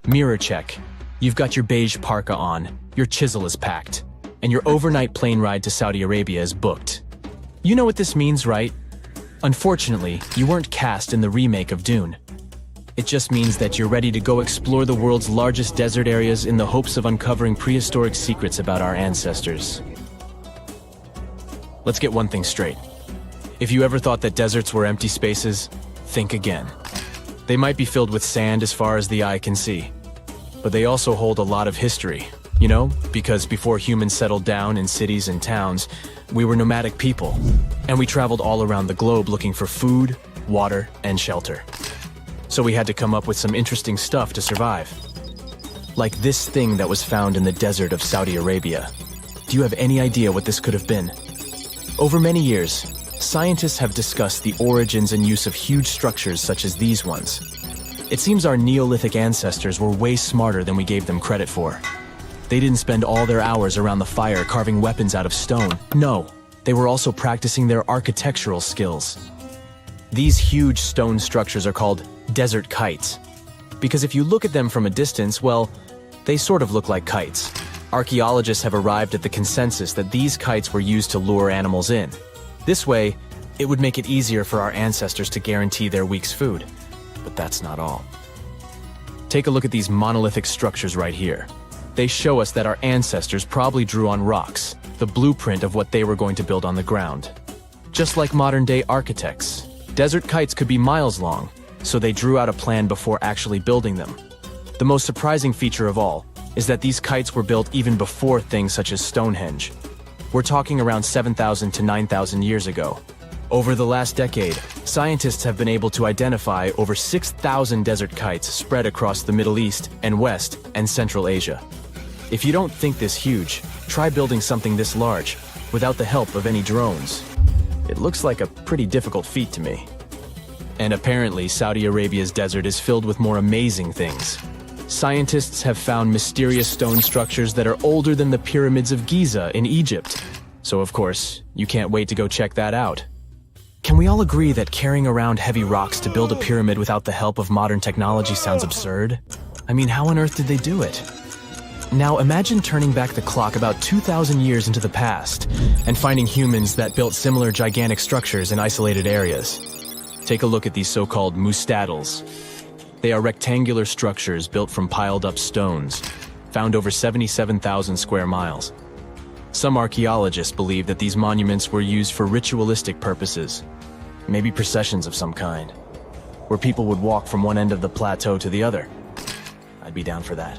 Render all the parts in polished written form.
Mirror check. You've got your beige parka on, your chisel is packed, and your overnight plane ride to Saudi Arabia is booked. You know what this means, right? Unfortunately, you weren't cast in the remake of Dune. It just means that you're ready to go explore the world's largest desert areas in the hopes of uncovering prehistoric secrets about our ancestors. Let's get one thing straight. If you ever thought that deserts were empty spaces, think again. They might be filled with sand as far as the eye can see, but they also hold a lot of history, you know, because before humans settled down in cities and towns, we were nomadic people, and we traveled all around the globe looking for food, water, and shelter. So we had to come up with some interesting stuff to survive. Like this thing that was found in the desert of Saudi Arabia. Do you have any idea what this could have been? Over many years, scientists have discussed the origins and use of huge structures such as these ones. It seems our Neolithic ancestors were way smarter than we gave them credit for. They didn't spend all their hours around the fire carving weapons out of stone. No, they were also practicing their architectural skills. These huge stone structures are called desert kites, because if you look at them from a distance, well, they sort of look like kites. Archaeologists have arrived at the consensus that these kites were used to lure animals in. This way, it would make it easier for our ancestors to guarantee their week's food. But that's not all. Take a look at these monolithic structures right here. They show us that our ancestors probably drew on rocks, the blueprint of what they were going to build on the ground. Just like modern-day architects, desert kites could be miles long, so they drew out a plan before actually building them. The most surprising feature of all is that these kites were built even before things such as Stonehenge. We're talking around 7,000 to 9,000 years ago. Over the last decade, scientists have been able to identify over 6,000 desert kites spread across the Middle East and West and Central Asia. If you don't think this huge, try building something this large without the help of any drones. It looks like a pretty difficult feat to me. And apparently, Saudi Arabia's desert is filled with more amazing things. Scientists have found mysterious stone structures that are older than the pyramids of Giza in Egypt. So of course, you can't wait to go check that out. Can we all agree that carrying around heavy rocks to build a pyramid without the help of modern technology sounds absurd? I mean, how on earth did they do it? Now imagine turning back the clock about 2,000 years into the past and finding humans that built similar gigantic structures in isolated areas. Take a look at these so-called mustadals. They are rectangular structures built from piled-up stones, found over 77,000 square miles. Some archaeologists believe that these monuments were used for ritualistic purposes, maybe processions of some kind, where people would walk from one end of the plateau to the other. I'd be down for that.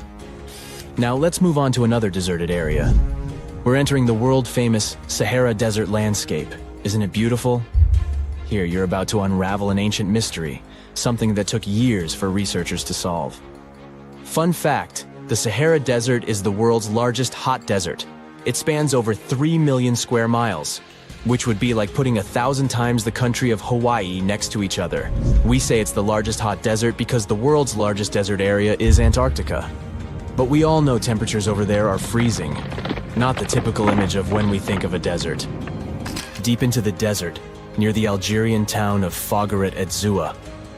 Now let's move on to another deserted area. We're entering the world-famous Sahara Desert landscape. Isn't it beautiful? Here, you're about to unravel an ancient mystery, something that took years for researchers to solve. Fun fact, the Sahara Desert is the world's largest hot desert. It spans over 3 million square miles, which would be like putting 1,000 times the country of Hawaii next to each other. We say it's the largest hot desert because the world's largest desert area is Antarctica. But we all know temperatures over there are freezing, not the typical image of when we think of a desert. Deep into the desert, near the Algerian town of Fugaras at Zua,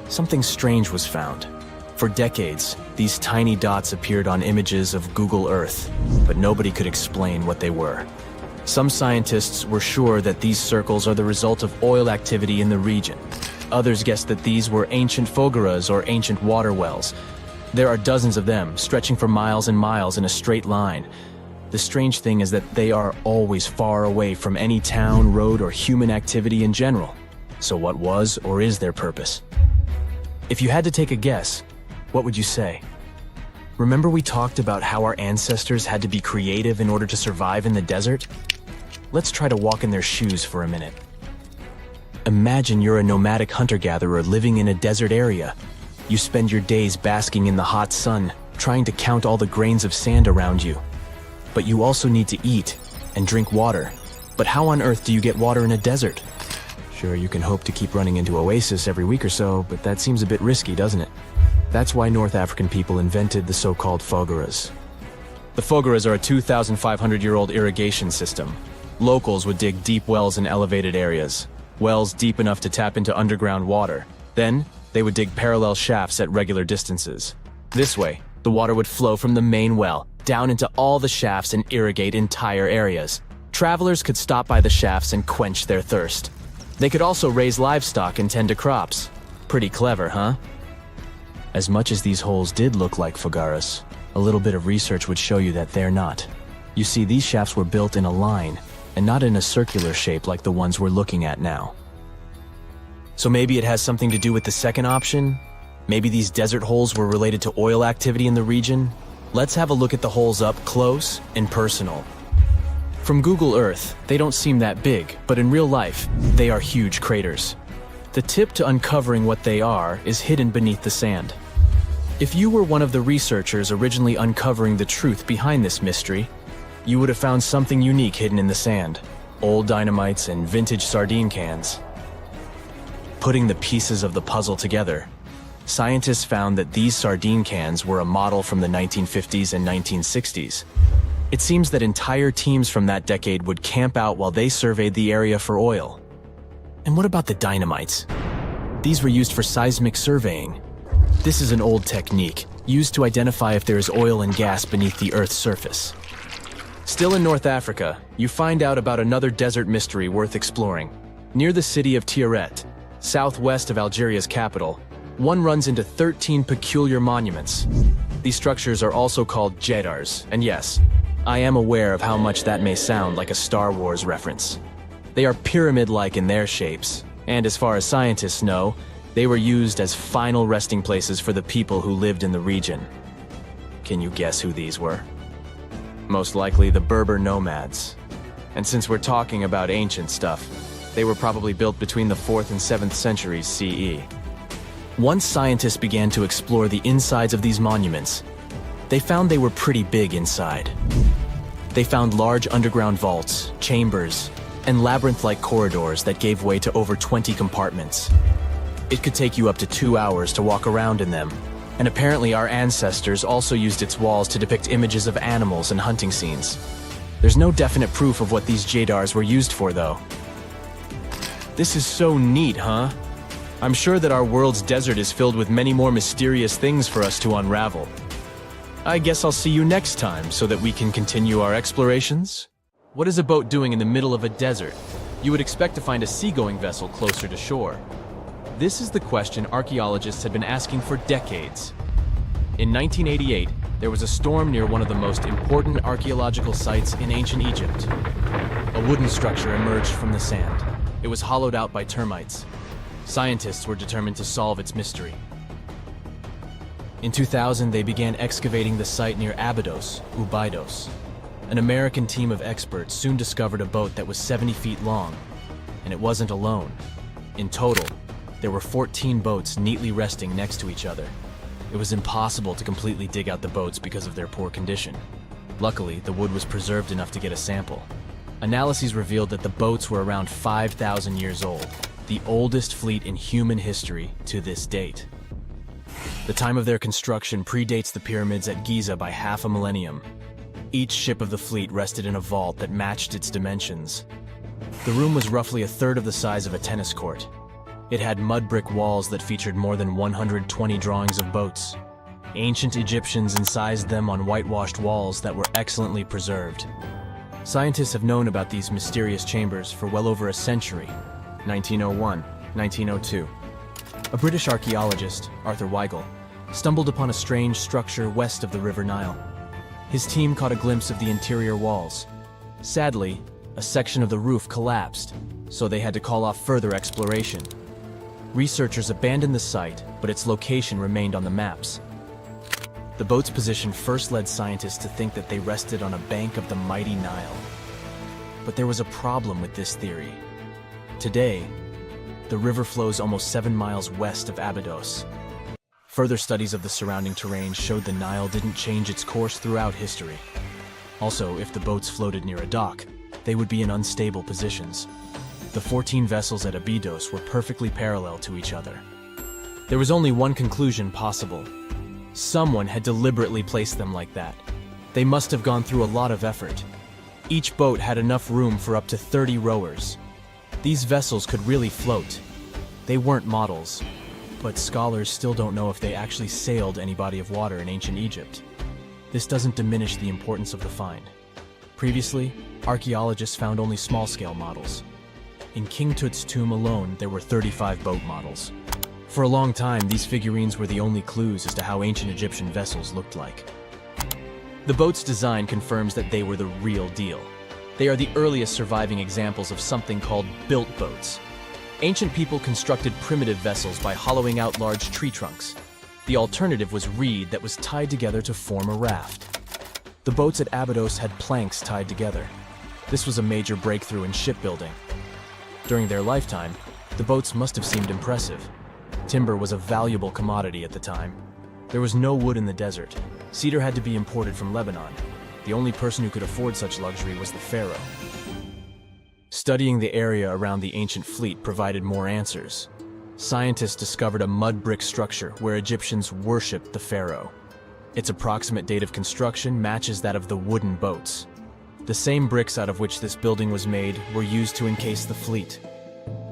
something strange was found. For decades, these tiny dots appeared on images of Google Earth, but nobody could explain what they were. Some scientists were sure that these circles are the result of oil activity in the region. Others guessed that these were ancient Fugaras or ancient water wells. There are dozens of them, stretching for miles and miles in a straight line. The strange thing is that they are always far away from any town, road, or human activity in general. So what was or is their purpose? If you had to take a guess, what would you say? Remember we talked about how our ancestors had to be creative in order to survive in the desert? Let's try to walk in their shoes for a minute. Imagine you're a nomadic hunter-gatherer living in a desert area. You spend your days basking in the hot sun, trying to count all the grains of sand around you. But you also need to eat and drink water. But how on earth do you get water in a desert? Sure, you can hope to keep running into oasis every week or so, but that seems a bit risky, doesn't it? That's why North African people invented the so-called Fugaras. The Fugaras are a 2,500-year-old irrigation system. Locals would dig deep wells in elevated areas, wells deep enough to tap into underground water. Then, they would dig parallel shafts at regular distances. This way, The water would flow from the main well down into all the shafts and irrigate entire areas. Travelers could stop by the shafts and quench their thirst. They could also raise livestock and tend to crops. Pretty clever, huh? As much as these holes did look like Fugaras, a little bit of research would show you that they're not. You see, these shafts were built in a line and not in a circular shape like the ones we're looking at now. So maybe it has something to do with the second option? Maybe these desert holes were related to oil activity in the region? Let's have a look at the holes up close and personal. From Google Earth, they don't seem that big, but in real life, they are huge craters. The tip to uncovering what they are is hidden beneath the sand. If you were one of the researchers originally uncovering the truth behind this mystery, you would have found something unique hidden in the sand. Old dynamites and vintage sardine cans. Putting the pieces of the puzzle together, scientists found that these sardine cans were a model from the 1950s and 1960s. It seems that entire teams from that decade would camp out while they surveyed the area for oil. And what about the dynamites? These were used for seismic surveying. This is an old technique, used to identify if there is oil and gas beneath the Earth's surface. Still in North Africa, you find out about another desert mystery worth exploring. Near the city of Tiaret, southwest of Algeria's capital, one runs into 13 peculiar monuments. These structures are also called Jedars, and yes, I am aware of how much that may sound like a Star Wars reference. They are pyramid-like in their shapes, and as far as scientists know, they were used as final resting places for the people who lived in the region. Can you guess who these were? Most likely the Berber nomads. And since we're talking about ancient stuff, they were probably built between the 4th and 7th centuries CE. Once scientists began to explore the insides of these monuments, they found they were pretty big inside. They found large underground vaults, chambers, and labyrinth-like corridors that gave way to over 20 compartments. It could take you up to 2 hours to walk around in them, and apparently our ancestors also used its walls to depict images of animals and hunting scenes. There's no definite proof of what these Jedars were used for, though. This is so neat, huh? I'm sure that our world's desert is filled with many more mysterious things for us to unravel. I guess I'll see you next time so that we can continue our explorations. What is a boat doing in the middle of a desert? You would expect to find a seagoing vessel closer to shore. This is the question archaeologists had been asking for decades. In 1988, there was a storm near one of the most important archaeological sites in ancient Egypt. A wooden structure emerged from the sand. It was hollowed out by termites. Scientists were determined to solve its mystery. In 2000, they began excavating the site near Abydos, Ubidos. An American team of experts soon discovered a boat that was 70 feet long, and it wasn't alone. In total, there were 14 boats neatly resting next to each other. It was impossible to completely dig out the boats because of their poor condition. Luckily, the wood was preserved enough to get a sample. Analyses revealed that the boats were around 5,000 years old, the oldest fleet in human history to this date. The time of their construction predates the pyramids at Giza by half a millennium. Each ship of the fleet rested in a vault that matched its dimensions. The room was roughly a third of the size of a tennis court. It had mud brick walls that featured more than 120 drawings of boats. Ancient Egyptians incised them on whitewashed walls that were excellently preserved. Scientists have known about these mysterious chambers for well over a century. 1901, 1902. A British archaeologist, Arthur Weigel, stumbled upon a strange structure west of the River Nile. His team caught a glimpse of the interior walls. Sadly, a section of the roof collapsed, so they had to call off further exploration. Researchers abandoned the site, but its location remained on the maps. The boat's position first led scientists to think that they rested on a bank of the mighty Nile. But there was a problem with this theory. Today, the river flows almost 7 miles west of Abydos. Further studies of the surrounding terrain showed the Nile didn't change its course throughout history. Also, if the boats floated near a dock, they would be in unstable positions. The 14 vessels at Abydos were perfectly parallel to each other. There was only one conclusion possible. Someone had deliberately placed them like that. They must have gone through a lot of effort. Each boat had enough room for up to 30 rowers. These vessels could really float. They weren't models. but scholars still don't know if they actually sailed any body of water in ancient Egypt. This doesn't diminish the importance of the find. Previously, archaeologists found only small-scale models. In King Tut's tomb alone, there were 35 boat models. For a long time, these figurines were the only clues as to how ancient Egyptian vessels looked like. The boat's design confirms that they were the real deal. They are the earliest surviving examples of something called built boats. Ancient people constructed primitive vessels by hollowing out large tree trunks. The alternative was reed that was tied together to form a raft. The boats at Abydos had planks tied together. This was a major breakthrough in shipbuilding. During their lifetime, the boats must have seemed impressive. Timber was a valuable commodity at the time. There was no wood in the desert. Cedar had to be imported from Lebanon. The only person who could afford such luxury was the pharaoh. Studying the area around the ancient fleet provided more answers. Scientists discovered a mud brick structure where Egyptians worshipped the pharaoh. Its approximate date of construction matches that of the wooden boats. The same bricks out of which this building was made were used to encase the fleet.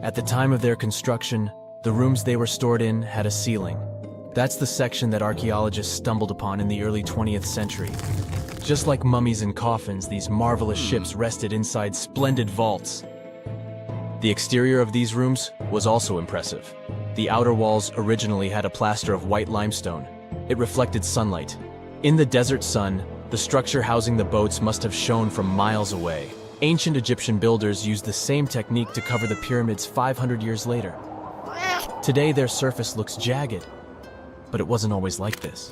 At the time of their construction, the rooms they were stored in had a ceiling. That's the section that archaeologists stumbled upon in the early 20th century. Just like mummies and coffins, these marvelous ships rested inside splendid vaults. The exterior of these rooms was also impressive. The outer walls originally had a plaster of white limestone. It reflected sunlight. In the desert sun, the structure housing the boats must have shone from miles away. Ancient Egyptian builders used the same technique to cover the pyramids 500 years later. Today, their surface looks jagged, but it wasn't always like this.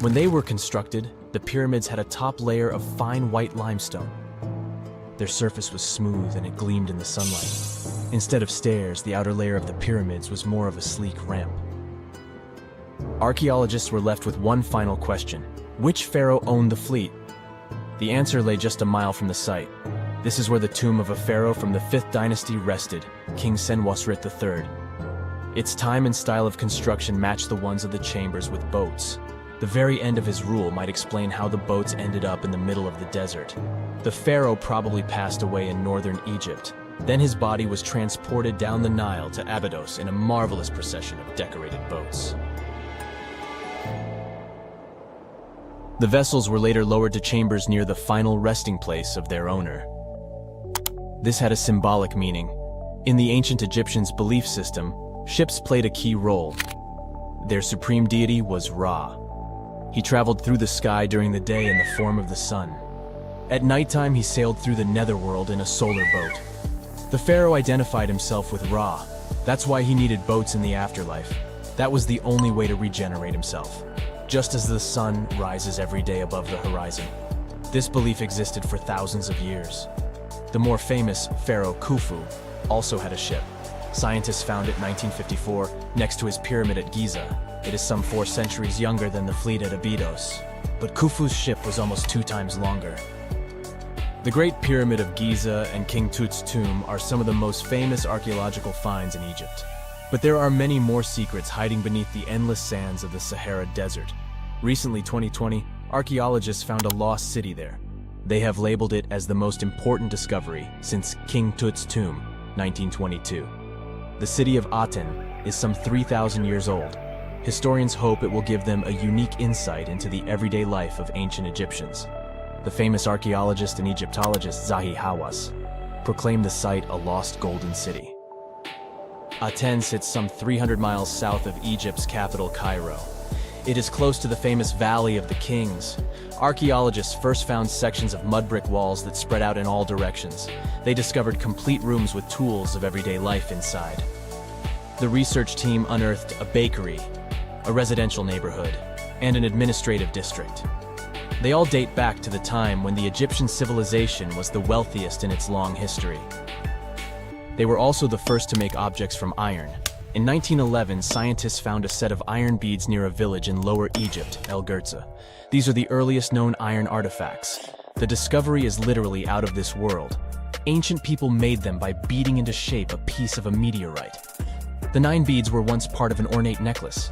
When they were constructed, the pyramids had a top layer of fine white limestone. Their surface was smooth and it gleamed in the sunlight. Instead of stairs, the outer layer of the pyramids was more of a sleek ramp. Archaeologists were left with one final question. Which pharaoh owned the fleet? The answer lay just a mile from the site. This is where the tomb of a pharaoh from the 5th dynasty rested, King Senwosret III. Its time and style of construction matched the ones of the chambers with boats. The very end of his rule might explain how the boats ended up in the middle of the desert. The pharaoh probably passed away in northern Egypt. Then his body was transported down the Nile to Abydos in a marvelous procession of decorated boats. The vessels were later lowered to chambers near the final resting place of their owner. This had a symbolic meaning. In the ancient Egyptians' belief system, ships played a key role. Their supreme deity was Ra. He traveled through the sky during the day in the form of the sun. At nighttime, he sailed through the netherworld in a solar boat. The pharaoh identified himself with Ra. That's why he needed boats in the afterlife. That was the only way to regenerate himself. Just as the sun rises every day above the horizon. This belief existed for thousands of years. The more famous Pharaoh Khufu also had a ship. Scientists found it in 1954 next to his pyramid at Giza. It is some 4 centuries younger than the fleet at Abydos, but Khufu's ship was almost 2 times longer. The Great Pyramid of Giza and King Tut's tomb are some of the most famous archaeological finds in Egypt. But there are many more secrets hiding beneath the endless sands of the Sahara Desert. Recently, 2020, archaeologists found a lost city there. They have labeled it as the most important discovery since King Tut's tomb, 1922. The city of Aten is some 3,000 years old. Historians hope it will give them a unique insight into the everyday life of ancient Egyptians. The famous archaeologist and Egyptologist Zahi Hawass proclaimed the site a lost golden city. Aten sits some 300 miles south of Egypt's capital, Cairo. It is close to the famous Valley of the Kings. Archaeologists first found sections of mud brick walls that spread out in all directions. They discovered complete rooms with tools of everyday life inside. The research team unearthed a bakery, a residential neighborhood, and an administrative district. They all date back to the time when the Egyptian civilization was the wealthiest in its long history. They were also the first to make objects from iron. In 1911, scientists found a set of iron beads near a village in Lower Egypt, El Gurza. These are the earliest known iron artifacts. The discovery is literally out of this world. Ancient people made them by beating into shape a piece of a meteorite. The 9 beads were once part of an ornate necklace.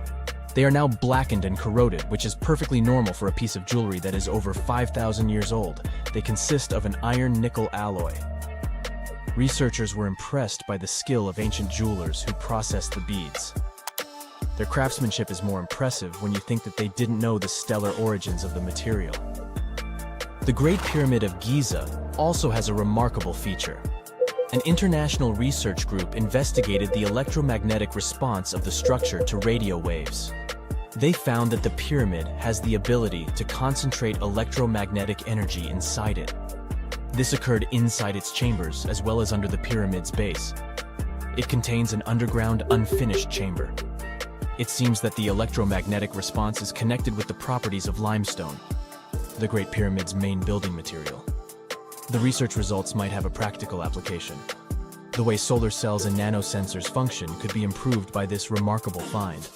They are now blackened and corroded, which is perfectly normal for a piece of jewelry that is over 5,000 years old. They consist of an iron-nickel alloy. Researchers were impressed by the skill of ancient jewelers who processed the beads. Their craftsmanship is more impressive when you think that they didn't know the stellar origins of the material. The Great Pyramid of Giza also has a remarkable feature. An international research group investigated the electromagnetic response of the structure to radio waves. They found that the pyramid has the ability to concentrate electromagnetic energy inside it. This occurred inside its chambers as well as under the pyramid's base. It contains an underground, unfinished chamber. It seems that the electromagnetic response is connected with the properties of limestone, the Great Pyramid's main building material. The research results might have a practical application. The way solar cells and nanosensors function could be improved by this remarkable find.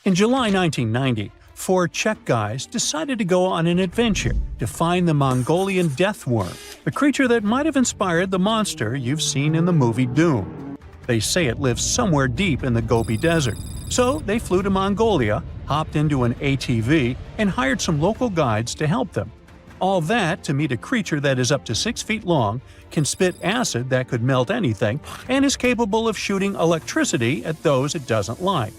In July 1990, 4 Czech guys decided to go on an adventure to find the Mongolian death worm, a creature that might have inspired the monster you've seen in the movie Dune. They say it lives somewhere deep in the Gobi Desert, so they flew to Mongolia, hopped into an ATV, and hired some local guides to help them. All that to meet a creature that is up to 6 feet long, can spit acid that could melt anything, and is capable of shooting electricity at those it doesn't like.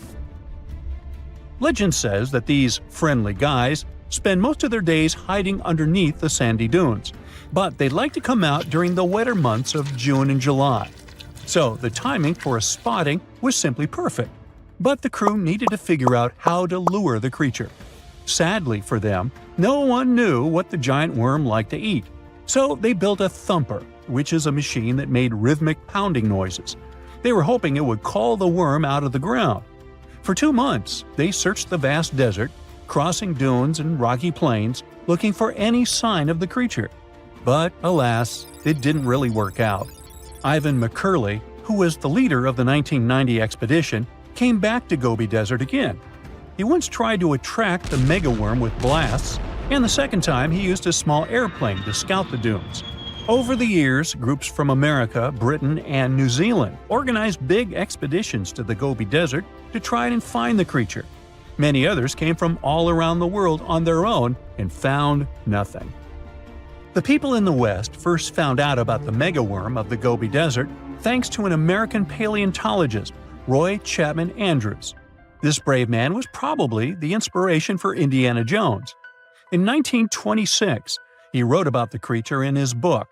Legend says that these friendly guys spend most of their days hiding underneath the sandy dunes, but they'd like to come out during the wetter months of June and July. So the timing for a spotting was simply perfect. But the crew needed to figure out how to lure the creature. Sadly for them, no one knew what the giant worm liked to eat. So they built a thumper, which is a machine that made rhythmic pounding noises. They were hoping it would call the worm out of the ground. For 2 months, they searched the vast desert, crossing dunes and rocky plains, looking for any sign of the creature. But alas, it didn't really work out. Ivan McCurley, who was the leader of the 1990 expedition, came back to Gobi Desert again. He once tried to attract the megaworm with blasts, and the second time he used a small airplane to scout the dunes. Over the years, groups from America, Britain, and New Zealand organized big expeditions to the Gobi Desert to try and find the creature. Many others came from all around the world on their own and found nothing. The people in the West first found out about the megaworm of the Gobi Desert thanks to an American paleontologist, Roy Chapman Andrews. This brave man was probably the inspiration for Indiana Jones. In 1926, he wrote about the creature in his book.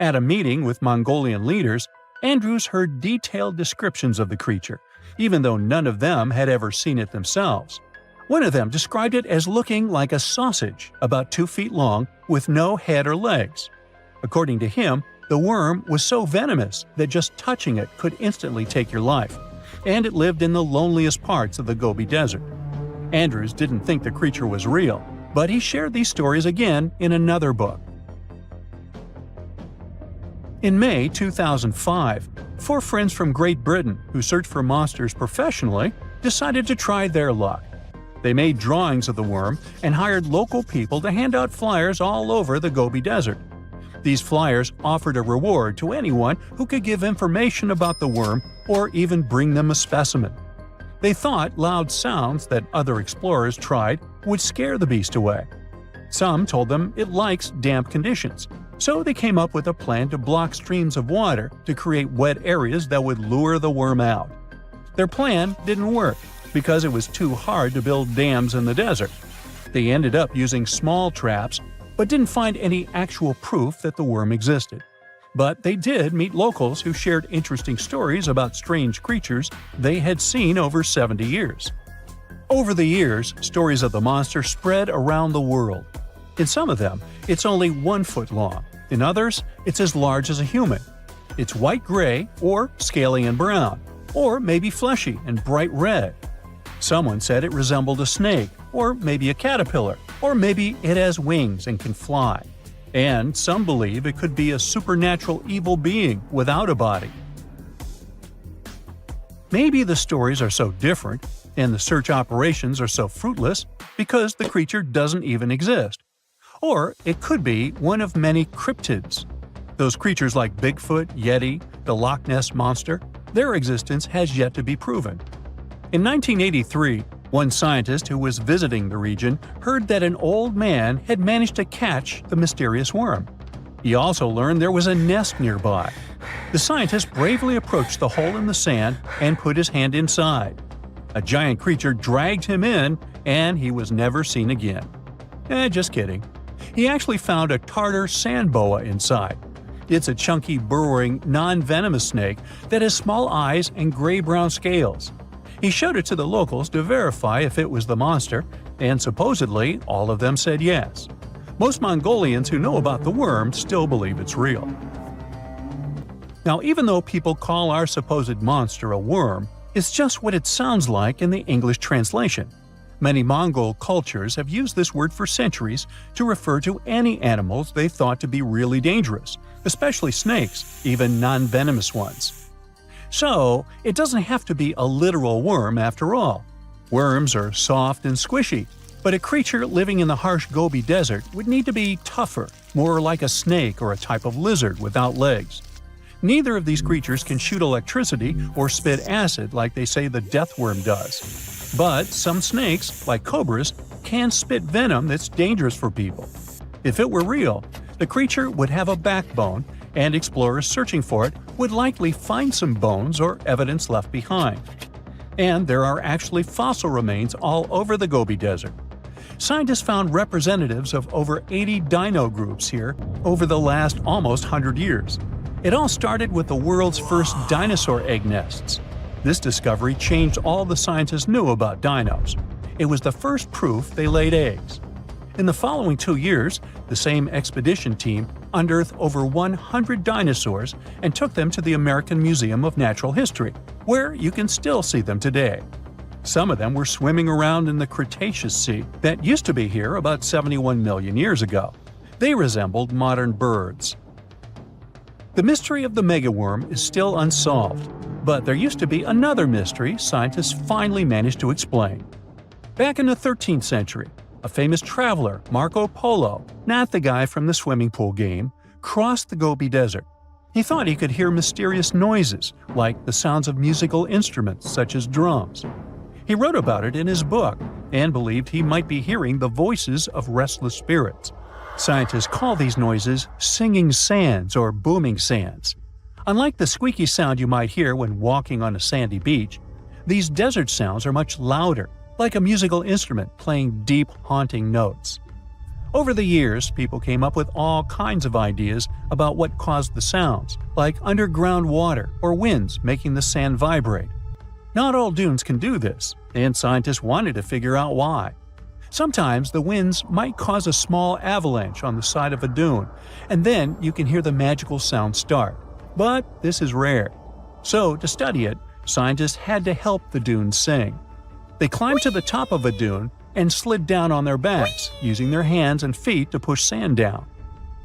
At a meeting with Mongolian leaders, Andrews heard detailed descriptions of the creature, even though none of them had ever seen it themselves. One of them described it as looking like a sausage, about 2 feet long, with no head or legs. According to him, the worm was so venomous that just touching it could instantly take your life, and it lived in the loneliest parts of the Gobi Desert. Andrews didn't think the creature was real, but he shared these stories again in another book. In May 2005, 4 friends from Great Britain who searched for monsters professionally decided to try their luck. They made drawings of the worm and hired local people to hand out flyers all over the Gobi Desert. These flyers offered a reward to anyone who could give information about the worm or even bring them a specimen. They thought loud sounds that other explorers tried would scare the beast away. Some told them it likes damp conditions, so they came up with a plan to block streams of water to create wet areas that would lure the worm out. Their plan didn't work because it was too hard to build dams in the desert. They ended up using small traps, but didn't find any actual proof that the worm existed. But they did meet locals who shared interesting stories about strange creatures they had seen over 70 years. Over the years, stories of the monster spread around the world. In some of them, it's only 1 foot long. In others, it's as large as a human. It's white-gray or scaly and brown, or maybe fleshy and bright red. Someone said it resembled a snake, or maybe a caterpillar, or maybe it has wings and can fly. And some believe it could be a supernatural evil being without a body. Maybe the stories are so different, and the search operations are so fruitless because the creature doesn't even exist. Or it could be one of many cryptids. Those creatures like Bigfoot, Yeti, the Loch Ness Monster, their existence has yet to be proven. In 1983, one scientist who was visiting the region heard that an old man had managed to catch the mysterious worm. He also learned there was a nest nearby. The scientist bravely approached the hole in the sand and put his hand inside. A giant creature dragged him in, and he was never seen again. Just kidding. He actually found a Tartar sand boa inside. It's a chunky, burrowing, non-venomous snake that has small eyes and gray-brown scales. He showed it to the locals to verify if it was the monster, and supposedly all of them said yes. Most Mongolians who know about the worm still believe it's real. Now, even though people call our supposed monster a worm, it's just what it sounds like in the English translation. Many Mongol cultures have used this word for centuries to refer to any animals they thought to be really dangerous, especially snakes, even non-venomous ones. So, it doesn't have to be a literal worm after all. Worms are soft and squishy, but a creature living in the harsh Gobi Desert would need to be tougher, more like a snake or a type of lizard without legs. Neither of these creatures can shoot electricity or spit acid like they say the death worm does. But some snakes, like cobras, can spit venom that's dangerous for people. If it were real, the creature would have a backbone, and explorers searching for it would likely find some bones or evidence left behind. And there are actually fossil remains all over the Gobi Desert. Scientists found representatives of over 80 dino groups here over the last almost 100 years. It all started with the world's first dinosaur egg nests. This discovery changed all the scientists knew about dinos. It was the first proof they laid eggs. In the following 2 years, the same expedition team unearthed over 100 dinosaurs and took them to the American Museum of Natural History, where you can still see them today. Some of them were swimming around in the Cretaceous Sea that used to be here about 71 million years ago. They resembled modern birds. The mystery of the megaworm is still unsolved, but there used to be another mystery scientists finally managed to explain. Back in the 13th century, a famous traveler, Marco Polo, not the guy from the swimming pool game, crossed the Gobi Desert. He thought he could hear mysterious noises, like the sounds of musical instruments such as drums. He wrote about it in his book and believed he might be hearing the voices of restless spirits. Scientists call these noises singing sands or booming sands. Unlike the squeaky sound you might hear when walking on a sandy beach, these desert sounds are much louder, like a musical instrument playing deep, haunting notes. Over the years, people came up with all kinds of ideas about what caused the sounds, like underground water or winds making the sand vibrate. Not all dunes can do this, and scientists wanted to figure out why. Sometimes the winds might cause a small avalanche on the side of a dune, and then you can hear the magical sound start. But this is rare. So, to study it, scientists had to help the dunes sing. They climbed to the top of a dune and slid down on their backs, using their hands and feet to push sand down.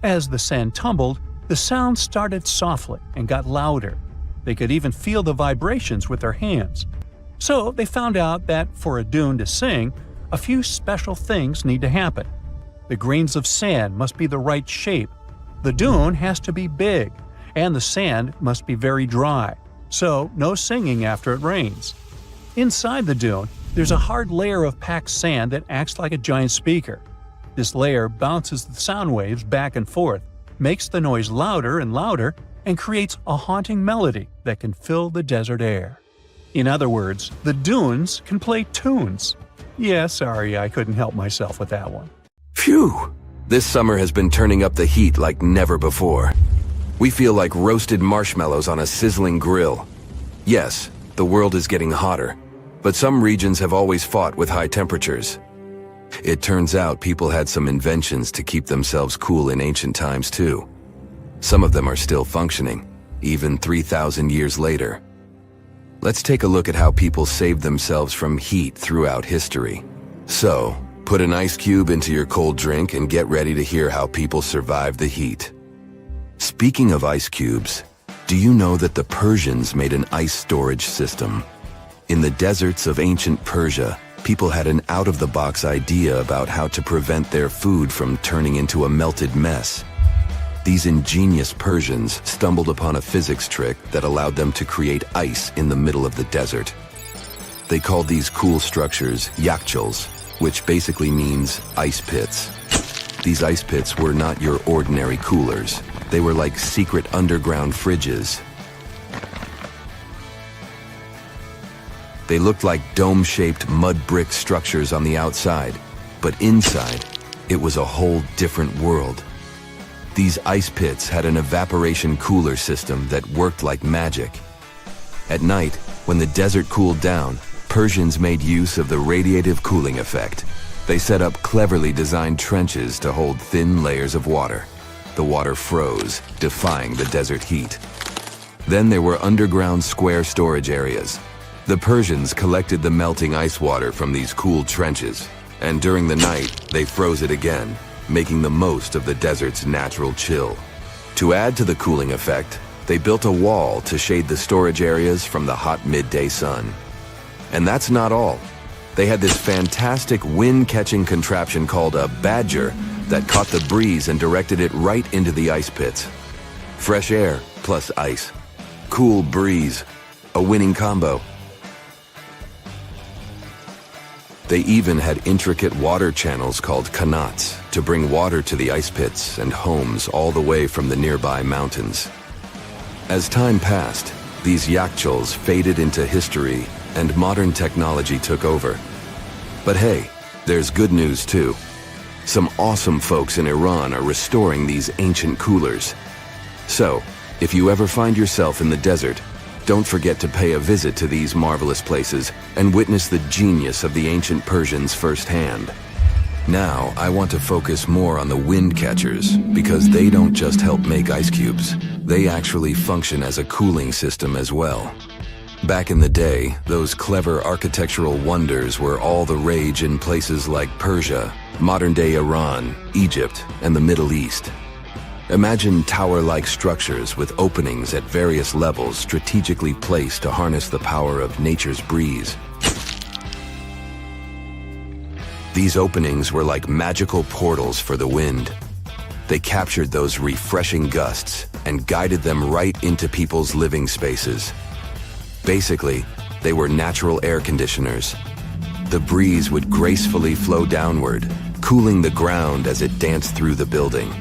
As the sand tumbled, the sound started softly and got louder. They could even feel the vibrations with their hands. So, they found out that for a dune to sing, a few special things need to happen. The grains of sand must be the right shape. The dune has to be big, and the sand must be very dry, so no singing after it rains. Inside the dune, there's a hard layer of packed sand that acts like a giant speaker. This layer bounces the sound waves back and forth, makes the noise louder and louder, and creates a haunting melody that can fill the desert air. In other words, the dunes can play tunes. Yeah, sorry, I couldn't help myself with that one. Phew! This summer has been turning up the heat like never before. We feel like roasted marshmallows on a sizzling grill. Yes, the world is getting hotter, but some regions have always fought with high temperatures. It turns out people had some inventions to keep themselves cool in ancient times too. Some of them are still functioning, even 3,000 years later. Let's take a look at how people saved themselves from heat throughout history. So, put an ice cube into your cold drink and get ready to hear how people survived the heat. Speaking of ice cubes, do you know that the Persians made an ice storage system? In the deserts of ancient Persia, people had an out-of-the-box idea about how to prevent their food from turning into a melted mess. These ingenious Persians stumbled upon a physics trick that allowed them to create ice in the middle of the desert. They called these cool structures yakhchuls, which basically means ice pits. These ice pits were not your ordinary coolers. They were like secret underground fridges. They looked like dome-shaped mud brick structures on the outside, but inside, it was a whole different world. These ice pits had an evaporation cooler system that worked like magic. At night, when the desert cooled down, Persians made use of the radiative cooling effect. They set up cleverly designed trenches to hold thin layers of water. The water froze, defying the desert heat. Then there were underground square storage areas. The Persians collected the melting ice water from these cool trenches, and during the night, they froze it again, making the most of the desert's natural chill. To add to the cooling effect, they built a wall to shade the storage areas from the hot midday sun. And that's not all. They had this fantastic wind-catching contraption called a badger that caught the breeze and directed it right into the ice pits. Fresh air plus ice. Cool breeze. A winning combo. They even had intricate water channels called qanats to bring water to the ice pits and homes all the way from the nearby mountains. As time passed, these yakhchuls faded into history and modern technology took over. But hey, there's good news too. Some awesome folks in Iran are restoring these ancient coolers. So, if you ever find yourself in the desert, don't forget to pay a visit to these marvelous places and witness the genius of the ancient Persians firsthand. Now, I want to focus more on the wind catchers because they don't just help make ice cubes. They actually function as a cooling system as well. Back in the day, those clever architectural wonders were all the rage in places like Persia, modern-day Iran, Egypt, and the Middle East. Imagine tower-like structures with openings at various levels strategically placed to harness the power of nature's breeze. These openings were like magical portals for the wind. They captured those refreshing gusts and guided them right into people's living spaces. Basically, they were natural air conditioners. The breeze would gracefully flow downward, cooling the ground as it danced through the building.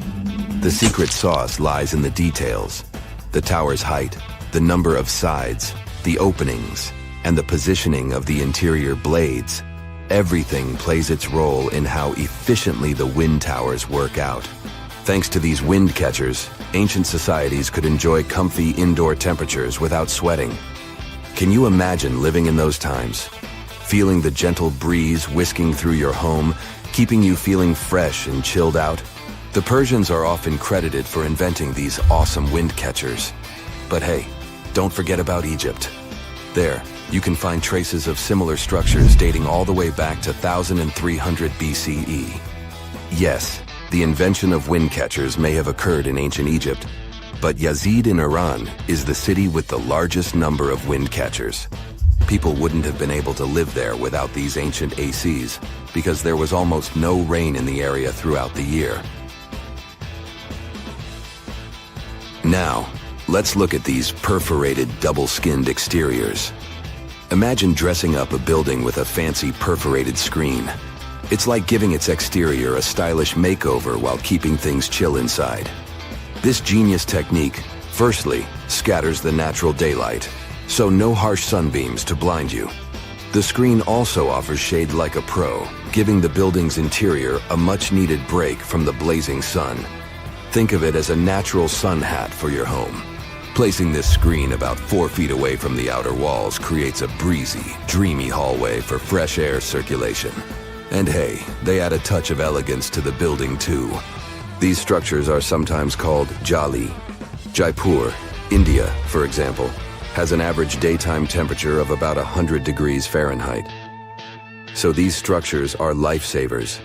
The secret sauce lies in the details. The tower's height, the number of sides, the openings, and the positioning of the interior blades. Everything plays its role in how efficiently the wind towers work out. Thanks to these wind catchers, ancient societies could enjoy comfy indoor temperatures without sweating. Can you imagine living in those times? Feeling the gentle breeze whisking through your home, keeping you feeling fresh and chilled out? The Persians are often credited for inventing these awesome wind catchers. But hey, don't forget about Egypt. There, you can find traces of similar structures dating all the way back to 1300 BCE. Yes, the invention of wind catchers may have occurred in ancient Egypt, but Yazid in Iran is the city with the largest number of wind catchers. People wouldn't have been able to live there without these ancient ACs because there was almost no rain in the area throughout the year. Now, let's look at these perforated double-skinned exteriors. Imagine dressing up a building with a fancy perforated screen. It's like giving its exterior a stylish makeover while keeping things chill inside. This genius technique, firstly, scatters the natural daylight, so no harsh sunbeams to blind you. The screen also offers shade like a pro, giving the building's interior a much-needed break from the blazing sun. Think of it as a natural sun hat for your home. Placing this screen about 4 feet away from the outer walls creates a breezy, dreamy hallway for fresh air circulation. And hey, they add a touch of elegance to the building too. These structures are sometimes called jali. Jaipur, India, for example, has an average daytime temperature of about 100 degrees Fahrenheit. So these structures are lifesavers.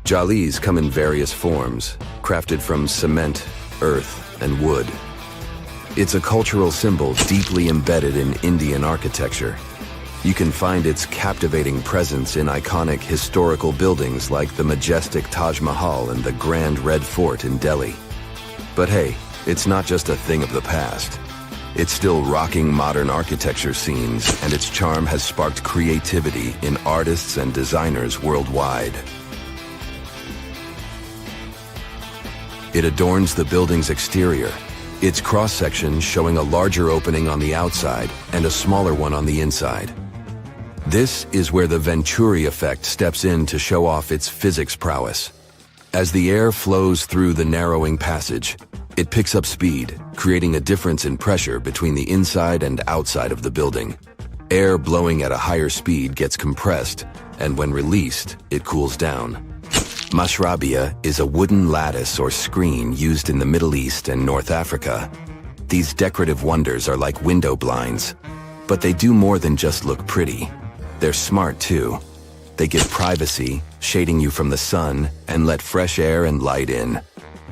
Jalis come in various forms, crafted from cement, earth, and wood. It's a cultural symbol deeply embedded in Indian architecture. You can find its captivating presence in iconic historical buildings like the majestic Taj Mahal and the Grand Red Fort in Delhi. But hey, it's not just a thing of the past. It's still rocking modern architecture scenes, and its charm has sparked creativity in artists and designers worldwide. It adorns the building's exterior, its cross-section showing a larger opening on the outside and a smaller one on the inside. This is where the Venturi effect steps in to show off its physics prowess. As the air flows through the narrowing passage, it picks up speed, creating a difference in pressure between the inside and outside of the building. Air blowing at a higher speed gets compressed, and when released, it cools down. Mashrabia is a wooden lattice or screen used in the Middle East and North Africa. These decorative wonders are like window blinds, but they do more than just look pretty. They're smart too. They give privacy, shading you from the sun, and let fresh air and light in.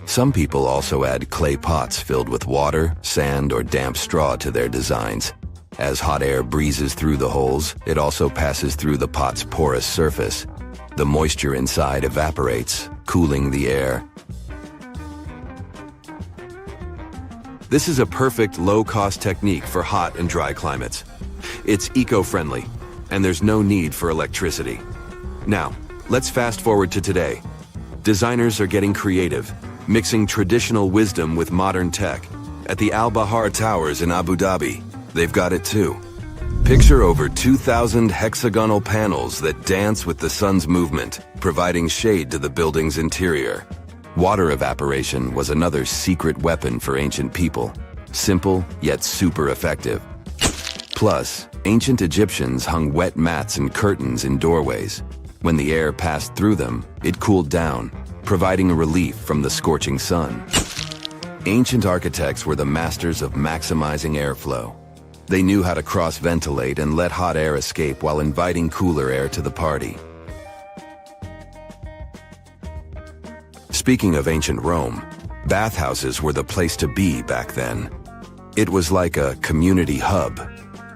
Some people also add clay pots filled with water, sand, or damp straw to their designs. As hot air breezes through the holes, it also passes through the pot's porous surface. The moisture inside evaporates, cooling the air. This is a perfect low-cost technique for hot and dry climates. It's eco-friendly, and there's no need for electricity. Now, let's fast forward to today. Designers are getting creative, mixing traditional wisdom with modern tech. At the Al Bahar Towers in Abu Dhabi, they've got it too. Picture over 2,000 hexagonal panels that dance with the sun's movement, providing shade to the building's interior. Water evaporation was another secret weapon for ancient people. Simple, yet super effective. Plus, ancient Egyptians hung wet mats and curtains in doorways. When the air passed through them, it cooled down, providing a relief from the scorching sun. Ancient architects were the masters of maximizing airflow. They knew how to cross-ventilate and let hot air escape while inviting cooler air to the party. Speaking of ancient Rome, bathhouses were the place to be back then. It was like a community hub.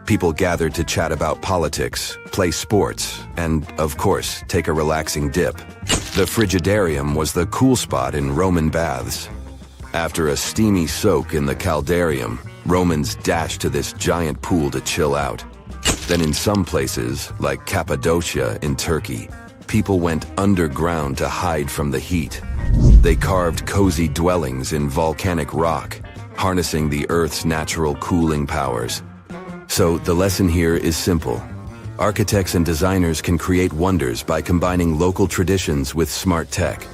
People gathered to chat about politics, play sports, and, of course, take a relaxing dip. The frigidarium was the cool spot in Roman baths. After a steamy soak in the caldarium, Romans dashed to this giant pool to chill out. Then in some places, like Cappadocia in Turkey, people went underground to hide from the heat. They carved cozy dwellings in volcanic rock, harnessing the Earth's natural cooling powers. So the lesson here is simple. Architects and designers can create wonders by combining local traditions with smart tech.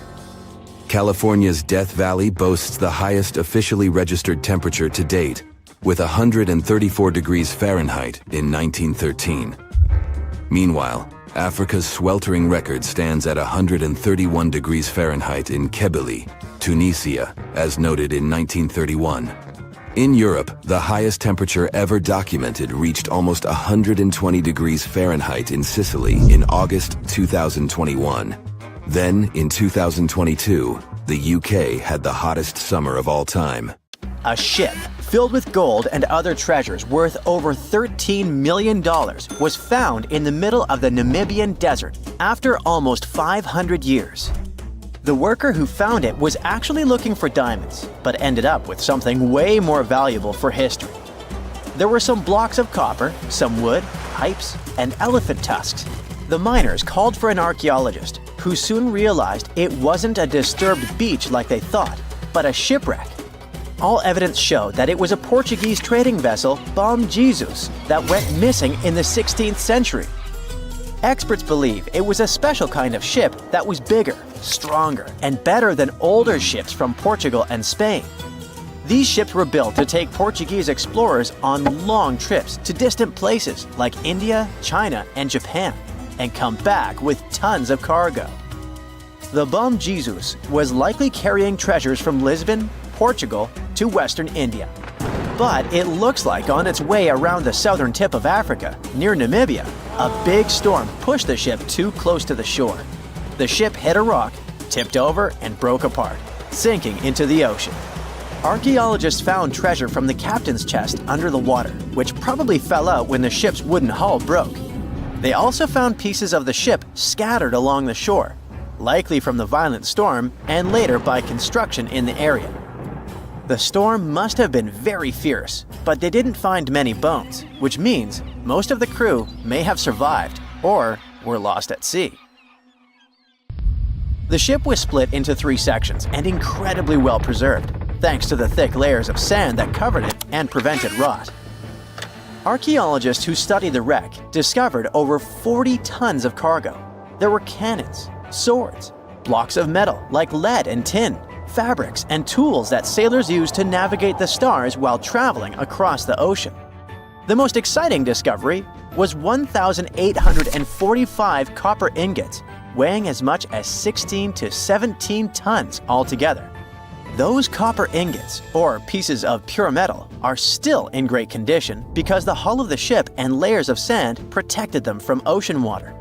California's Death Valley boasts the highest officially registered temperature to date, with 134 degrees Fahrenheit in 1913. Meanwhile, Africa's sweltering record stands at 131 degrees Fahrenheit in Kebili, Tunisia, as noted in 1931. In Europe, the highest temperature ever documented reached almost 120 degrees Fahrenheit in Sicily in August 2021. Then, in 2022, the UK had the hottest summer of all time. A ship filled with gold and other treasures worth over $13 million was found in the middle of the Namibian desert after almost 500 years. The worker who found it was actually looking for diamonds, but ended up with something way more valuable for history. There were some blocks of copper, some wood, pipes, and elephant tusks. The miners called for an archaeologist, who soon realized it wasn't a disturbed beach like they thought, but a shipwreck. All evidence showed that it was a Portuguese trading vessel, Bom Jesus, that went missing in the 16th century. Experts believe it was a special kind of ship that was bigger, stronger, and better than older ships from Portugal and Spain. These ships were built to take Portuguese explorers on long trips to distant places like India, China, and Japan, and come back with tons of cargo. The Bom Jesus was likely carrying treasures from Lisbon, Portugal, to Western India. But it looks like on its way around the southern tip of Africa, near Namibia, a big storm pushed the ship too close to the shore. The ship hit a rock, tipped over, and broke apart, sinking into the ocean. Archaeologists found treasure from the captain's chest under the water, which probably fell out when the ship's wooden hull broke. They also found pieces of the ship scattered along the shore, likely from the violent storm and later by construction in the area. The storm must have been very fierce, but they didn't find many bones, which means most of the crew may have survived or were lost at sea. The ship was split into 3 sections and incredibly well preserved, thanks to the thick layers of sand that covered it and prevented rot. Archaeologists who studied the wreck discovered over 40 tons of cargo. There were cannons, swords, blocks of metal like lead and tin, fabrics, and tools that sailors used to navigate the stars while traveling across the ocean. The most exciting discovery was 1,845 copper ingots, weighing as much as 16 to 17 tons altogether. Those copper ingots, or pieces of pure metal, are still in great condition because the hull of the ship and layers of sand protected them from ocean water.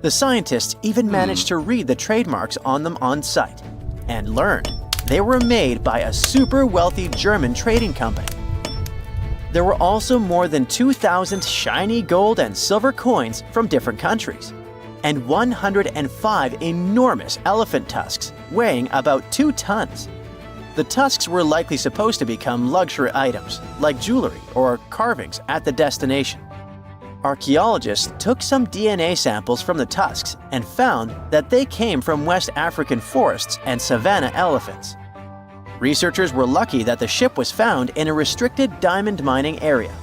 The scientists even managed to read the trademarks on them on site and learned they were made by a super wealthy German trading company. There were also more than 2,000 shiny gold and silver coins from different countries, and 105 enormous elephant tusks weighing about 2 tons. The tusks were likely supposed to become luxury items, like jewelry or carvings at the destination. Archaeologists took some DNA samples from the tusks and found that they came from West African forests and savanna elephants. Researchers were lucky that the ship was found in a restricted diamond mining area.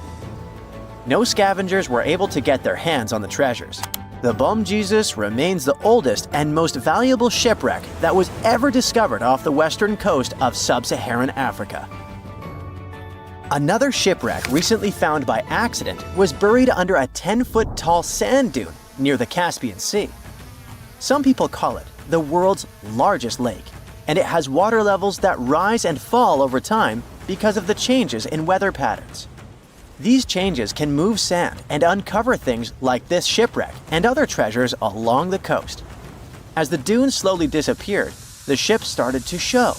No scavengers were able to get their hands on the treasures. The Bom Jesus remains the oldest and most valuable shipwreck that was ever discovered off the western coast of sub-Saharan Africa. Another shipwreck recently found by accident was buried under a 10-foot tall sand dune near the Caspian Sea. Some people call it the world's largest lake, and it has water levels that rise and fall over time because of the changes in weather patterns. These changes can move sand and uncover things like this shipwreck and other treasures along the coast. As the dune slowly disappeared, the ship started to show.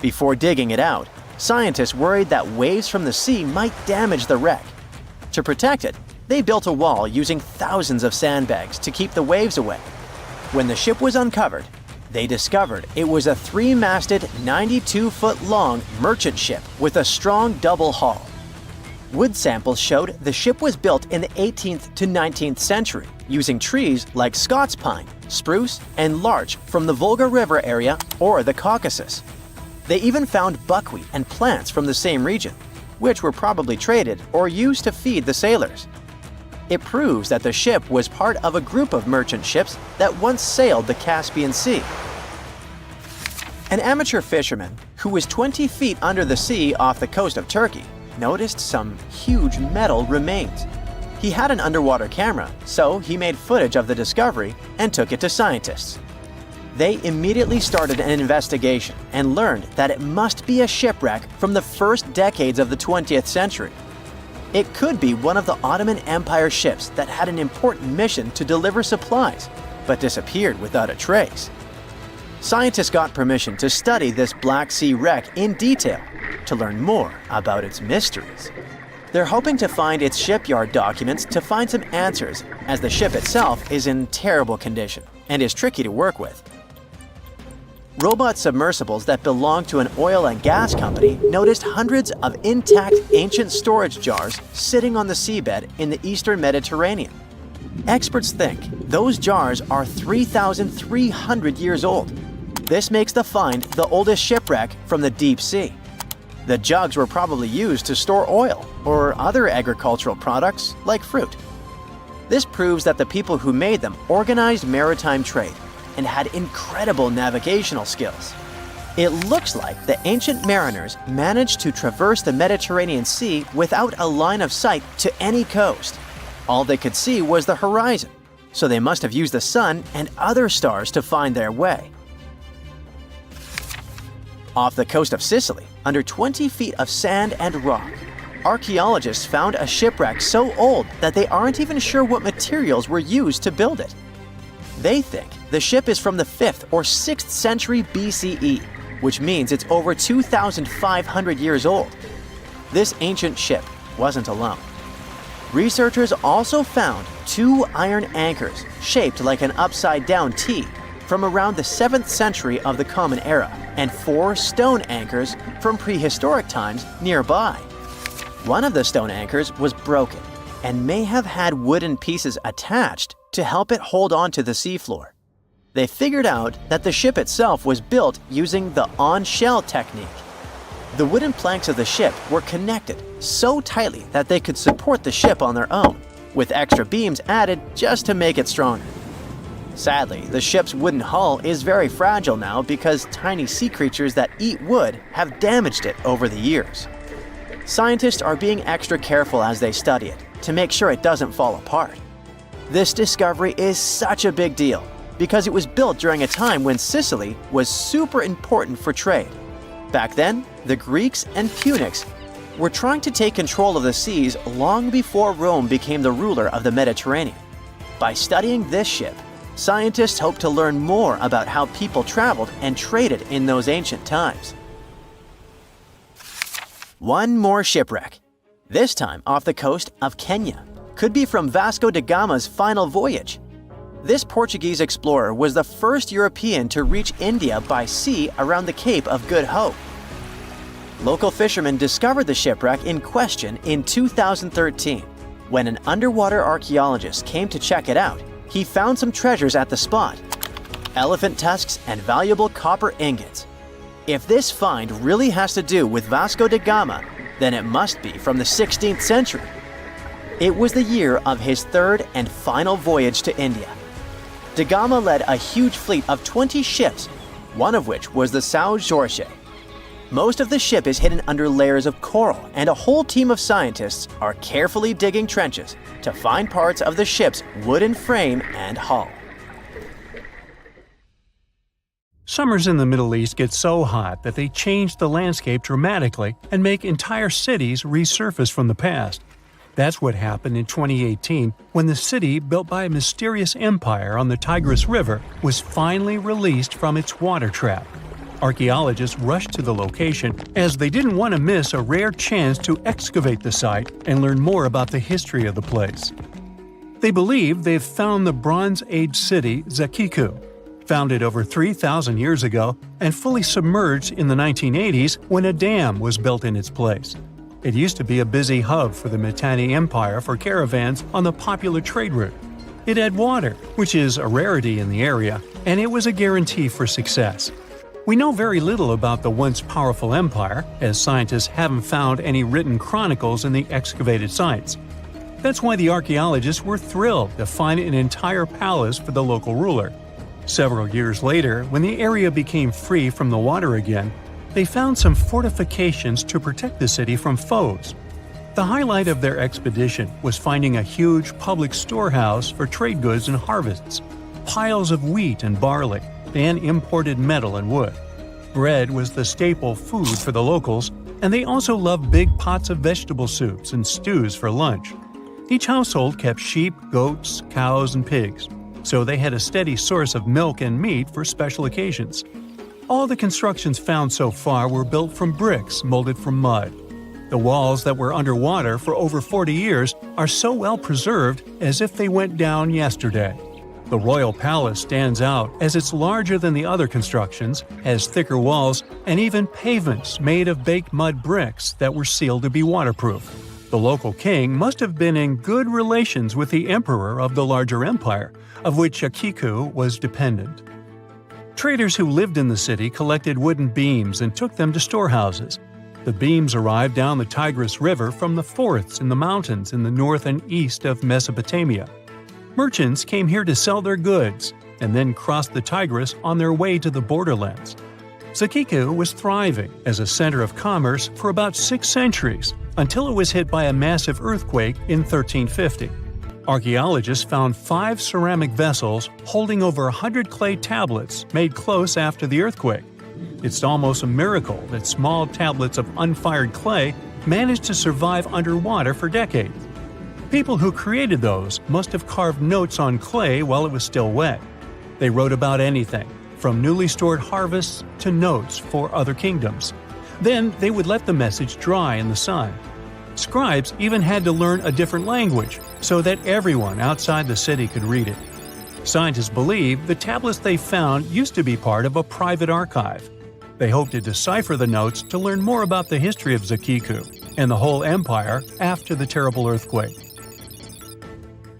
Before digging it out, scientists worried that waves from the sea might damage the wreck. To protect it, they built a wall using thousands of sandbags to keep the waves away. When the ship was uncovered, they discovered it was a 3-masted, 92-foot-long merchant ship with a strong double hull. Wood samples showed the ship was built in the 18th to 19th century using trees like Scots pine, spruce, and larch from the Volga River area or the Caucasus. They even found buckwheat and plants from the same region, which were probably traded or used to feed the sailors. It proves that the ship was part of a group of merchant ships that once sailed the Caspian Sea. An amateur fisherman who was 20 feet under the sea off the coast of Turkey noticed some huge metal remains. He had an underwater camera, so he made footage of the discovery and took it to scientists. They immediately started an investigation and learned that it must be a shipwreck from the first decades of the 20th century. It could be one of the Ottoman Empire ships that had an important mission to deliver supplies, but disappeared without a trace. Scientists got permission to study this Black Sea wreck in detail to learn more about its mysteries. They're hoping to find its shipyard documents to find some answers, as the ship itself is in terrible condition and is tricky to work with. Robot submersibles that belong to an oil and gas company noticed hundreds of intact ancient storage jars sitting on the seabed in the eastern Mediterranean. Experts think those jars are 3,300 years old. This makes the find the oldest shipwreck from the deep sea. The jugs were probably used to store oil or other agricultural products like fruit. This proves that the people who made them organized maritime trade and had incredible navigational skills. It looks like the ancient mariners managed to traverse the Mediterranean Sea without a line of sight to any coast. All they could see was the horizon, so they must have used the sun and other stars to find their way. Off the coast of Sicily, under 20 feet of sand and rock, archaeologists found a shipwreck so old that they aren't even sure what materials were used to build it. They think the ship is from the 5th or 6th century BCE, which means it's over 2,500 years old. This ancient ship wasn't alone. Researchers also found 2 iron anchors shaped like an upside-down T from around the 7th century of the Common Era, and 4 stone anchors from prehistoric times nearby. One of the stone anchors was broken and may have had wooden pieces attached to help it hold on to the seafloor. They figured out that the ship itself was built using the on-shell technique. The wooden planks of the ship were connected so tightly that they could support the ship on their own, with extra beams added just to make it stronger. Sadly, the ship's wooden hull is very fragile now because tiny sea creatures that eat wood have damaged it over the years. Scientists are being extra careful as they study it to make sure it doesn't fall apart. This discovery is such a big deal because it was built during a time when Sicily was super important for trade. Back then, the Greeks and Punics were trying to take control of the seas long before Rome became the ruler of the Mediterranean. By studying this ship, scientists hope to learn more about how people traveled and traded in those ancient times. One more shipwreck, this time off the coast of Kenya. Could be from Vasco da Gama's final voyage. This Portuguese explorer was the first European to reach India by sea around the Cape of Good Hope. Local fishermen discovered the shipwreck in question in 2013. When an underwater archaeologist came to check it out, he found some treasures at the spot: elephant tusks and valuable copper ingots. If this find really has to do with Vasco da Gama, then it must be from the 16th century. It was the year of his third and final voyage to India. Da Gama led a huge fleet of 20 ships, one of which was the São Jorge. Most of the ship is hidden under layers of coral, and a whole team of scientists are carefully digging trenches to find parts of the ship's wooden frame and hull. Summers in the Middle East get so hot that they change the landscape dramatically and make entire cities resurface from the past. That's what happened in 2018 when the city built by a mysterious empire on the Tigris River was finally released from its water trap. Archaeologists rushed to the location as they didn't want to miss a rare chance to excavate the site and learn more about the history of the place. They believe they've found the Bronze Age city Zakiku, founded over 3,000 years ago and fully submerged in the 1980s when a dam was built in its place. It used to be a busy hub for the Mitanni Empire for caravans on the popular trade route. It had water, which is a rarity in the area, and it was a guarantee for success. We know very little about the once powerful empire, as scientists haven't found any written chronicles in the excavated sites. That's why the archaeologists were thrilled to find an entire palace for the local ruler. Several years later, when the area became free from the water again, they found some fortifications to protect the city from foes. The highlight of their expedition was finding a huge public storehouse for trade goods and harvests, piles of wheat and barley, and imported metal and wood. Bread was the staple food for the locals, and they also loved big pots of vegetable soups and stews for lunch. Each household kept sheep, goats, cows, and pigs, so they had a steady source of milk and meat for special occasions. All the constructions found so far were built from bricks molded from mud. The walls that were underwater for over 40 years are so well preserved as if they went down yesterday. The royal palace stands out as it's larger than the other constructions, has thicker walls, and even pavements made of baked mud bricks that were sealed to be waterproof. The local king must have been in good relations with the emperor of the larger empire, of which Zakiku was dependent. Traders who lived in the city collected wooden beams and took them to storehouses. The beams arrived down the Tigris River from the forests in the mountains in the north and east of Mesopotamia. Merchants came here to sell their goods and then crossed the Tigris on their way to the borderlands. Zakiku was thriving as a center of commerce for about 6 centuries until it was hit by a massive earthquake in 1350. Archaeologists found 5 ceramic vessels holding over 100 clay tablets made close after the earthquake. It's almost a miracle that small tablets of unfired clay managed to survive underwater for decades. People who created those must have carved notes on clay while it was still wet. They wrote about anything, from newly stored harvests to notes for other kingdoms. Then they would let the message dry in the sun. Scribes even had to learn a different language so that everyone outside the city could read it. Scientists believe the tablets they found used to be part of a private archive. They hope to decipher the notes to learn more about the history of Zakiku and the whole empire after the terrible earthquake.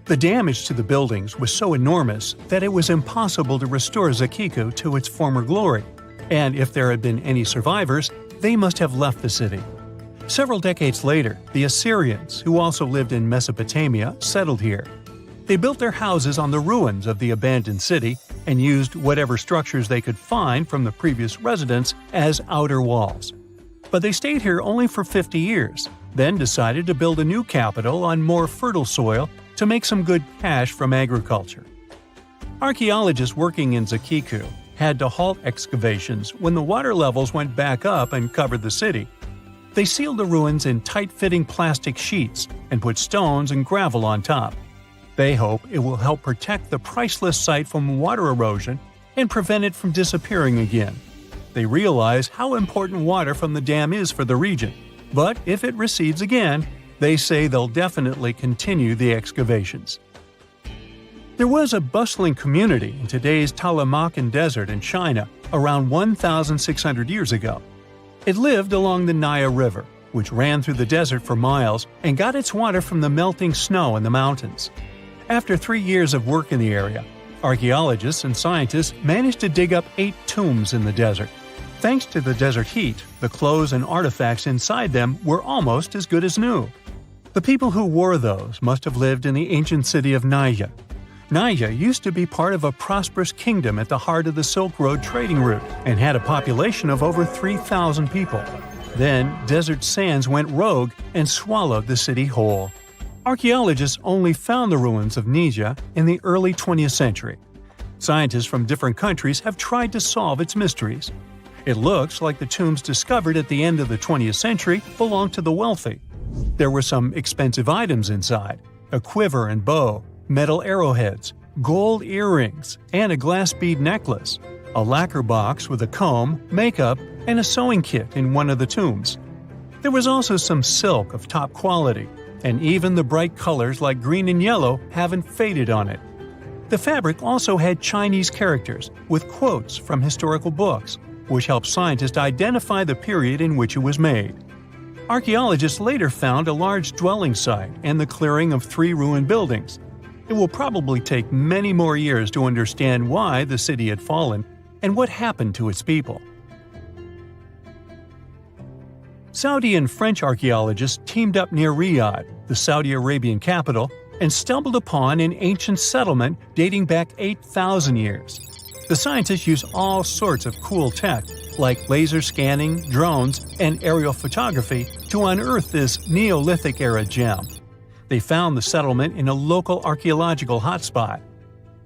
The damage to the buildings was so enormous that it was impossible to restore Zakiku to its former glory, and if there had been any survivors, they must have left the city. Several decades later, the Assyrians, who also lived in Mesopotamia, settled here. They built their houses on the ruins of the abandoned city and used whatever structures they could find from the previous residents as outer walls. But they stayed here only for 50 years, then decided to build a new capital on more fertile soil to make some good cash from agriculture. Archaeologists working in Zakiku had to halt excavations when the water levels went back up and covered the city. They sealed the ruins in tight-fitting plastic sheets and put stones and gravel on top. They hope it will help protect the priceless site from water erosion and prevent it from disappearing again. They realize how important water from the dam is for the region, but if it recedes again, they say they'll definitely continue the excavations. There was a bustling community in today's Taklamakan Desert in China around 1,600 years ago. It lived along the Nija River, which ran through the desert for miles and got its water from the melting snow in the mountains. After 3 years of work in the area, archaeologists and scientists managed to dig up 8 tombs in the desert. Thanks to the desert heat, the clothes and artifacts inside them were almost as good as new. The people who wore those must have lived in the ancient city of Nija. Nija used to be part of a prosperous kingdom at the heart of the Silk Road trading route and had a population of over 3,000 people. Then, desert sands went rogue and swallowed the city whole. Archaeologists only found the ruins of Nija in the early 20th century. Scientists from different countries have tried to solve its mysteries. It looks like the tombs discovered at the end of the 20th century belonged to the wealthy. There were some expensive items inside: a quiver and bow, metal arrowheads, gold earrings, and a glass bead necklace, a lacquer box with a comb, makeup, and a sewing kit in one of the tombs. There was also some silk of top quality, and even the bright colors like green and yellow haven't faded on it. The fabric also had Chinese characters with quotes from historical books, which helped scientists identify the period in which it was made. Archaeologists later found a large dwelling site and the clearing of 3 ruined buildings. It will probably take many more years to understand why the city had fallen and what happened to its people. Saudi and French archaeologists teamed up near Riyadh, the Saudi Arabian capital, and stumbled upon an ancient settlement dating back 8,000 years. The scientists used all sorts of cool tech, like laser scanning, drones, and aerial photography, to unearth this Neolithic-era gem. They found the settlement in a local archaeological hotspot.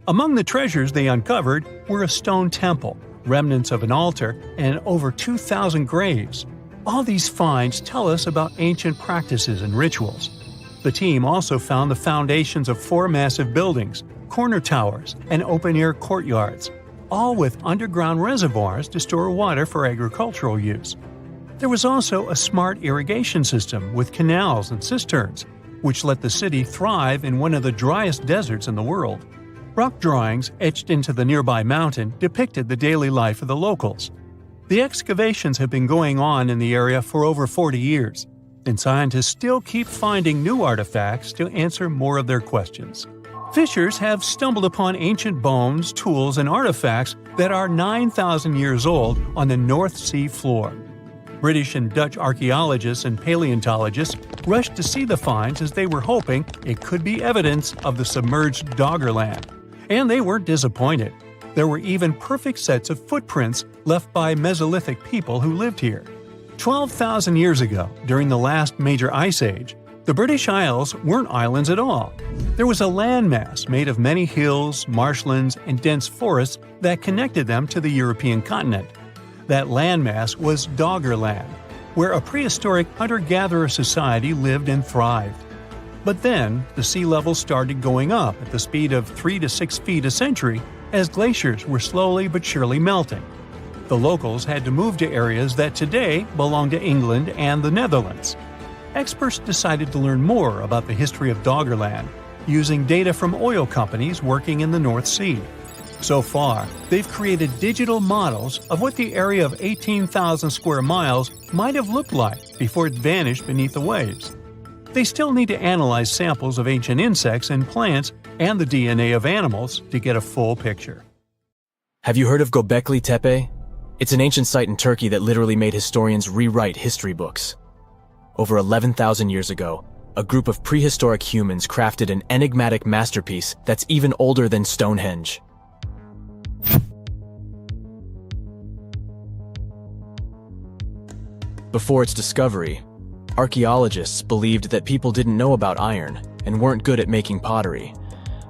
Among the treasures they uncovered were a stone temple, remnants of an altar, and over 2,000 graves. All these finds tell us about ancient practices and rituals. The team also found the foundations of 4 massive buildings, corner towers, and open-air courtyards, all with underground reservoirs to store water for agricultural use. There was also a smart irrigation system with canals and cisterns, which let the city thrive in one of the driest deserts in the world. Rock drawings etched into the nearby mountain depicted the daily life of the locals. The excavations have been going on in the area for over 40 years, and scientists still keep finding new artifacts to answer more of their questions. Fishers have stumbled upon ancient bones, tools, and artifacts that are 9,000 years old on the North Sea floor. British and Dutch archaeologists and paleontologists rushed to see the finds as they were hoping it could be evidence of the submerged Doggerland. And they weren't disappointed. There were even perfect sets of footprints left by Mesolithic people who lived here. 12,000 years ago, during the last major ice age, the British Isles weren't islands at all. There was a landmass made of many hills, marshlands, and dense forests that connected them to the European continent. That landmass was Doggerland, where a prehistoric hunter-gatherer society lived and thrived. But then, the sea level started going up at the speed of 3 to 6 feet a century as glaciers were slowly but surely melting. The locals had to move to areas that today belong to England and the Netherlands. Experts decided to learn more about the history of Doggerland, using data from oil companies working in the North Sea. So far, they've created digital models of what the area of 18,000 square miles might have looked like before it vanished beneath the waves. They still need to analyze samples of ancient insects and plants and the DNA of animals to get a full picture. Have you heard of Göbekli Tepe? It's an ancient site in Turkey that literally made historians rewrite history books. Over 11,000 years ago, a group of prehistoric humans crafted an enigmatic masterpiece that's even older than Stonehenge. Before its discovery, archaeologists believed that people didn't know about iron and weren't good at making pottery.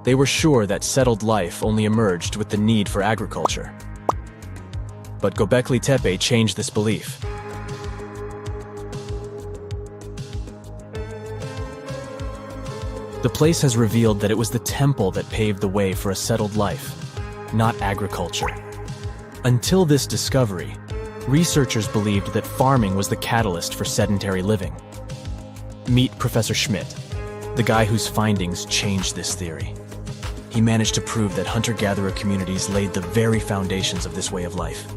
They were sure that settled life only emerged with the need for agriculture. But Göbekli Tepe changed this belief. The place has revealed that it was the temple that paved the way for a settled life, not agriculture. Until this discovery, researchers believed that farming was the catalyst for sedentary living. Meet Professor Schmidt, the guy whose findings changed this theory. He managed to prove that hunter-gatherer communities laid the very foundations of this way of life.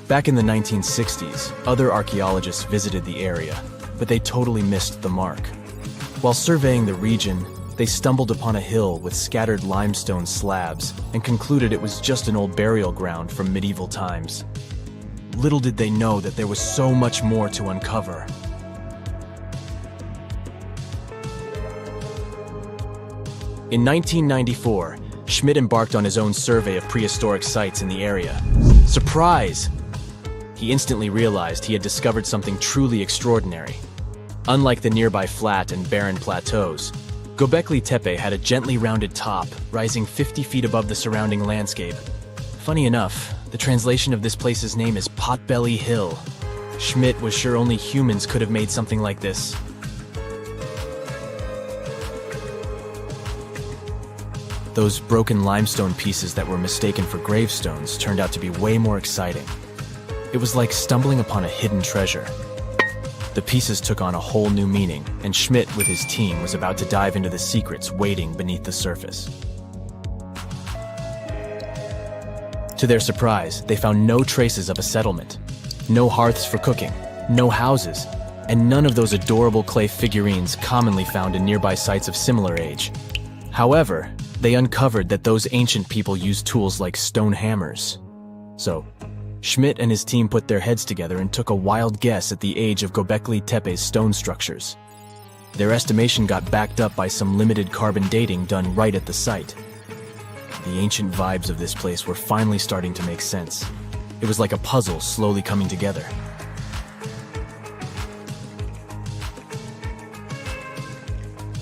Back in the 1960s, other archaeologists visited the area, but they totally missed the mark. While surveying the region, they stumbled upon a hill with scattered limestone slabs and concluded it was just an old burial ground from medieval times. Little did they know that there was so much more to uncover. In 1994, Schmidt embarked on his own survey of prehistoric sites in the area. Surprise! He instantly realized he had discovered something truly extraordinary. Unlike the nearby flat and barren plateaus, Göbekli Tepe had a gently rounded top, rising 50 feet above the surrounding landscape. Funny enough, the translation of this place's name is Potbelly Hill. Schmidt was sure only humans could have made something like this. Those broken limestone pieces that were mistaken for gravestones turned out to be way more exciting. It was like stumbling upon a hidden treasure. The pieces took on a whole new meaning, and Schmidt with his team was about to dive into the secrets waiting beneath the surface. To their surprise, they found no traces of a settlement. No hearths for cooking, no houses, and none of those adorable clay figurines commonly found in nearby sites of similar age. However, they uncovered that those ancient people used tools like stone hammers. So, Schmidt and his team put their heads together and took a wild guess at the age of Göbekli Tepe's stone structures. Their estimation got backed up by some limited carbon dating done right at the site. The ancient vibes of this place were finally starting to make sense. It was like a puzzle slowly coming together.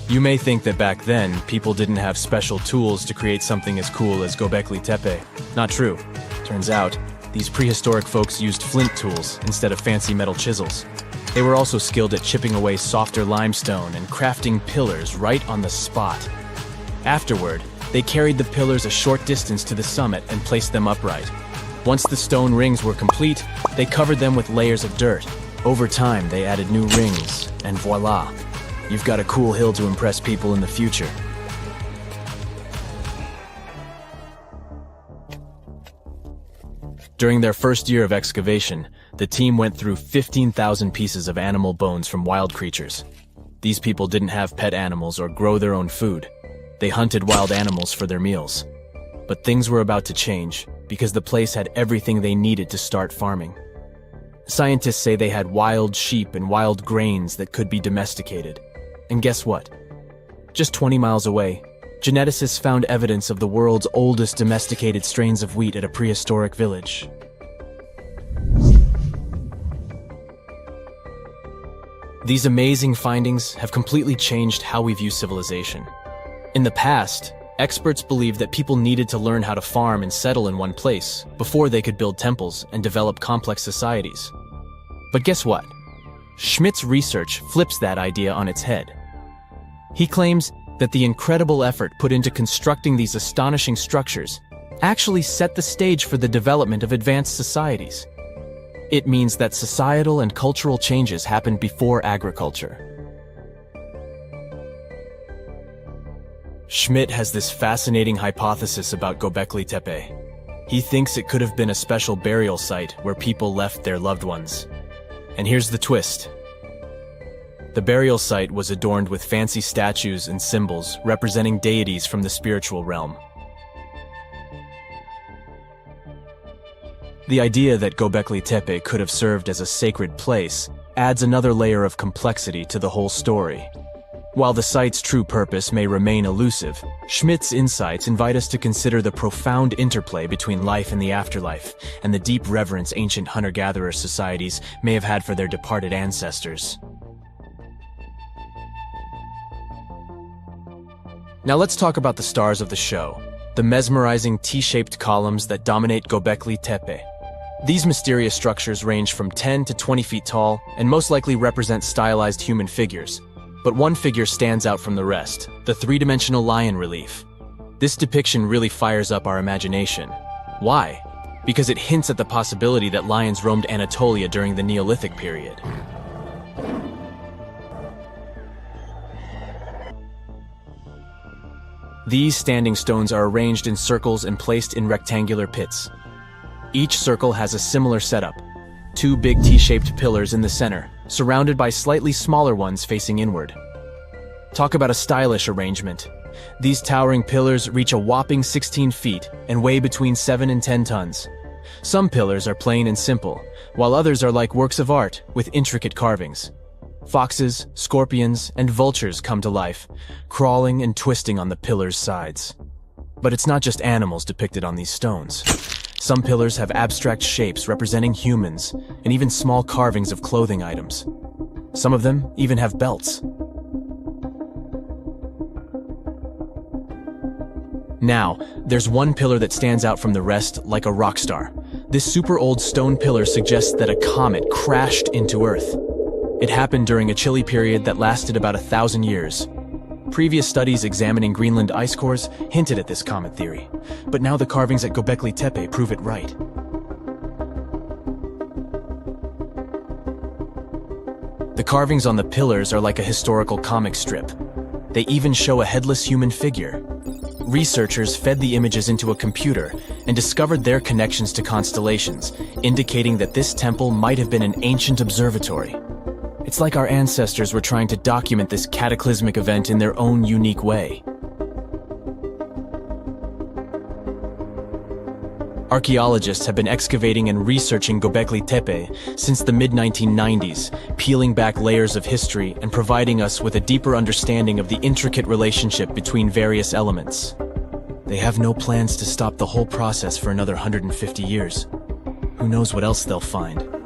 You may think that back then, people didn't have special tools to create something as cool as Göbekli Tepe. Not true. Turns out, these prehistoric folks used flint tools instead of fancy metal chisels. They were also skilled at chipping away softer limestone and crafting pillars right on the spot. Afterward, they carried the pillars a short distance to the summit and placed them upright. Once the stone rings were complete, they covered them with layers of dirt. Over time, they added new rings, and voila! You've got a cool hill to impress people in the future. During their first year of excavation, the team went through 15,000 pieces of animal bones from wild creatures. These people didn't have pet animals or grow their own food. They hunted wild animals for their meals. But things were about to change because the place had everything they needed to start farming. Scientists say they had wild sheep and wild grains that could be domesticated. And guess what? Just 20 miles away, geneticists found evidence of the world's oldest domesticated strains of wheat at a prehistoric village. These amazing findings have completely changed how we view civilization. In the past, experts believed that people needed to learn how to farm and settle in one place before they could build temples and develop complex societies. But guess what? Schmidt's research flips that idea on its head. He claims that the incredible effort put into constructing these astonishing structures actually set the stage for the development of advanced societies. It means that societal and cultural changes happened before agriculture. Schmidt has this fascinating hypothesis about Göbekli Tepe. He thinks it could have been a special burial site where people left their loved ones. And here's the twist. The burial site was adorned with fancy statues and symbols representing deities from the spiritual realm. The idea that Göbekli Tepe could have served as a sacred place adds another layer of complexity to the whole story. While the site's true purpose may remain elusive, Schmidt's insights invite us to consider the profound interplay between life and the afterlife, and the deep reverence ancient hunter-gatherer societies may have had for their departed ancestors. Now let's talk about the stars of the show, the mesmerizing T-shaped columns that dominate Göbekli Tepe. These mysterious structures range from 10 to 20 feet tall and most likely represent stylized human figures. But one figure stands out from the rest, the three-dimensional lion relief. This depiction really fires up our imagination. Why? Because it hints at the possibility that lions roamed Anatolia during the Neolithic period. These standing stones are arranged in circles and placed in rectangular pits. Each circle has a similar setup. Two big T-shaped pillars in the center, surrounded by slightly smaller ones facing inward. Talk about a stylish arrangement. These towering pillars reach a whopping 16 feet and weigh between 7 and 10 tons. Some pillars are plain and simple, while others are like works of art with intricate carvings. Foxes, scorpions, and vultures come to life, crawling and twisting on the pillars' sides. But it's not just animals depicted on these stones. Some pillars have abstract shapes representing humans, and even small carvings of clothing items. Some of them even have belts. Now, there's one pillar that stands out from the rest like a rock star. This super old stone pillar suggests that a comet crashed into Earth. It happened during a chilly period that lasted about 1,000 years. Previous studies examining Greenland ice cores hinted at this comet theory, but now the carvings at Göbekli Tepe prove it right. The carvings on the pillars are like a historical comic strip. They even show a headless human figure. Researchers fed the images into a computer and discovered their connections to constellations, indicating that this temple might have been an ancient observatory. It's like our ancestors were trying to document this cataclysmic event in their own unique way. Archaeologists have been excavating and researching Göbekli Tepe since the mid-1990s, peeling back layers of history and providing us with a deeper understanding of the intricate relationship between various elements. They have no plans to stop the whole process for another 150 years. Who knows what else they'll find?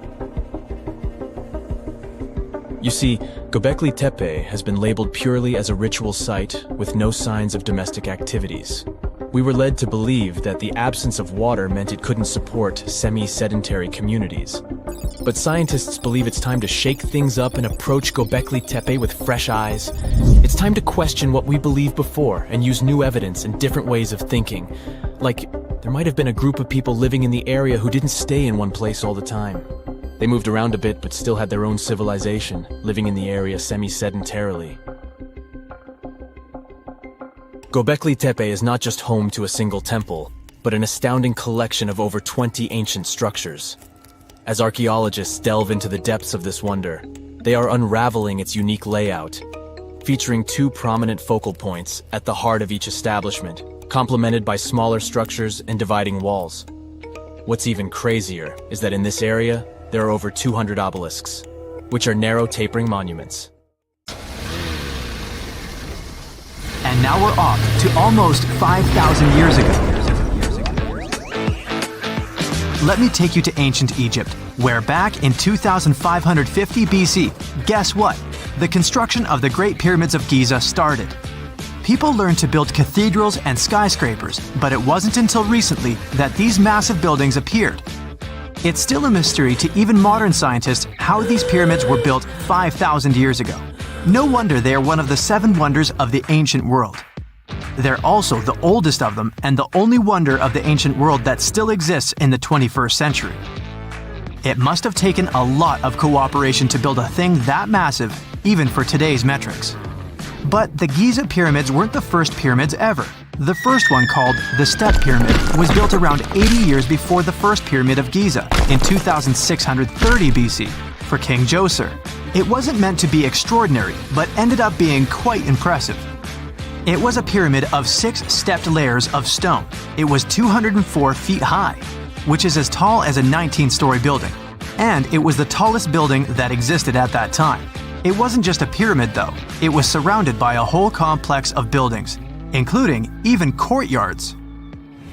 You see, Göbekli Tepe has been labeled purely as a ritual site with no signs of domestic activities. We were led to believe that the absence of water meant it couldn't support semi-sedentary communities. But scientists believe it's time to shake things up and approach Göbekli Tepe with fresh eyes. It's time to question what we believed before and use new evidence and different ways of thinking. Like, there might have been a group of people living in the area who didn't stay in one place all the time. They moved around a bit but still had their own civilization, living in the area semi-sedentarily. Göbekli Tepe is not just home to a single temple, but an astounding collection of over 20 ancient structures. As archaeologists delve into the depths of this wonder, they are unraveling its unique layout, featuring two prominent focal points at the heart of each establishment, complemented by smaller structures and dividing walls. What's even crazier is that in this area, there are over 200 obelisks, which are narrow tapering monuments. And now we're off to almost 5,000 years ago. Let me take you to ancient Egypt, where back in 2550 BC, guess what? The construction of the Great Pyramids of Giza started. People learned to build cathedrals and skyscrapers, but it wasn't until recently that these massive buildings appeared. It's still a mystery to even modern scientists how these pyramids were built 5,000 years ago. No wonder they are one of the 7 wonders of the ancient world. They're also the oldest of them and the only wonder of the ancient world that still exists in the 21st century. It must have taken a lot of cooperation to build a thing that massive, even for today's metrics. But the Giza pyramids weren't the first pyramids ever. The first one, called the Step Pyramid, was built around 80 years before the first Pyramid of Giza in 2630 BC for King Djoser. It wasn't meant to be extraordinary, but ended up being quite impressive. It was a pyramid of 6 stepped layers of stone. It was 204 feet high, which is as tall as a 19-story building. And it was the tallest building that existed at that time. It wasn't just a pyramid though, it was surrounded by a whole complex of buildings, including even courtyards.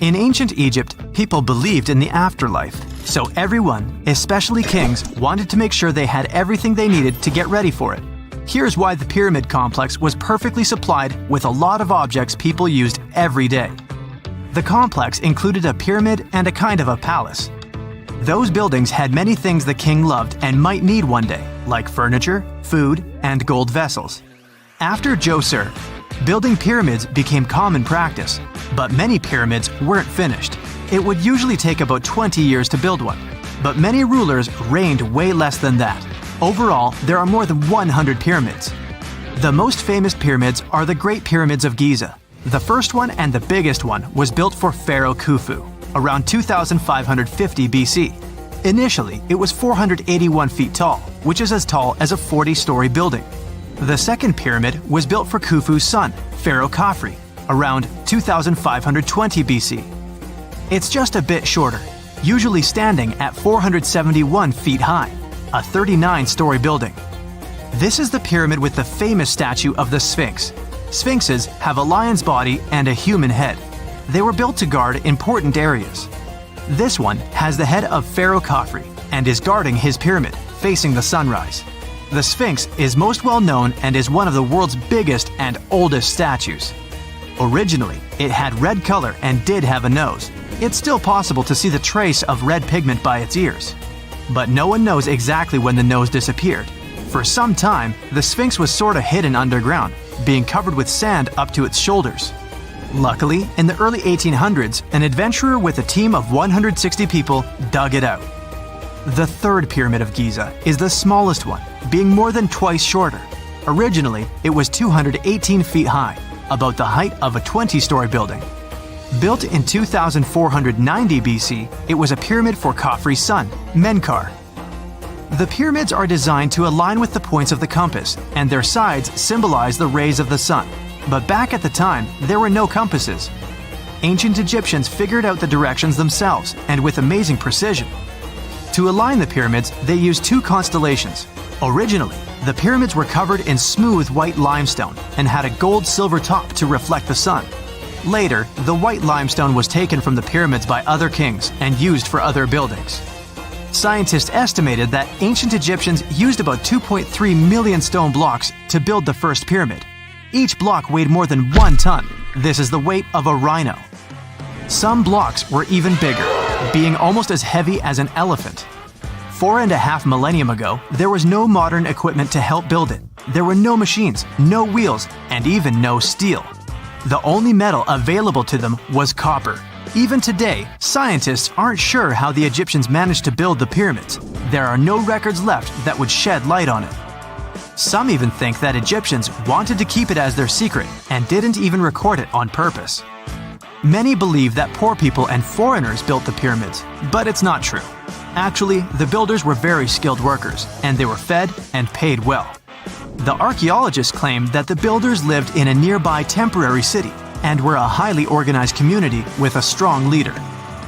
In ancient Egypt, people believed in the afterlife, so everyone, especially kings, wanted to make sure they had everything they needed to get ready for it. Here's why the pyramid complex was perfectly supplied with a lot of objects people used every day. The complex included a pyramid and a kind of a palace. Those buildings had many things the king loved and might need one day, like furniture, food, and gold vessels. After Djoser, building pyramids became common practice, but many pyramids weren't finished. It would usually take about 20 years to build one, but many rulers reigned way less than that. Overall, there are more than 100 pyramids. The most famous pyramids are the Great Pyramids of Giza. The first one and the biggest one was built for Pharaoh Khufu, around 2550 BC. Initially, it was 481 feet tall, which is as tall as a 40-story building. The second pyramid was built for Khufu's son, Pharaoh Khafre, around 2520 BC. It's just a bit shorter, usually standing at 471 feet high, a 39-story building. This is the pyramid with the famous statue of the Sphinx. Sphinxes have a lion's body and a human head. They were built to guard important areas. This one has the head of Pharaoh Khafre and is guarding his pyramid, facing the sunrise. The Sphinx is most well known and is one of the world's biggest and oldest statues. Originally, it had red color and did have a nose. It's still possible to see the trace of red pigment by its ears. But no one knows exactly when the nose disappeared. For some time, the Sphinx was sort of hidden underground, being covered with sand up to its shoulders. Luckily, in the early 1800s, an adventurer with a team of 160 people dug it out. The third Pyramid of Giza is the smallest one, being more than twice shorter. Originally, it was 218 feet high, about the height of a 20-story building. Built in 2490 BC, it was a pyramid for Khafre's son, Menkaure. The pyramids are designed to align with the points of the compass, and their sides symbolize the rays of the sun. But back at the time, there were no compasses. Ancient Egyptians figured out the directions themselves, and with amazing precision. To align the pyramids, they used 2 constellations. Originally, the pyramids were covered in smooth white limestone and had a gold-silver top to reflect the sun. Later, the white limestone was taken from the pyramids by other kings and used for other buildings. Scientists estimated that ancient Egyptians used about 2.3 million stone blocks to build the first pyramid. Each block weighed more than 1 ton. This is the weight of a rhino. Some blocks were even bigger, being almost as heavy as an elephant. 4.5 millennium ago, there was no modern equipment to help build it. There were no machines, no wheels, and even no steel. The only metal available to them was copper. Even today, scientists aren't sure how the Egyptians managed to build the pyramids. There are no records left that would shed light on it. Some even think that Egyptians wanted to keep it as their secret and didn't even record it on purpose. Many believe that poor people and foreigners built the pyramids, but it's not true. Actually, the builders were very skilled workers, and they were fed and paid well. The archaeologists claim that the builders lived in a nearby temporary city and were a highly organized community with a strong leader.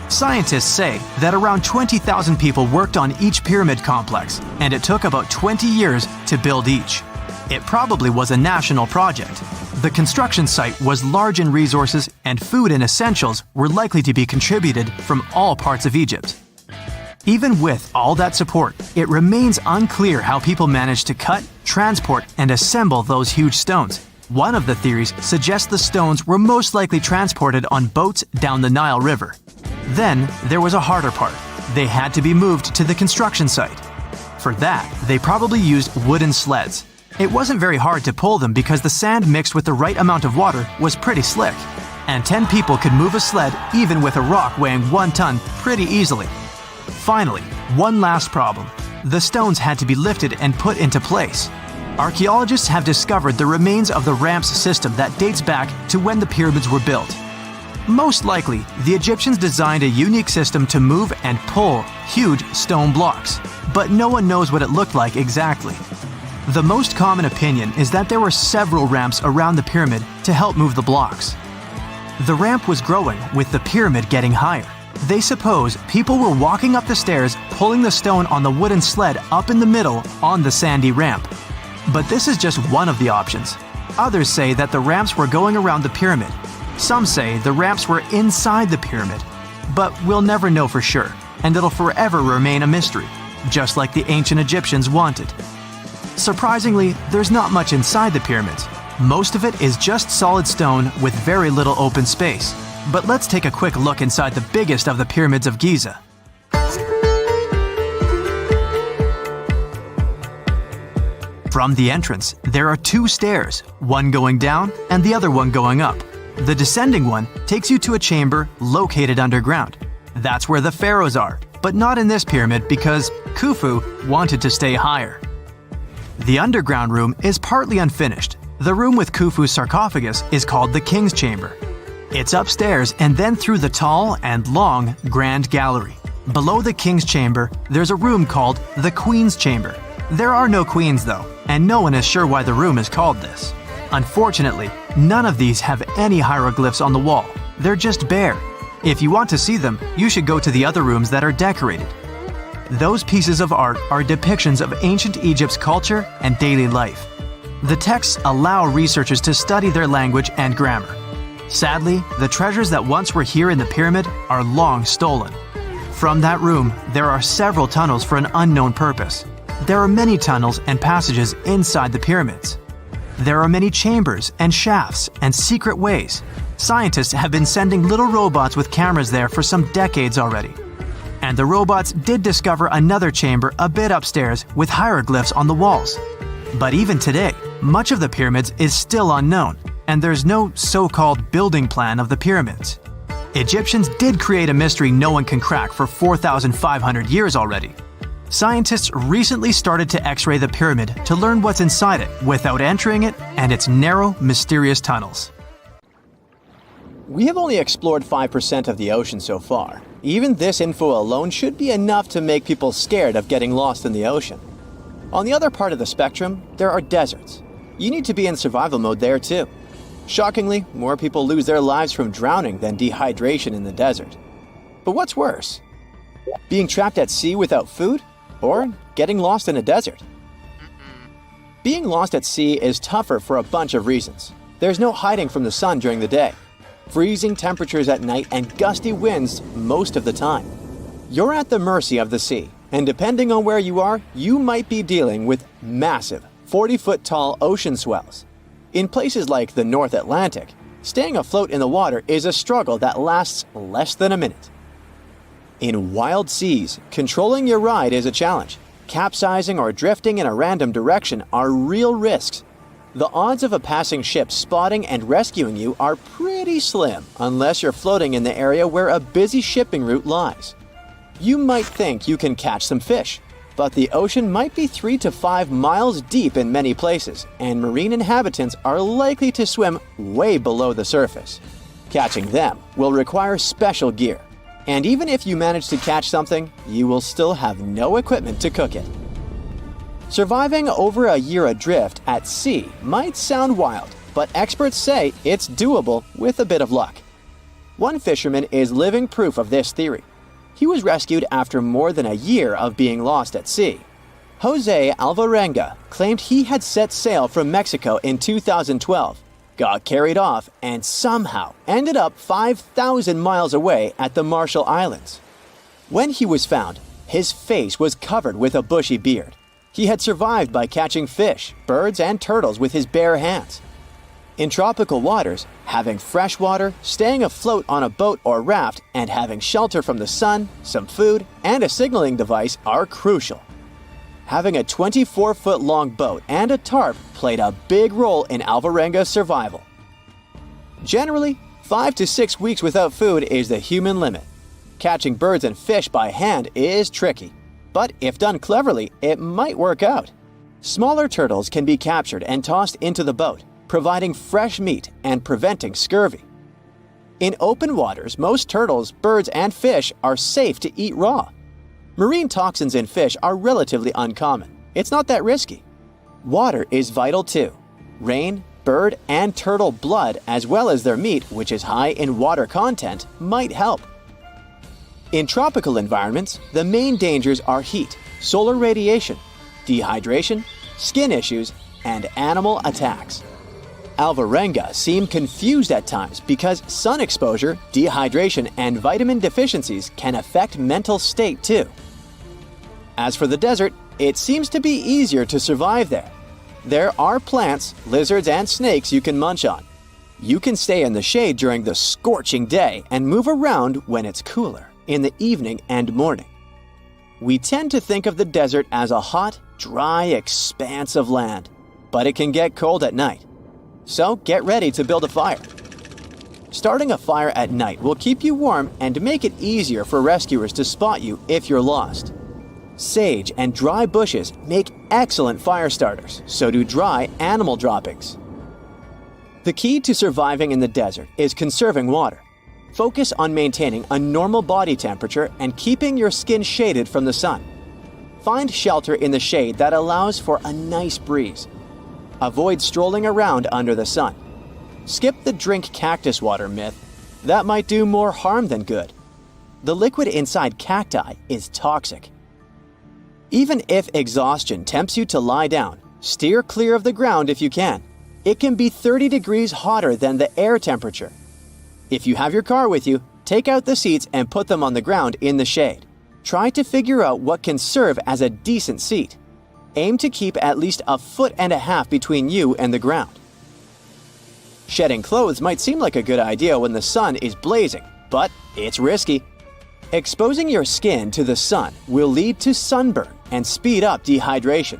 Scientists say that around 20,000 people worked on each pyramid complex, and it took about 20 years to build each. It probably was a national project. The construction site was large in resources, and food and essentials were likely to be contributed from all parts of Egypt. Even with all that support, it remains unclear how people managed to cut, transport, and assemble those huge stones. One of the theories suggests the stones were most likely transported on boats down the Nile River. Then, there was a harder part. They had to be moved to the construction site. For that, they probably used wooden sleds. It wasn't very hard to pull them because the sand mixed with the right amount of water was pretty slick. And 10 people could move a sled even with a rock weighing 1 ton pretty easily. Finally, one last problem. The stones had to be lifted and put into place. Archaeologists have discovered the remains of the ramps system that dates back to when the pyramids were built. Most likely, the Egyptians designed a unique system to move and pull huge stone blocks, but no one knows what it looked like exactly. The most common opinion is that there were several ramps around the pyramid to help move the blocks. The ramp was growing with the pyramid getting higher. They suppose people were walking up the stairs, pulling the stone on the wooden sled up in the middle on the sandy ramp. But this is just one of the options. Others say that the ramps were going around the pyramid. Some say the ramps were inside the pyramid. But we'll never know for sure, and it'll forever remain a mystery, just like the ancient Egyptians wanted. Surprisingly, there's not much inside the pyramids. Most of it is just solid stone with very little open space. But let's take a quick look inside the biggest of the pyramids of Giza. From the entrance, there are two stairs, one going down and the other one going up. The descending one takes you to a chamber located underground. That's where the pharaohs are, but not in this pyramid because Khufu wanted to stay higher. The underground room is partly unfinished. The room with Khufu's sarcophagus is called the King's Chamber. It's upstairs and then through the tall and long Grand Gallery. Below the King's Chamber, there's a room called the Queen's Chamber. There are no queens though, and no one is sure why the room is called this. Unfortunately, none of these have any hieroglyphs on the wall. They're just bare. If you want to see them, you should go to the other rooms that are decorated. Those pieces of art are depictions of ancient Egypt's culture and daily life. The texts allow researchers to study their language and grammar. Sadly, the treasures that once were here in the pyramid are long stolen. From that room, there are several tunnels for an unknown purpose. There are many tunnels and passages inside the pyramids. There are many chambers and shafts and secret ways. Scientists have been sending little robots with cameras there for some decades already. And the robots did discover another chamber a bit upstairs with hieroglyphs on the walls. But even today, much of the pyramids is still unknown, and there's no so-called building plan of the pyramids. Egyptians did create a mystery no one can crack for 4,500 years already. Scientists recently started to X-ray the pyramid to learn what's inside it without entering it and its narrow, mysterious tunnels. We have only explored 5% of the ocean so far. Even this info alone should be enough to make people scared of getting lost in the ocean. On the other part of the spectrum, there are deserts. You need to be in survival mode there too. Shockingly, more people lose their lives from drowning than dehydration in the desert. But what's worse? Being trapped at sea without food? Or getting lost in a desert? Being lost at sea is tougher for a bunch of reasons. There's no hiding from the sun during the day, freezing temperatures at night, and gusty winds most of the time. You're at the mercy of the sea, and depending on where you are, you might be dealing with massive, 40-foot-tall ocean swells. In places like the North Atlantic, staying afloat in the water is a struggle that lasts less than a minute. In wild seas, controlling your ride is a challenge. Capsizing or drifting in a random direction are real risks. The odds of a passing ship spotting and rescuing you are pretty slim unless you're floating in the area where a busy shipping route lies. You might think you can catch some fish, but the ocean might be 3 to 5 miles deep in many places, and marine inhabitants are likely to swim way below the surface. Catching them will require special gear. And even if you manage to catch something, you will still have no equipment to cook it. Surviving over a year adrift at sea might sound wild, but experts say it's doable with a bit of luck. One fisherman is living proof of this theory. He was rescued after more than a year of being lost at sea. Jose Alvarenga claimed he had set sail from Mexico in 2012, got carried off, and somehow ended up 5,000 miles away at the Marshall Islands. When he was found, his face was covered with a bushy beard. He had survived by catching fish, birds, and turtles with his bare hands. In tropical waters, having fresh water, staying afloat on a boat or raft, and having shelter from the sun, some food, and a signaling device are crucial. Having a 24-foot-long boat and a tarp played a big role in Alvarenga's survival. Generally, 5 to 6 weeks without food is the human limit. Catching birds and fish by hand is tricky, but if done cleverly, it might work out. Smaller turtles can be captured and tossed into the boat, providing fresh meat and preventing scurvy. In open waters, most turtles, birds, and fish are safe to eat raw. Marine toxins in fish are relatively uncommon. It's not that risky. Water is vital too. Rain, bird, and turtle blood, as well as their meat, which is high in water content, might help. In tropical environments, the main dangers are heat, solar radiation, dehydration, skin issues, and animal attacks. Alvarenga seem confused at times because sun exposure, dehydration, and vitamin deficiencies can affect mental state too. As for the desert, it seems to be easier to survive there. There are plants, lizards, and snakes you can munch on. You can stay in the shade during the scorching day and move around when it's cooler, in the evening and morning. We tend to think of the desert as a hot, dry expanse of land, but it can get cold at night. So get ready to build a fire. Starting a fire at night will keep you warm and make it easier for rescuers to spot you if you're lost. Sage and dry bushes make excellent fire starters, so do dry animal droppings. The key to surviving in the desert is conserving water. Focus on maintaining a normal body temperature and keeping your skin shaded from the sun. Find shelter in the shade that allows for a nice breeze. Avoid strolling around under the sun. Skip the drink cactus water myth. That might do more harm than good. The liquid inside cacti is toxic. Even if exhaustion tempts you to lie down, steer clear of the ground if you can. It can be 30 degrees hotter than the air temperature. If you have your car with you, take out the seats and put them on the ground in the shade. Try to figure out what can serve as a decent seat. Aim to keep at least 1.5 feet between you and the ground. Shedding clothes might seem like a good idea when the sun is blazing, but it's risky. Exposing your skin to the sun will lead to sunburn and speed up dehydration.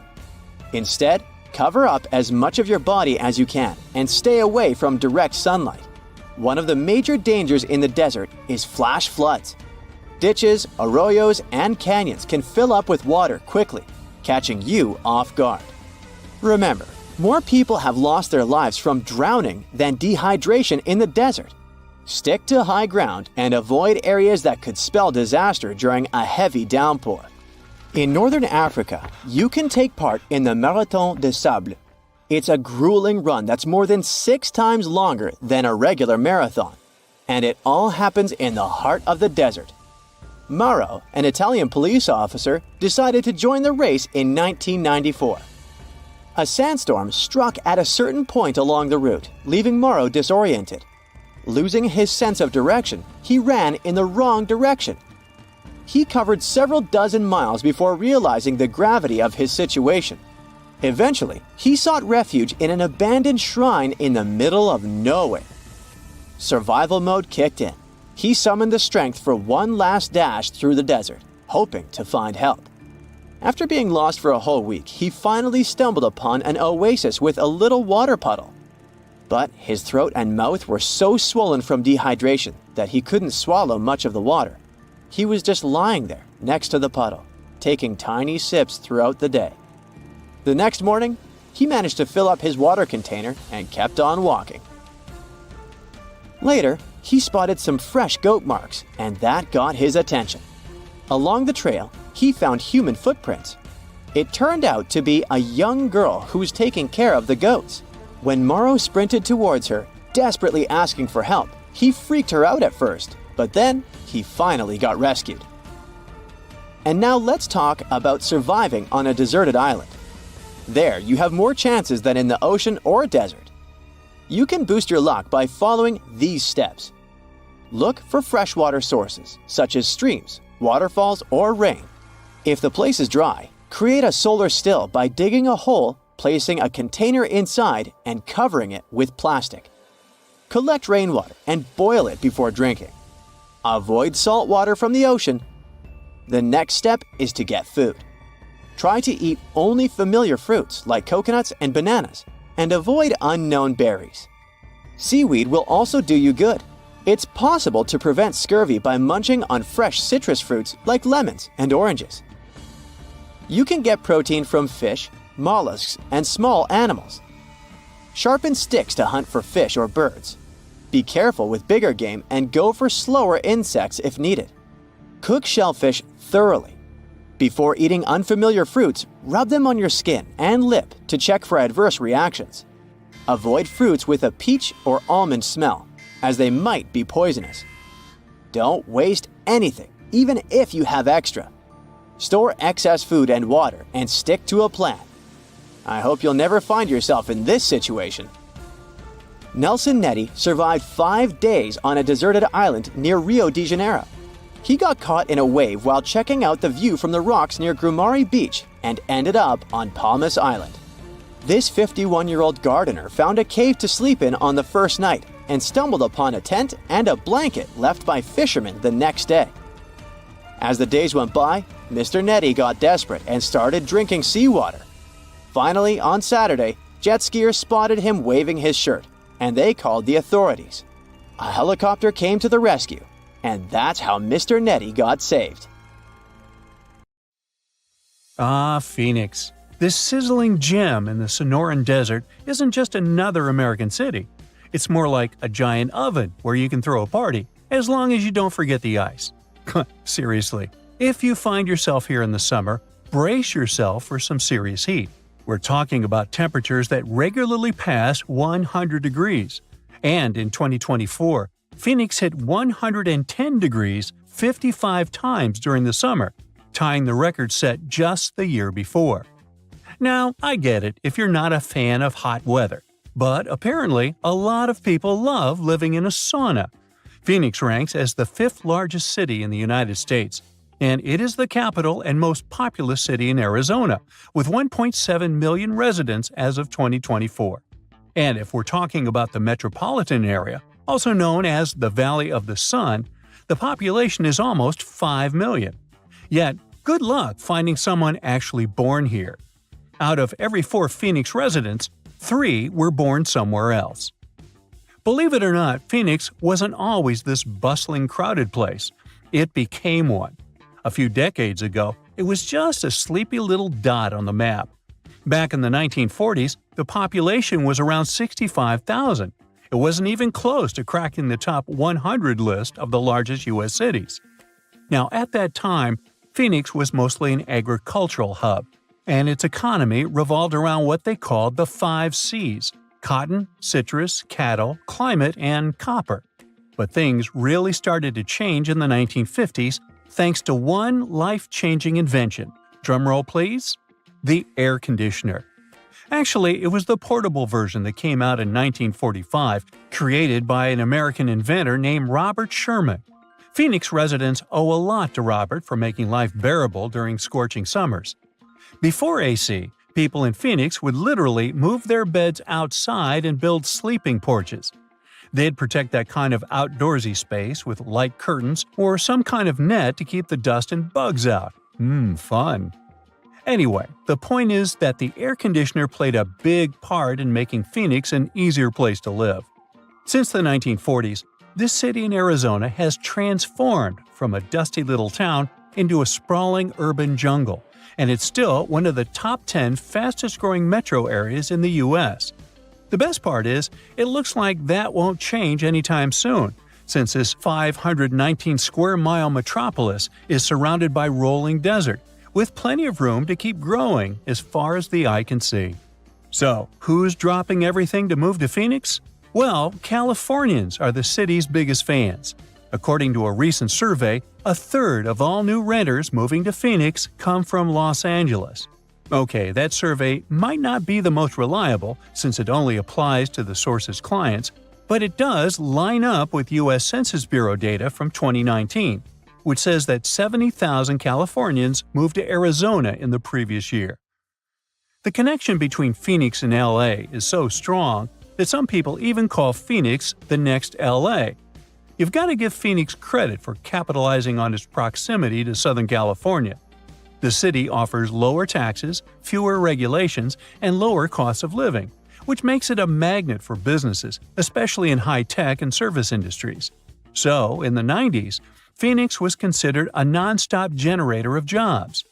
Instead, cover up as much of your body as you can and stay away from direct sunlight. One of the major dangers in the desert is flash floods. Ditches, arroyos, and canyons can fill up with water quickly, catching you off guard. Remember, more people have lost their lives from drowning than dehydration in the desert. Stick to high ground and avoid areas that could spell disaster during a heavy downpour. In northern Africa, you can take part in the Marathon des Sables. It's a grueling run that's more than 6 times longer than a regular marathon, and it all happens in the heart of the desert. Mauro, an Italian police officer, decided to join the race in 1994. A sandstorm struck at a certain point along the route, leaving Mauro disoriented. Losing his sense of direction, he ran in the wrong direction. He covered several dozen miles before realizing the gravity of his situation. Eventually, he sought refuge in an abandoned shrine in the middle of nowhere. Survival mode kicked in. He summoned the strength for one last dash through the desert, hoping to find help. After being lost for a whole week, he finally stumbled upon an oasis with a little water puddle. But his throat and mouth were so swollen from dehydration that he couldn't swallow much of the water. He was just lying there next to the puddle, taking tiny sips throughout the day. The next morning, he managed to fill up his water container and kept on walking. Later, he spotted some fresh goat marks, and that got his attention. Along the trail, he found human footprints. It turned out to be a young girl who was taking care of the goats. When Mauro sprinted towards her, desperately asking for help, he freaked her out at first, but then he finally got rescued. And now let's talk about surviving on a deserted island. There, you have more chances than in the ocean or desert. You can boost your luck by following these steps. Look for freshwater sources, such as streams, waterfalls, or rain. If the place is dry, create a solar still by digging a hole, placing a container inside, and covering it with plastic. Collect rainwater and boil it before drinking. Avoid salt water from the ocean. The next step is to get food. Try to eat only familiar fruits like coconuts and bananas, and avoid unknown berries. Seaweed will also do you good. It's possible to prevent scurvy by munching on fresh citrus fruits like lemons and oranges. You can get protein from fish, mollusks, and small animals. Sharpen sticks to hunt for fish or birds. Be careful with bigger game and go for slower insects if needed. Cook shellfish thoroughly. Before eating unfamiliar fruits, rub them on your skin and lip to check for adverse reactions. Avoid fruits with a peach or almond smell, as they might be poisonous. Don't waste anything, even if you have extra. Store excess food and water and stick to a plan. I hope you'll never find yourself in this situation. Nelson Neti survived 5 days on a deserted island near Rio de Janeiro. He got caught in a wave while checking out the view from the rocks near Grumari Beach and ended up on Palmas Island. This 51-year-old gardener found a cave to sleep in on the first night and stumbled upon a tent and a blanket left by fishermen the next day. As the days went by, Mr. Neti got desperate and started drinking seawater. Finally, on Saturday, jet skiers spotted him waving his shirt, and they called the authorities. A helicopter came to the rescue, and that's how Mr. Neti got saved. Ah, Phoenix. This sizzling gem in the Sonoran Desert isn't just another American city. It's more like a giant oven where you can throw a party, as long as you don't forget the ice. Seriously, if you find yourself here in the summer, brace yourself for some serious heat. We're talking about temperatures that regularly pass 100 degrees. And in 2024, Phoenix hit 110 degrees 55 times during the summer, tying the record set just the year before. Now, I get it if you're not a fan of hot weather, but apparently a lot of people love living in a sauna. Phoenix ranks as the 5th largest city in the United States, and it is the capital and most populous city in Arizona, with 1.7 million residents as of 2024. And if we're talking about the metropolitan area, also known as the Valley of the Sun, the population is almost 5 million. Yet, good luck finding someone actually born here. Out of every 4 Phoenix residents, 3 were born somewhere else. Believe it or not, Phoenix wasn't always this bustling, crowded place. It became one. A few decades ago, it was just a sleepy little dot on the map. Back in the 1940s, the population was around 65,000. It wasn't even close to cracking the top 100 list of the largest U.S. cities. Now, at that time, Phoenix was mostly an agricultural hub, and its economy revolved around what they called the 5 C's: cotton, citrus, cattle, climate, and copper. But things really started to change in the 1950s thanks to one life-changing invention. Drumroll please? The air conditioner. Actually, it was the portable version that came out in 1945, created by an American inventor named Robert Sherman. Phoenix residents owe a lot to Robert for making life bearable during scorching summers. Before AC, people in Phoenix would literally move their beds outside and build sleeping porches. They'd protect that kind of outdoorsy space with light curtains or some kind of net to keep the dust and bugs out. Fun. Anyway, the point is that the air conditioner played a big part in making Phoenix an easier place to live. Since the 1940s, this city in Arizona has transformed from a dusty little town into a sprawling urban jungle, and it's still one of the top 10 fastest-growing metro areas in the U.S. The best part is, it looks like that won't change anytime soon, since this 519-square-mile metropolis is surrounded by rolling desert, with plenty of room to keep growing as far as the eye can see. So, who's dropping everything to move to Phoenix? Well, Californians are the city's biggest fans. According to a recent survey, a third of all new renters moving to Phoenix come from Los Angeles. Okay, that survey might not be the most reliable since it only applies to the source's clients, but it does line up with U.S. Census Bureau data from 2019, which says that 70,000 Californians moved to Arizona in the previous year. The connection between Phoenix and LA is so strong that some people even call Phoenix the next LA. You've got to give Phoenix credit for capitalizing on its proximity to Southern California. The city offers lower taxes, fewer regulations, and lower costs of living, which makes it a magnet for businesses, especially in high-tech and service industries. So, in the 90s, Phoenix was considered a non-stop generator of jobs.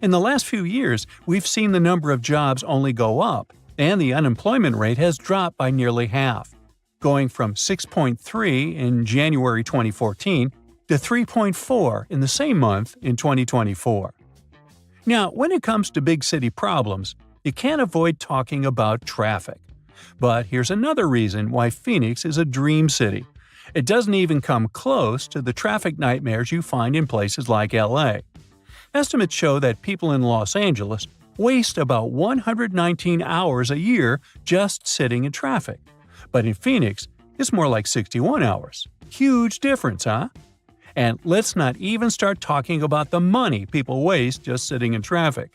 In the last few years, we've seen the number of jobs only go up, and the unemployment rate has dropped by nearly half. going from 6.3 in January 2014 to 3.4 in the same month in 2024. Now, when it comes to big city problems, you can't avoid talking about traffic. But here's another reason why Phoenix is a dream city. It doesn't even come close to the traffic nightmares you find in places like LA. Estimates show that people in Los Angeles waste about 119 hours a year just sitting in traffic. But in Phoenix, it's more like 61 hours. Huge difference, huh? And let's not even start talking about the money people waste just sitting in traffic.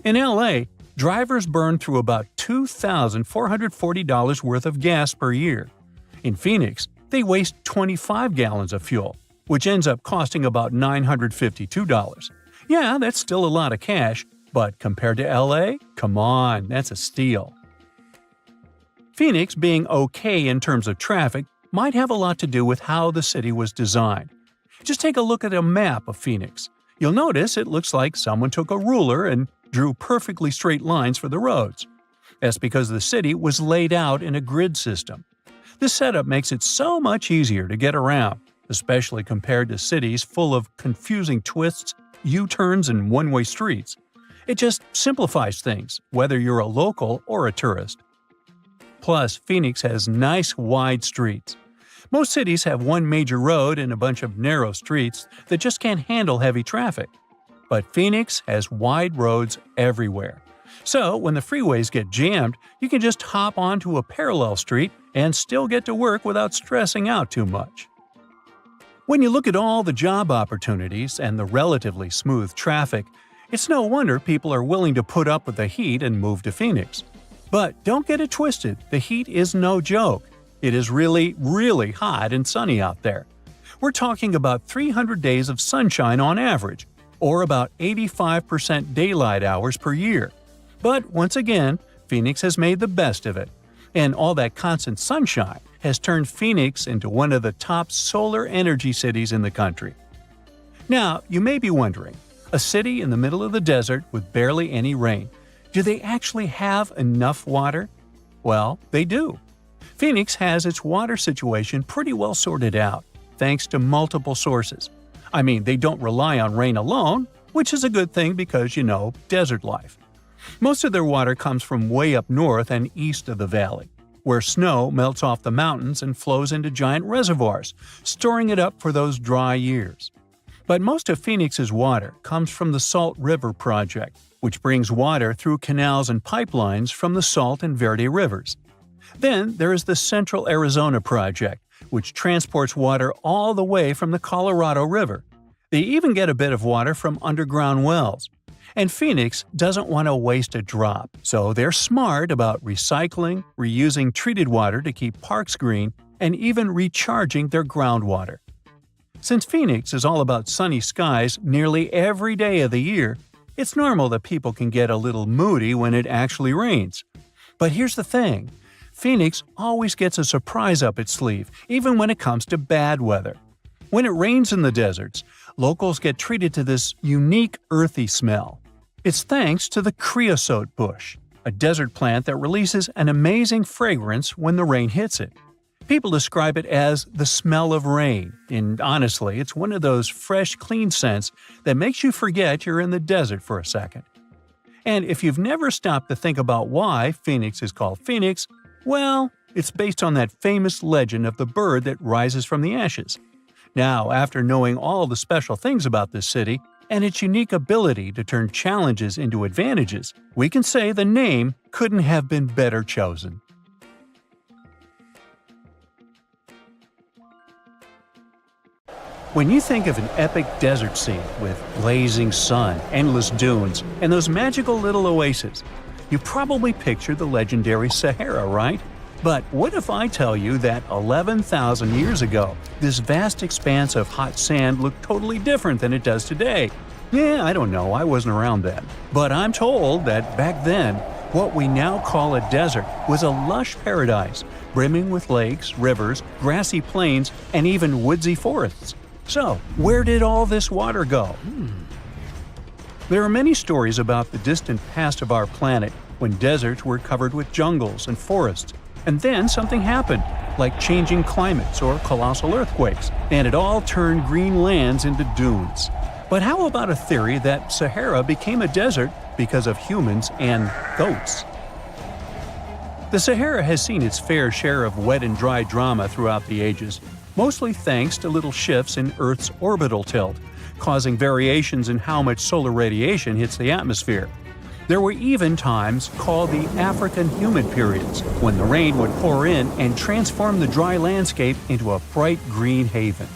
In LA, drivers burn through about $2,440 worth of gas per year. In Phoenix, they waste 25 gallons of fuel, which ends up costing about $952. Yeah, that's still a lot of cash, but compared to LA, come on, that's a steal. Phoenix being okay in terms of traffic might have a lot to do with how the city was designed. Just take a look at a map of Phoenix. You'll notice it looks like someone took a ruler and drew perfectly straight lines for the roads. That's because the city was laid out in a grid system. This setup makes it so much easier to get around, especially compared to cities full of confusing twists, U-turns, and one-way streets. It just simplifies things, whether you're a local or a tourist. Plus, Phoenix has nice wide streets. Most cities have one major road and a bunch of narrow streets that just can't handle heavy traffic. But Phoenix has wide roads everywhere. So, when the freeways get jammed, you can just hop onto a parallel street and still get to work without stressing out too much. When you look at all the job opportunities and the relatively smooth traffic, it's no wonder people are willing to put up with the heat and move to Phoenix. But don't get it twisted, the heat is no joke. It is really, really hot and sunny out there. We're talking about 300 days of sunshine on average, or about 85% daylight hours per year. But once again, Phoenix has made the best of it. And all that constant sunshine has turned Phoenix into one of the top solar energy cities in the country. Now, you may be wondering, a city in the middle of the desert with barely any rain, do they actually have enough water? Well, they do. Phoenix has its water situation pretty well sorted out, thanks to multiple sources. I mean, they don't rely on rain alone, which is a good thing because, desert life. Most of their water comes from way up north and east of the valley, where snow melts off the mountains and flows into giant reservoirs, storing it up for those dry years. But most of Phoenix's water comes from the Salt River Project, which brings water through canals and pipelines from the Salt and Verde rivers. Then there is the Central Arizona Project, which transports water all the way from the Colorado River. They even get a bit of water from underground wells. And Phoenix doesn't want to waste a drop, so they're smart about recycling, reusing treated water to keep parks green, and even recharging their groundwater. Since Phoenix is all about sunny skies nearly every day of the year, it's normal that people can get a little moody when it actually rains. But here's the thing. Phoenix always gets a surprise up its sleeve, even when it comes to bad weather. When it rains in the deserts, locals get treated to this unique earthy smell. It's thanks to the creosote bush, a desert plant that releases an amazing fragrance when the rain hits it. People describe it as the smell of rain, and honestly, it's one of those fresh, clean scents that makes you forget you're in the desert for a second. And if you've never stopped to think about why Phoenix is called Phoenix, well, it's based on that famous legend of the bird that rises from the ashes. Now, after knowing all the special things about this city and its unique ability to turn challenges into advantages, we can say the name couldn't have been better chosen. When you think of an epic desert scene with blazing sun, endless dunes, and those magical little oases, you probably picture the legendary Sahara, right? But what if I tell you that 11,000 years ago, this vast expanse of hot sand looked totally different than it does today? Yeah, I don't know, I wasn't around then. But I'm told that back then, what we now call a desert was a lush paradise, brimming with lakes, rivers, grassy plains, and even woodsy forests. So, where did all this water go? There are many stories about the distant past of our planet when deserts were covered with jungles and forests, And then something happened, like changing climates or colossal earthquakes, and it all turned green lands into dunes. But how about a theory that Sahara became a desert because of humans and goats? The Sahara has seen its fair share of wet and dry drama throughout the ages, mostly thanks to little shifts in Earth's orbital tilt, causing variations in how much solar radiation hits the atmosphere. There were even times called the African humid periods, when the rain would pour in and transform the dry landscape into a bright green haven.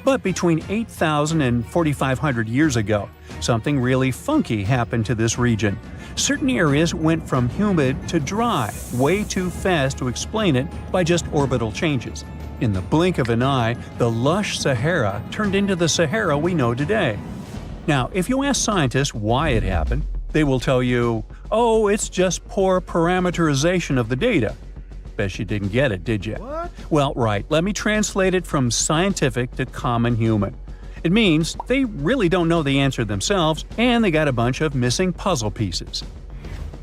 But between 8,000 and 4,500 years ago, something really funky happened to this region. Certain areas went from humid to dry way too fast to explain it by just orbital changes. In the blink of an eye, the lush Sahara turned into the Sahara we know today. Now, if you ask scientists why it happened, they will tell you, oh, it's just poor parameterization of the data. Bet you didn't get it, did you? What? Well, right, let me translate it from scientific to common human. It means they really don't know the answer themselves, and they got a bunch of missing puzzle pieces.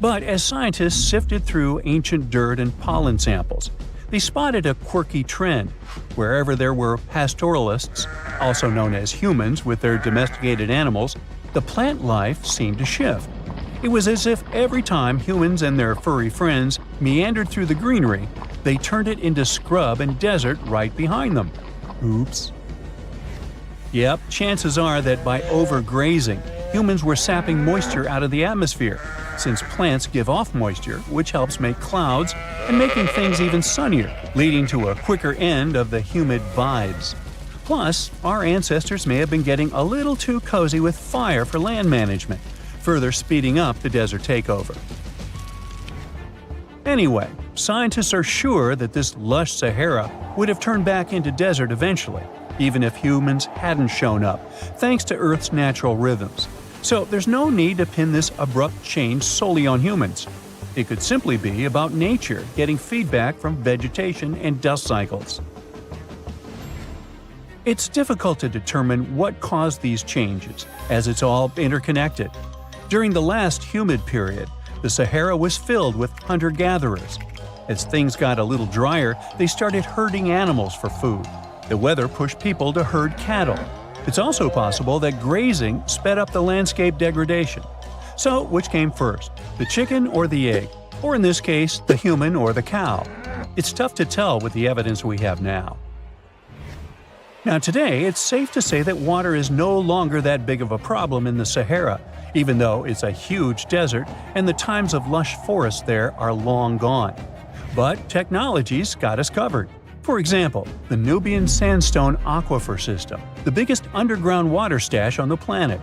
But as scientists sifted through ancient dirt and pollen samples, they spotted a quirky trend. Wherever there were pastoralists, also known as humans with their domesticated animals, the plant life seemed to shift. It was as if every time humans and their furry friends meandered through the greenery, they turned it into scrub and desert right behind them. Oops. Yep, chances are that by overgrazing, humans were sapping moisture out of the atmosphere, since plants give off moisture, which helps make clouds and making things even sunnier, leading to a quicker end of the humid vibes. Plus, our ancestors may have been getting a little too cozy with fire for land management, further speeding up the desert takeover. Anyway, scientists are sure that this lush Sahara would have turned back into desert eventually, even if humans hadn't shown up, thanks to Earth's natural rhythms. So there's no need to pin this abrupt change solely on humans. It could simply be about nature getting feedback from vegetation and dust cycles. It's difficult to determine what caused these changes, as it's all interconnected. During the last humid period, the Sahara was filled with hunter-gatherers. As things got a little drier, they started herding animals for food. The weather pushed people to herd cattle. It's also possible that grazing sped up the landscape degradation. So, which came first, the chicken or the egg? Or in this case, the human or the cow? It's tough to tell with the evidence we have now. Now today, it's safe to say that water is no longer that big of a problem in the Sahara, even though it's a huge desert and the times of lush forests there are long gone. But technology's got us covered. For example, the Nubian Sandstone Aquifer System, the biggest underground water stash on the planet.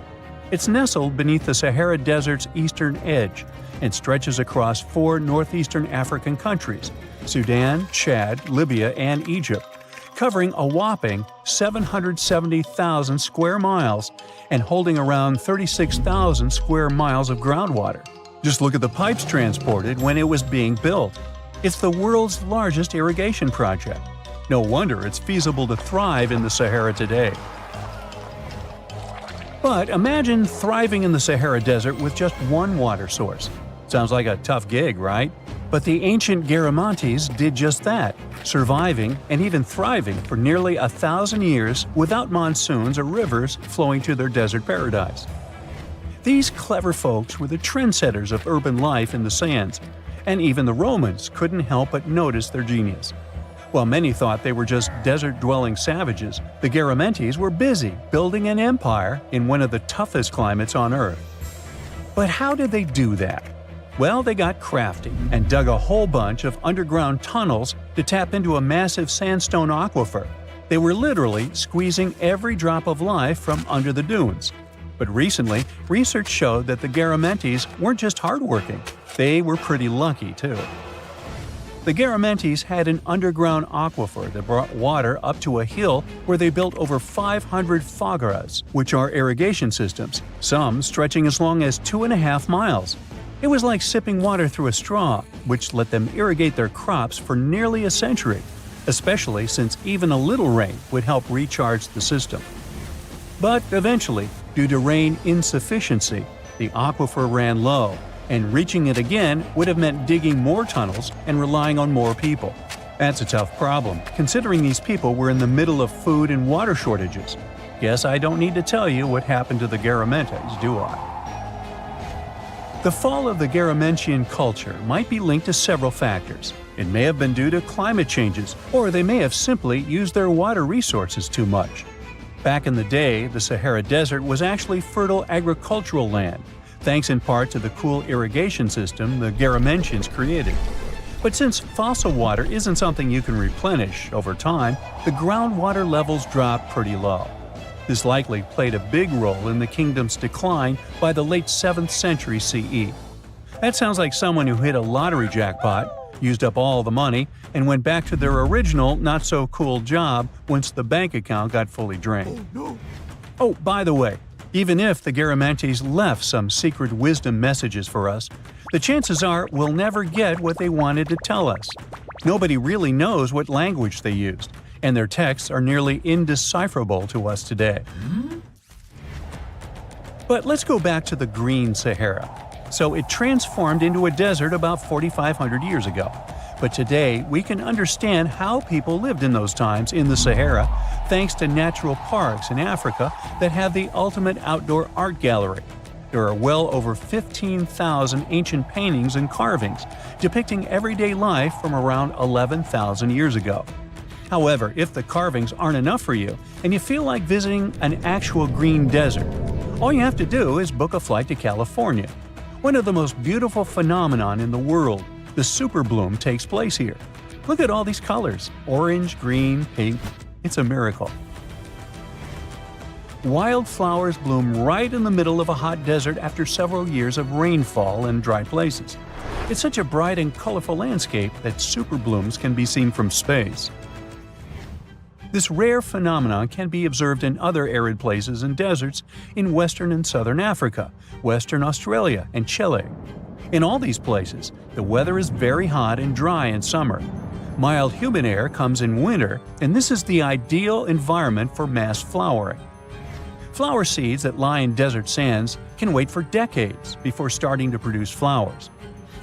It's nestled beneath the Sahara Desert's eastern edge and stretches across 4 northeastern African countries – Sudan, Chad, Libya, and Egypt, covering a whopping 770,000 square miles and holding around 36,000 square miles of groundwater. Just look at the pipes transported when it was being built. It's the world's largest irrigation project. No wonder it's feasible to thrive in the Sahara today. But imagine thriving in the Sahara Desert with just one water source. Sounds like a tough gig, right? But the ancient Garamantes did just that, surviving and even thriving for nearly 1,000 years without monsoons or rivers flowing to their desert paradise. These clever folks were the trendsetters of urban life in the sands, and even the Romans couldn't help but notice their genius. While many thought they were just desert-dwelling savages, the Garamantes were busy building an empire in one of the toughest climates on Earth. But how did they do that? Well, they got crafty and dug a whole bunch of underground tunnels to tap into a massive sandstone aquifer. They were literally squeezing every drop of life from under the dunes. But recently, research showed that the Garamantes weren't just hardworking, they were pretty lucky too. The Garamantes had an underground aquifer that brought water up to a hill where they built over 500 Fugaras, which are irrigation systems, some stretching as long as 2.5 miles. It was like sipping water through a straw, which let them irrigate their crops for nearly a century, especially since even a little rain would help recharge the system. But eventually, due to rain insufficiency, the aquifer ran low, and reaching it again would have meant digging more tunnels and relying on more people. That's a tough problem, considering these people were in the middle of food and water shortages. Guess I don't need to tell you what happened to the Garamantes, do I? The fall of the Garamentian culture might be linked to several factors. It may have been due to climate changes, or they may have simply used their water resources too much. Back in the day, the Sahara Desert was actually fertile agricultural land, thanks in part to the cool irrigation system the Garamentians created. But since fossil water isn't something you can replenish over time, the groundwater levels dropped pretty low. This likely played a big role in the kingdom's decline by the late 7th century CE. That sounds like someone who hit a lottery jackpot, used up all the money, and went back to their original, not-so-cool job once the bank account got fully drained. Oh, by the way, even if the Garamantes left some secret wisdom messages for us, the chances are we'll never get what they wanted to tell us. Nobody really knows what language they used, and their texts are nearly indecipherable to us today. But let's go back to the Green Sahara. So it transformed into a desert about 4,500 years ago. But today, we can understand how people lived in those times in the Sahara thanks to natural parks in Africa that have the ultimate outdoor art gallery. There are well over 15,000 ancient paintings and carvings depicting everyday life from around 11,000 years ago. However, if the carvings aren't enough for you and you feel like visiting an actual green desert, all you have to do is book a flight to California. One of the most beautiful phenomenon in the world, the superbloom, takes place here. Look at all these colors: orange, green, pink. It's a miracle. Wildflowers bloom right in the middle of a hot desert after several years of rainfall in dry places. It's such a bright and colorful landscape that superblooms can be seen from space. This rare phenomenon can be observed in other arid places and deserts in western and southern Africa, western Australia, and Chile. In all these places, the weather is very hot and dry in summer. Mild humid air comes in winter, and this is the ideal environment for mass flowering. Flower seeds that lie in desert sands can wait for decades before starting to produce flowers.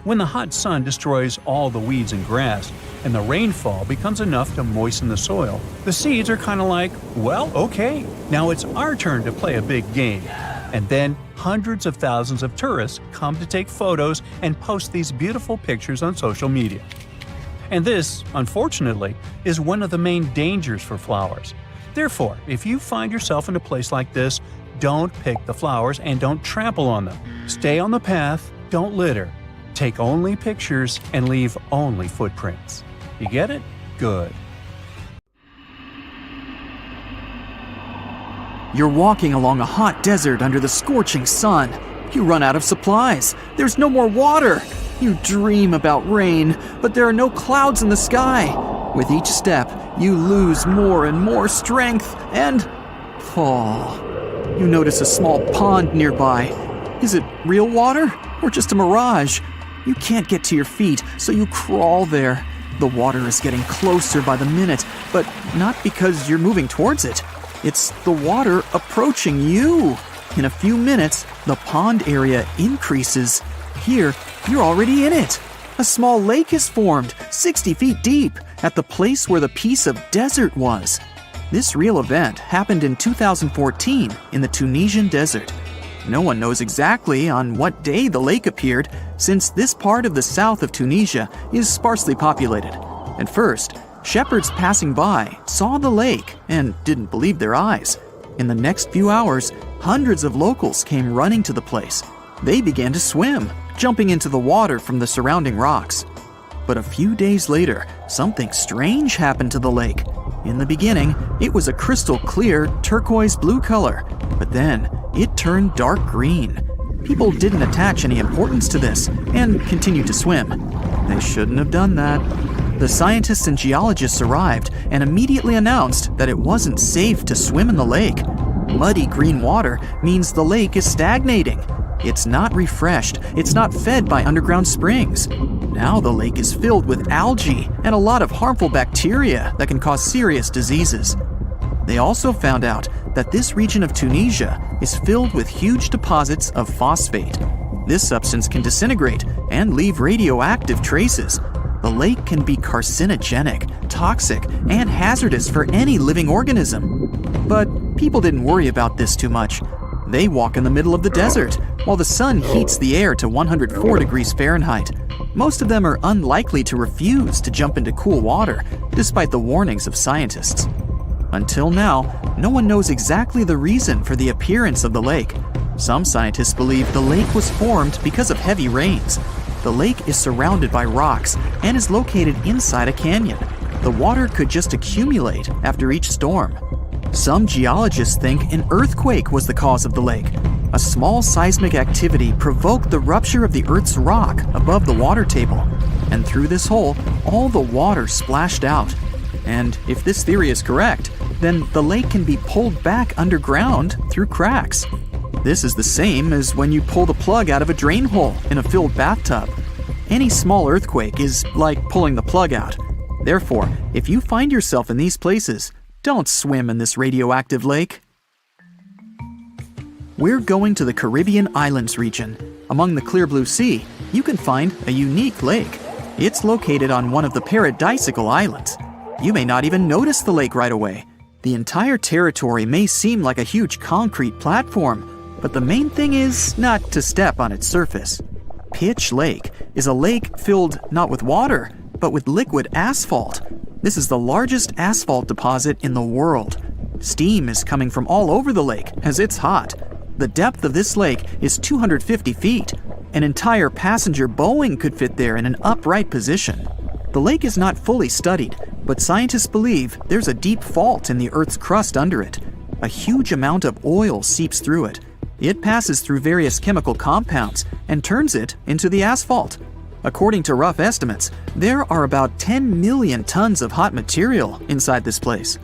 When the hot sun destroys all the weeds and grass, and the rainfall becomes enough to moisten the soil, the seeds are kind of like, well, okay, now it's our turn to play a big game. And then hundreds of thousands of tourists come to take photos and post these beautiful pictures on social media. And this, unfortunately, is one of the main dangers for flowers. Therefore, if you find yourself in a place like this, don't pick the flowers and don't trample on them. Stay on the path, don't litter. Take only pictures and leave only footprints. You get it? Good. You're walking along a hot desert under the scorching sun. You run out of supplies. There's no more water. You dream about rain, but there are no clouds in the sky. With each step, you lose more and more strength and fall. You notice a small pond nearby. Is it real water or just a mirage? You can't get to your feet, so you crawl there. The water is getting closer by the minute, but not because you're moving towards it. It's the water approaching you. In a few minutes, the pond area increases. Here, you're already in it. A small lake is formed, 60 feet deep, at the place where the piece of desert was. This real event happened in 2014 in the Tunisian desert. No one knows exactly on what day the lake appeared, since this part of the south of Tunisia is sparsely populated. At first, shepherds passing by saw the lake and didn't believe their eyes. In the next few hours, hundreds of locals came running to the place. They began to swim, jumping into the water from the surrounding rocks. But a few days later, something strange happened to the lake. In the beginning, it was a crystal clear turquoise blue color, but then it turned dark green. People didn't attach any importance to this and continued to swim. They shouldn't have done that. The scientists and geologists arrived and immediately announced that it wasn't safe to swim in the lake. Muddy green water means the lake is stagnating. It's not refreshed, it's not fed by underground springs. Now the lake is filled with algae and a lot of harmful bacteria that can cause serious diseases. They also found out that this region of Tunisia is filled with huge deposits of phosphate. This substance can disintegrate and leave radioactive traces. The lake can be carcinogenic, toxic, and hazardous for any living organism. But people didn't worry about this too much. They walk in the middle of the desert, while the sun heats the air to 104 degrees Fahrenheit. Most of them are unlikely to refuse to jump into cool water, despite the warnings of scientists. Until now, no one knows exactly the reason for the appearance of the lake. Some scientists believe the lake was formed because of heavy rains. The lake is surrounded by rocks and is located inside a canyon. The water could just accumulate after each storm. Some geologists think an earthquake was the cause of the lake. A small seismic activity provoked the rupture of the Earth's rock above the water table, and through this hole, all the water splashed out. And if this theory is correct, then the lake can be pulled back underground through cracks. This is the same as when you pull the plug out of a drain hole in a filled bathtub. Any small earthquake is like pulling the plug out. Therefore, if you find yourself in these places, don't swim in this radioactive lake. We're going to the Caribbean Islands region. Among the clear blue sea, you can find a unique lake. It's located on one of the paradisical islands. You may not even notice the lake right away. The entire territory may seem like a huge concrete platform, but the main thing is not to step on its surface. Pitch Lake is a lake filled not with water, but with liquid asphalt. This is the largest asphalt deposit in the world. Steam is coming from all over the lake as it's hot. The depth of this lake is 250 feet. An entire passenger Boeing could fit there in an upright position. The lake is not fully studied, but scientists believe there's a deep fault in the Earth's crust under it. A huge amount of oil seeps through it. It passes through various chemical compounds and turns it into the asphalt. According to rough estimates, there are about 10 million tons of hot material inside this place.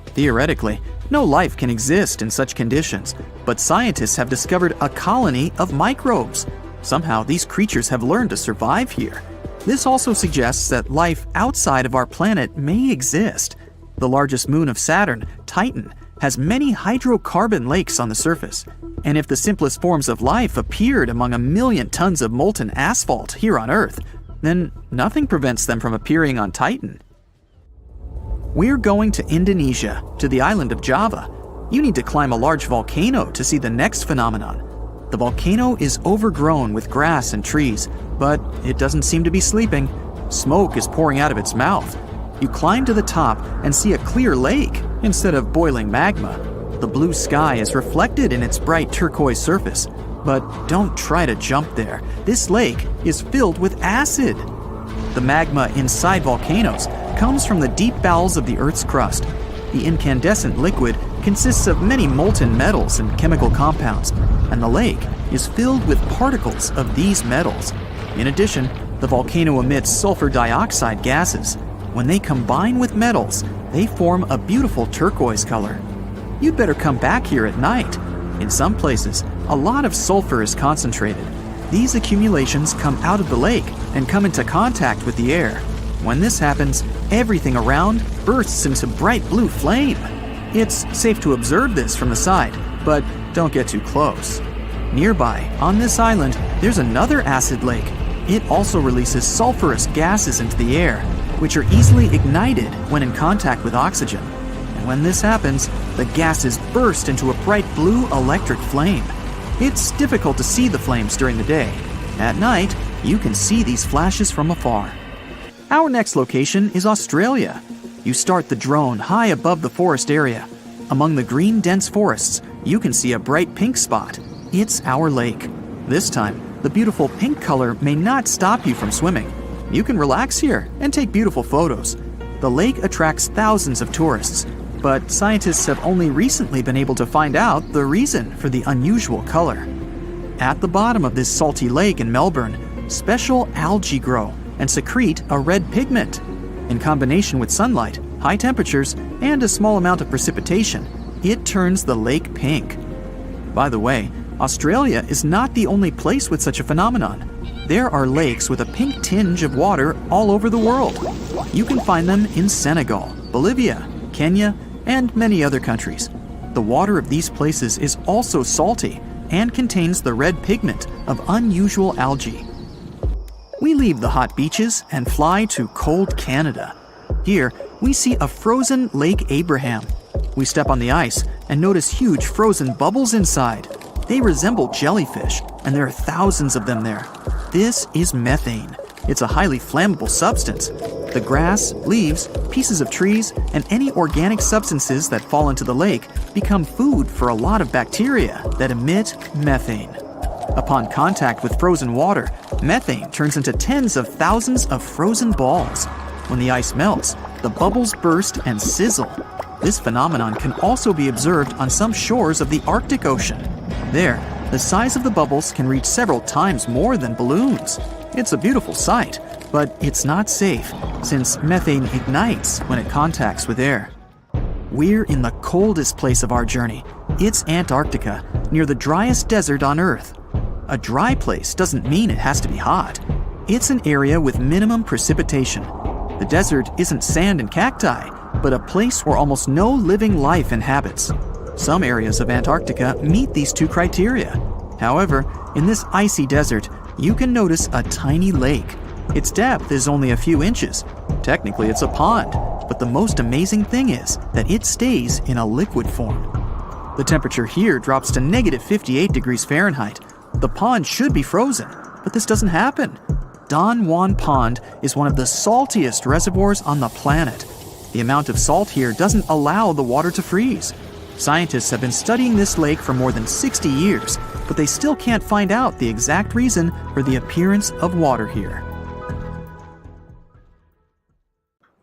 Theoretically, no life can exist in such conditions, but scientists have discovered a colony of microbes. Somehow, these creatures have learned to survive here. This also suggests that life outside of our planet may exist. The largest moon of Saturn, Titan, has many hydrocarbon lakes on the surface. And if the simplest forms of life appeared among 1 million tons of molten asphalt here on Earth, then nothing prevents them from appearing on Titan. We're going to Indonesia, to the island of Java. You need to climb a large volcano to see the next phenomenon. The volcano is overgrown with grass and trees, but it doesn't seem to be sleeping. Smoke is pouring out of its mouth. You climb to the top and see a clear lake instead of boiling magma. The blue sky is reflected in its bright turquoise surface. But don't try to jump there. This lake is filled with acid. The magma inside volcanoes comes from the deep bowels of the Earth's crust. The incandescent liquid consists of many molten metals and chemical compounds, and the lake is filled with particles of these metals. In addition, the volcano emits sulfur dioxide gases. When they combine with metals, they form a beautiful turquoise color. You'd better come back here at night. In some places, a lot of sulfur is concentrated. These accumulations come out of the lake and come into contact with the air. When this happens, everything around bursts into bright blue flame. It's safe to observe this from the side, but don't get too close. Nearby, on this island, there's another acid lake. It also releases sulfurous gases into the air, which are easily ignited when in contact with oxygen. And when this happens, the gases burst into a bright blue electric flame. It's difficult to see the flames during the day. At night, you can see these flashes from afar. Our next location is Australia. You start the drone high above the forest area. Among the green, dense forests, you can see a bright pink spot. It's our lake. This time, the beautiful pink color may not stop you from swimming. You can relax here and take beautiful photos. The lake attracts thousands of tourists, but scientists have only recently been able to find out the reason for the unusual color. At the bottom of this salty lake in Melbourne, special algae grow and secrete a red pigment. In combination with sunlight, high temperatures, and a small amount of precipitation, it turns the lake pink. By the way, Australia is not the only place with such a phenomenon. There are lakes with a pink tinge of water all over the world. You can find them in Senegal, Bolivia, Kenya, and many other countries. The water of these places is also salty, and contains the red pigment of unusual algae. We leave the hot beaches and fly to cold Canada. Here, we see a frozen Lake Abraham. We step on the ice and notice huge frozen bubbles inside. They resemble jellyfish, and there are thousands of them there. This is methane. It's a highly flammable substance. The grass, leaves, pieces of trees, and any organic substances that fall into the lake become food for a lot of bacteria that emit methane. Upon contact with frozen water, methane turns into tens of thousands of frozen balls. When the ice melts, the bubbles burst and sizzle. This phenomenon can also be observed on some shores of the Arctic Ocean. There, the size of the bubbles can reach several times more than balloons. It's a beautiful sight, but it's not safe, since methane ignites when it contacts with air. We're in the coldest place of our journey. It's Antarctica, near the driest desert on Earth. A dry place doesn't mean it has to be hot. It's an area with minimum precipitation. The desert isn't sand and cacti, but a place where almost no living life inhabits. Some areas of Antarctica meet these two criteria. However, in this icy desert, you can notice a tiny lake. Its depth is only a few inches. Technically, it's a pond, but the most amazing thing is that it stays in a liquid form. The temperature here drops to negative 58 degrees Fahrenheit. The pond should be frozen, but this doesn't happen. Don Juan Pond is one of the saltiest reservoirs on the planet. The amount of salt here doesn't allow the water to freeze. Scientists have been studying this lake for more than 60 years, but they still can't find out the exact reason for the appearance of water here.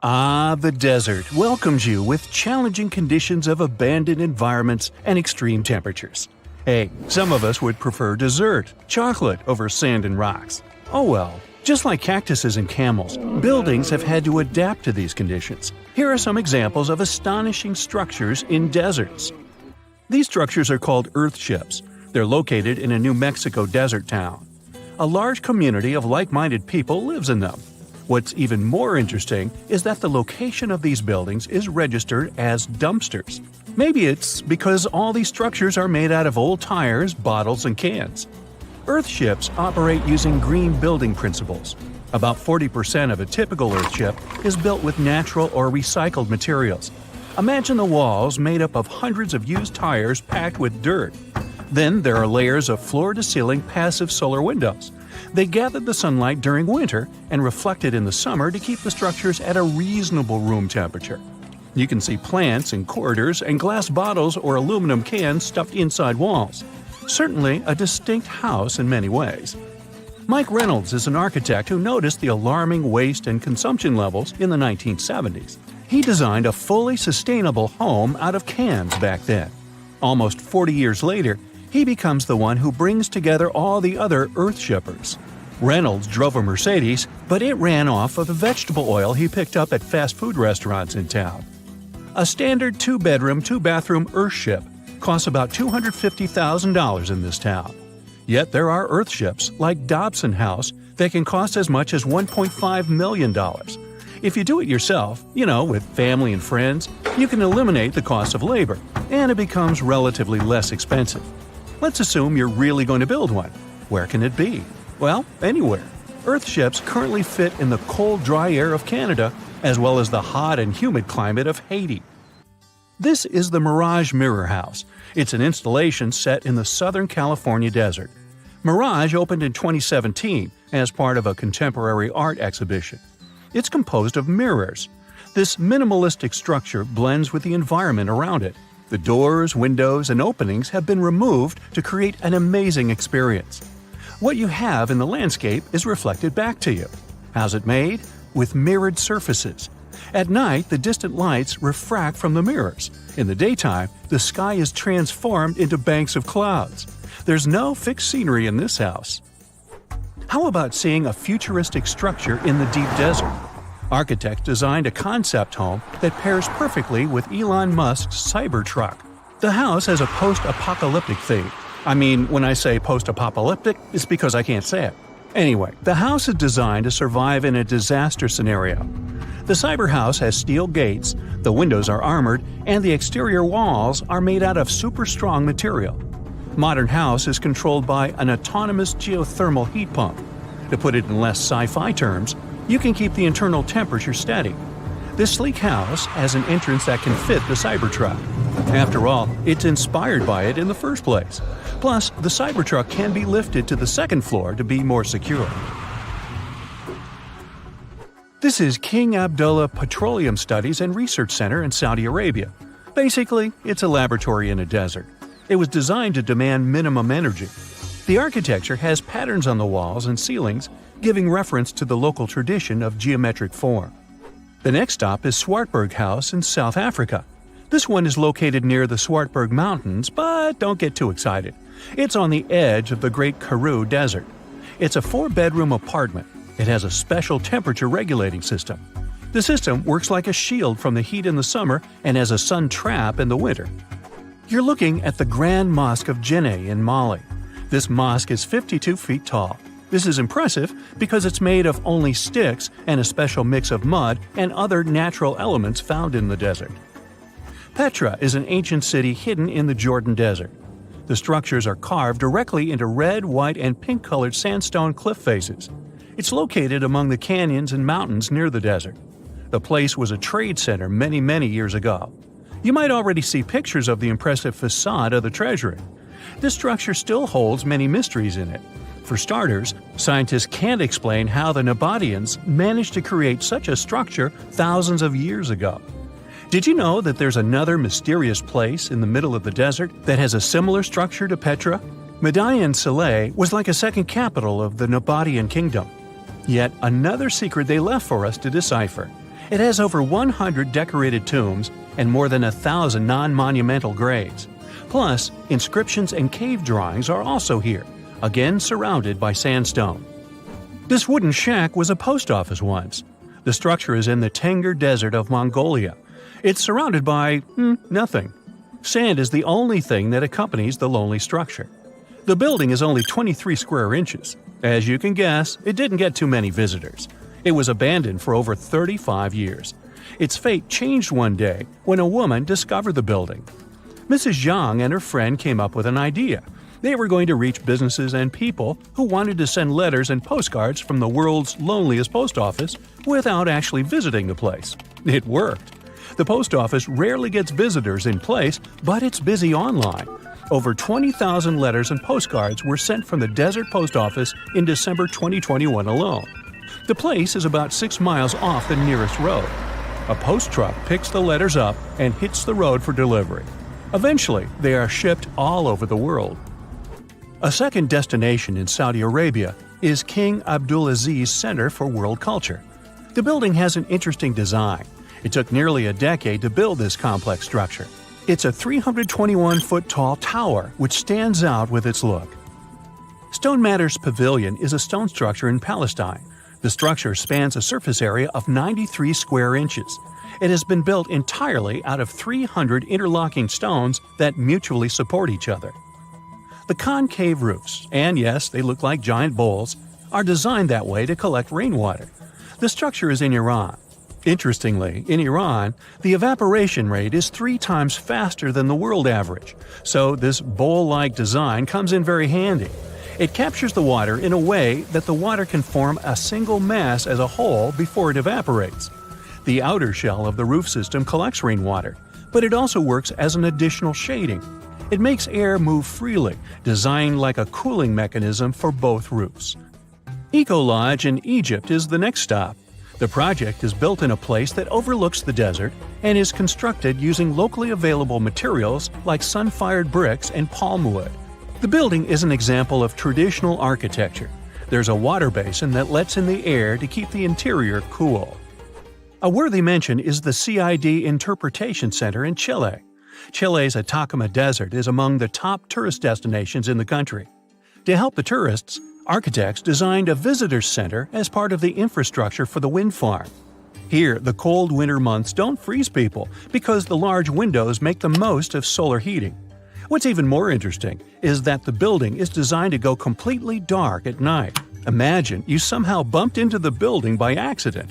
Ah, the desert welcomes you with challenging conditions of abandoned environments and extreme temperatures. Hey, some of us would prefer dessert, chocolate over sand and rocks. Oh well. Just like cactuses and camels, buildings have had to adapt to these conditions. Here are some examples of astonishing structures in deserts. These structures are called earthships. They're located in a New Mexico desert town. A large community of like-minded people lives in them. What's even more interesting is that the location of these buildings is registered as dumpsters. Maybe it's because all these structures are made out of old tires, bottles, and cans. Earthships operate using green building principles. About 40% of a typical earthship is built with natural or recycled materials. Imagine the walls made up of hundreds of used tires packed with dirt. Then there are layers of floor-to-ceiling passive solar windows. They gather the sunlight during winter and reflect it in the summer to keep the structures at a reasonable room temperature. You can see plants in corridors and glass bottles or aluminum cans stuffed inside walls. Certainly a distinct house in many ways. Mike Reynolds is an architect who noticed the alarming waste and consumption levels in the 1970s. He designed a fully sustainable home out of cans back then. Almost 40 years later, he becomes the one who brings together all the other earthshippers. Reynolds drove a Mercedes, but it ran off of the vegetable oil he picked up at fast food restaurants in town. A standard 2-bedroom, 2-bathroom earthship costs about $250,000 in this town. Yet there are earthships like Dobson House that can cost as much as $1.5 million. If you do it yourself, with family and friends, you can eliminate the cost of labor, and it becomes relatively less expensive. Let's assume you're really going to build one. Where can it be? Well, anywhere. Earthships currently fit in the cold, dry air of Canada, as well as the hot and humid climate of Haiti. This is the Mirage Mirror House. It's an installation set in the Southern California desert. Mirage opened in 2017 as part of a contemporary art exhibition. It's composed of mirrors. This minimalistic structure blends with the environment around it. The doors, windows, and openings have been removed to create an amazing experience. What you have in the landscape is reflected back to you. How's it made? With mirrored surfaces. At night, the distant lights refract from the mirrors. In the daytime, the sky is transformed into banks of clouds. There's no fixed scenery in this house. How about seeing a futuristic structure in the deep desert? Architects designed a concept home that pairs perfectly with Elon Musk's Cybertruck. The house has a post-apocalyptic theme. I mean, when I say post-apocalyptic, it's because I can't say it. Anyway, the house is designed to survive in a disaster scenario. The cyber house has steel gates, the windows are armored, and the exterior walls are made out of super strong material. Modern house is controlled by an autonomous geothermal heat pump. To put it in less sci-fi terms, you can keep the internal temperature steady. This sleek house has an entrance that can fit the Cybertruck. After all, it's inspired by it in the first place. Plus, the Cybertruck can be lifted to the second floor to be more secure. This is King Abdullah Petroleum Studies and Research Center in Saudi Arabia. Basically, it's a laboratory in a desert. It was designed to demand minimum energy. The architecture has patterns on the walls and ceilings, giving reference to the local tradition of geometric form. The next stop is Swartberg House in South Africa. This one is located near the Swartberg Mountains, but don't get too excited. It's on the edge of the Great Karoo Desert. It's a 4-bedroom apartment. It has a special temperature regulating system. The system works like a shield from the heat in the summer and as a sun trap in the winter. You're looking at the Grand Mosque of Djenné in Mali. This mosque is 52 feet tall. This is impressive because it's made of only sticks and a special mix of mud and other natural elements found in the desert. Petra is an ancient city hidden in the Jordan Desert. The structures are carved directly into red, white, and pink-colored sandstone cliff faces. It's located among the canyons and mountains near the desert. The place was a trade center many years ago. You might already see pictures of the impressive facade of the treasury. This structure still holds many mysteries in it. For starters, scientists can't explain how the Nabateans managed to create such a structure thousands of years ago. Did you know that there's another mysterious place in the middle of the desert that has a similar structure to Petra? Median Saleh was like a second capital of the Nabatean kingdom. Yet another secret they left for us to decipher. It has over 100 decorated tombs and more than 1,000 non-monumental graves. Plus, inscriptions and cave drawings are also here, again surrounded by sandstone. This wooden shack was a post office once. The structure is in the Tengger Desert of Mongolia. It's surrounded by nothing. Sand is the only thing that accompanies the lonely structure. The building is only 23 square inches. As you can guess, it didn't get too many visitors. It was abandoned for over 35 years. Its fate changed one day when a woman discovered the building. Mrs. Yang and her friend came up with an idea. They were going to reach businesses and people who wanted to send letters and postcards from the world's loneliest post office without actually visiting the place. It worked. The post office rarely gets visitors in place, but it's busy online. Over 20,000 letters and postcards were sent from the Desert Post Office in December 2021 alone. The place is about 6 miles off the nearest road. A post truck picks the letters up and hits the road for delivery. Eventually, they are shipped all over the world. A second destination in Saudi Arabia is King Abdulaziz Center for World Culture. The building has an interesting design. It took nearly a decade to build this complex structure. It's a 321-foot-tall tower which stands out with its look. Stone Matters Pavilion is a stone structure in Palestine. The structure spans a surface area of 93 square inches. It has been built entirely out of 300 interlocking stones that mutually support each other. The concave roofs, and yes, they look like giant bowls, are designed that way to collect rainwater. The structure is in Iran. Interestingly, in Iran, the evaporation rate is 3 times faster than the world average, so this bowl-like design comes in very handy. It captures the water in a way that the water can form a single mass as a whole before it evaporates. The outer shell of the roof system collects rainwater, but it also works as an additional shading. It makes air move freely, designed like a cooling mechanism for both roofs. Eco Lodge in Egypt is the next stop. The project is built in a place that overlooks the desert and is constructed using locally available materials like sun-fired bricks and palm wood. The building is an example of traditional architecture. There's a water basin that lets in the air to keep the interior cool. A worthy mention is the CID Interpretation Center in Chile. Chile's Atacama Desert is among the top tourist destinations in the country. To help the tourists, architects designed a visitors center as part of the infrastructure for the wind farm. Here, the cold winter months don't freeze people because the large windows make the most of solar heating. What's even more interesting is that the building is designed to go completely dark at night. Imagine you somehow bumped into the building by accident.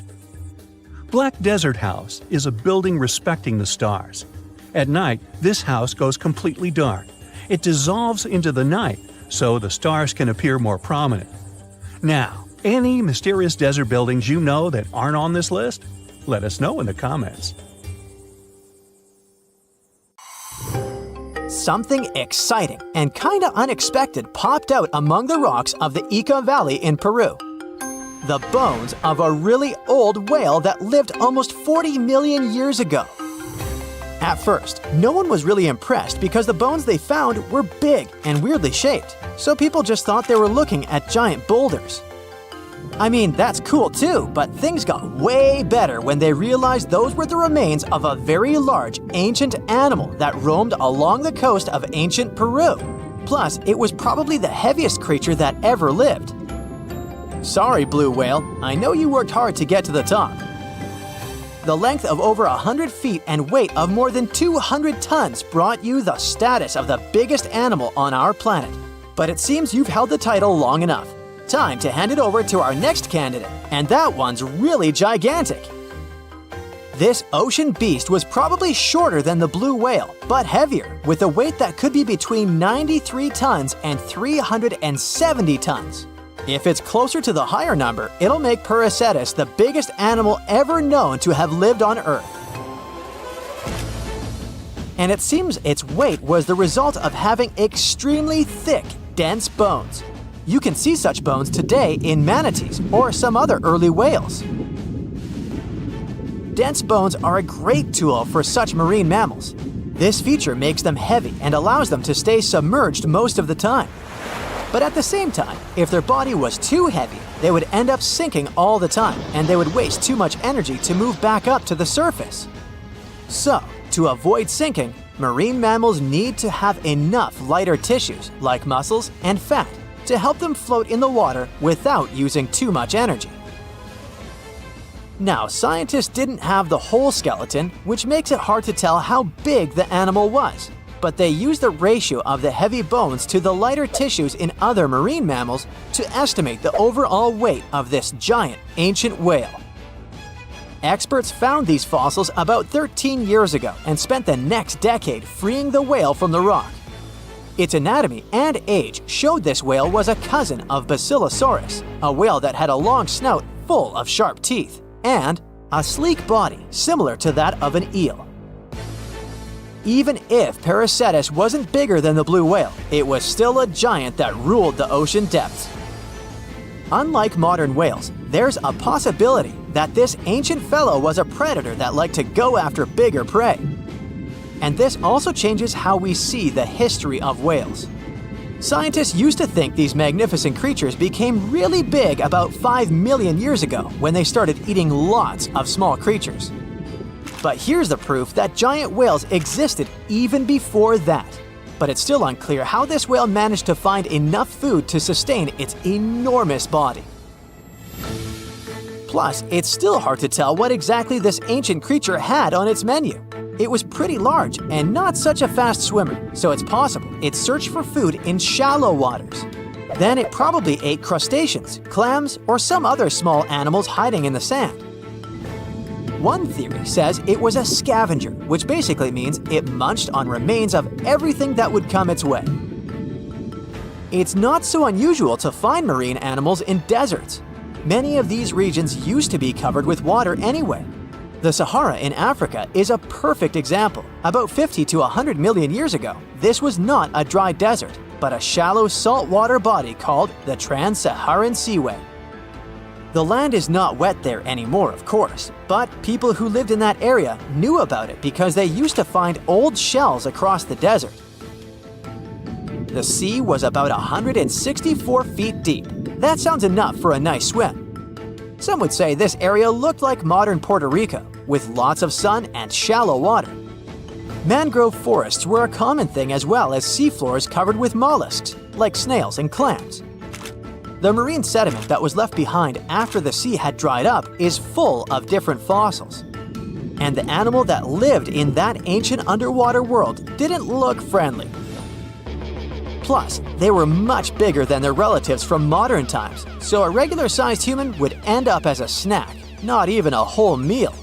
Black Desert House is a building respecting the stars. At night, this house goes completely dark. It dissolves into the night, so the stars can appear more prominent. Now, any mysterious desert buildings you know that aren't on this list? Let us know in the comments. Something exciting and kinda unexpected popped out among the rocks of the Ica Valley in Peru. The bones of a really old whale that lived almost 40 million years ago. At first, no one was really impressed because the bones they found were big and weirdly shaped, so people just thought they were looking at giant boulders. I mean, that's cool too, but things got way better when they realized those were the remains of a very large ancient animal that roamed along the coast of ancient Peru. Plus, it was probably the heaviest creature that ever lived. Sorry, blue whale, I know you worked hard to get to the top. The length of over 100 feet and weight of more than 200 tons brought you the status of the biggest animal on our planet. But it seems you've held the title long enough. Time to hand it over to our next candidate, and that one's really gigantic. This ocean beast was probably shorter than the blue whale, but heavier, with a weight that could be between 93 tons and 370 tons. If it's closer to the higher number, it'll make Perseus the biggest animal ever known to have lived on Earth. And it seems its weight was the result of having extremely thick, dense bones. You can see such bones today in manatees or some other early whales. Dense bones are a great tool for such marine mammals. This feature makes them heavy and allows them to stay submerged most of the time. But at the same time, if their body was too heavy, they would end up sinking all the time, and they would waste too much energy to move back up to the surface. So, to avoid sinking, marine mammals need to have enough lighter tissues, like muscles and fat, to help them float in the water without using too much energy. Now, scientists didn't have the whole skeleton, which makes it hard to tell how big the animal was. But they used the ratio of the heavy bones to the lighter tissues in other marine mammals to estimate the overall weight of this giant ancient whale. Experts found these fossils about 13 years ago and spent the next decade freeing the whale from the rock. Its anatomy and age showed this whale was a cousin of Basilosaurus, a whale that had a long snout full of sharp teeth, and a sleek body similar to that of an eel. Even if Perseus wasn't bigger than the blue whale, it was still a giant that ruled the ocean depths. Unlike modern whales, there's a possibility that this ancient fellow was a predator that liked to go after bigger prey. And this also changes how we see the history of whales. Scientists used to think these magnificent creatures became really big about 5 million years ago when they started eating lots of small creatures. But here's the proof that giant whales existed even before that. But it's still unclear how this whale managed to find enough food to sustain its enormous body. Plus, it's still hard to tell what exactly this ancient creature had on its menu. It was pretty large and not such a fast swimmer, so it's possible it searched for food in shallow waters. Then it probably ate crustaceans, clams, or some other small animals hiding in the sand. One theory says it was a scavenger, which basically means it munched on remains of everything that would come its way. It's not so unusual to find marine animals in deserts. Many of these regions used to be covered with water anyway. The Sahara in Africa is a perfect example. About 50 to 100 million years ago, this was not a dry desert, but a shallow saltwater body called the Trans-Saharan Seaway. The land is not wet there anymore, of course, but people who lived in that area knew about it because they used to find old shells across the desert. The sea was about 164 feet deep. That sounds enough for a nice swim. Some would say this area looked like modern Puerto Rico, with lots of sun and shallow water. Mangrove forests were a common thing as well as seafloors covered with mollusks, like snails and clams. The marine sediment that was left behind after the sea had dried up is full of different fossils. And the animal that lived in that ancient underwater world didn't look friendly. Plus, they were much bigger than their relatives from modern times, so a regular-sized human would end up as a snack, not even a whole meal.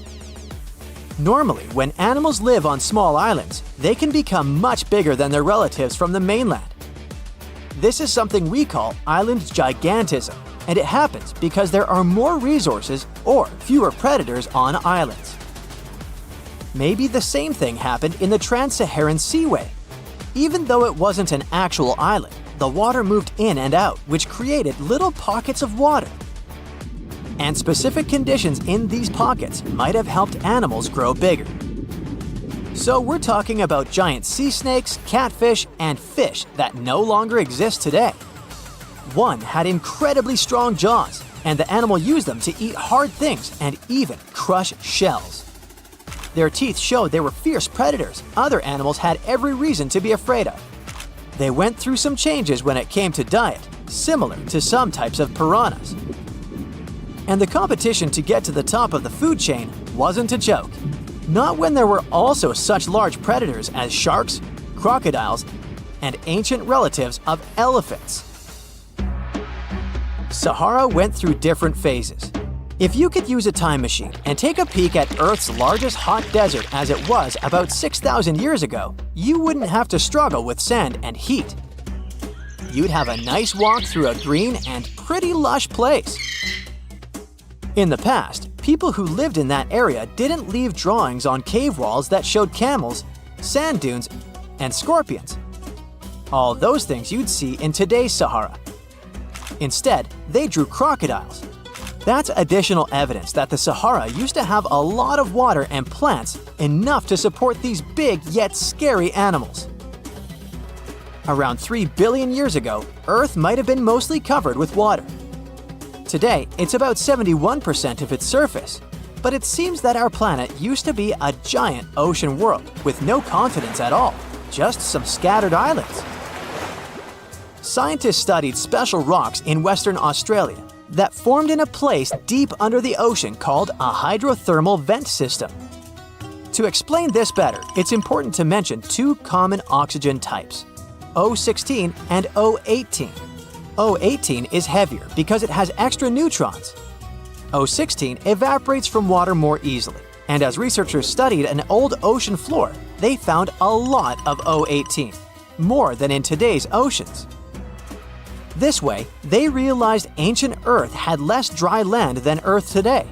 Normally, when animals live on small islands, they can become much bigger than their relatives from the mainland. This is something we call island gigantism, and it happens because there are more resources or fewer predators on islands. Maybe the same thing happened in the Trans-Saharan Seaway. Even though it wasn't an actual island, the water moved in and out, which created little pockets of water. And specific conditions in these pockets might have helped animals grow bigger. So we're talking about giant sea snakes, catfish, and fish that no longer exist today. One had incredibly strong jaws, and the animal used them to eat hard things and even crush shells. Their teeth showed they were fierce predators other animals had every reason to be afraid of. They went through some changes when it came to diet, similar to some types of piranhas. And the competition to get to the top of the food chain wasn't a joke. Not when there were also such large predators as sharks, crocodiles, and ancient relatives of elephants. Sahara went through different phases. If you could use a time machine and take a peek at Earth's largest hot desert as it was about 6,000 years ago, you wouldn't have to struggle with sand and heat. You'd have a nice walk through a green and pretty lush place. In the past, people who lived in that area didn't leave drawings on cave walls that showed camels, sand dunes, and scorpions. All those things you'd see in today's Sahara. Instead, they drew crocodiles. That's additional evidence that the Sahara used to have a lot of water and plants enough to support these big yet scary animals. Around 3 billion years ago, Earth might have been mostly covered with water. Today, it's about 71% of its surface, but it seems that our planet used to be a giant ocean world with no continents at all, just some scattered islands. Scientists studied special rocks in Western Australia that formed in a place deep under the ocean called a hydrothermal vent system. To explain this better, it's important to mention two common oxygen types, O16 and O18. O18 is heavier because it has extra neutrons. O16 evaporates from water more easily, and as researchers studied an old ocean floor, they found a lot of O18, more than in today's oceans. This way, they realized ancient Earth had less dry land than Earth today.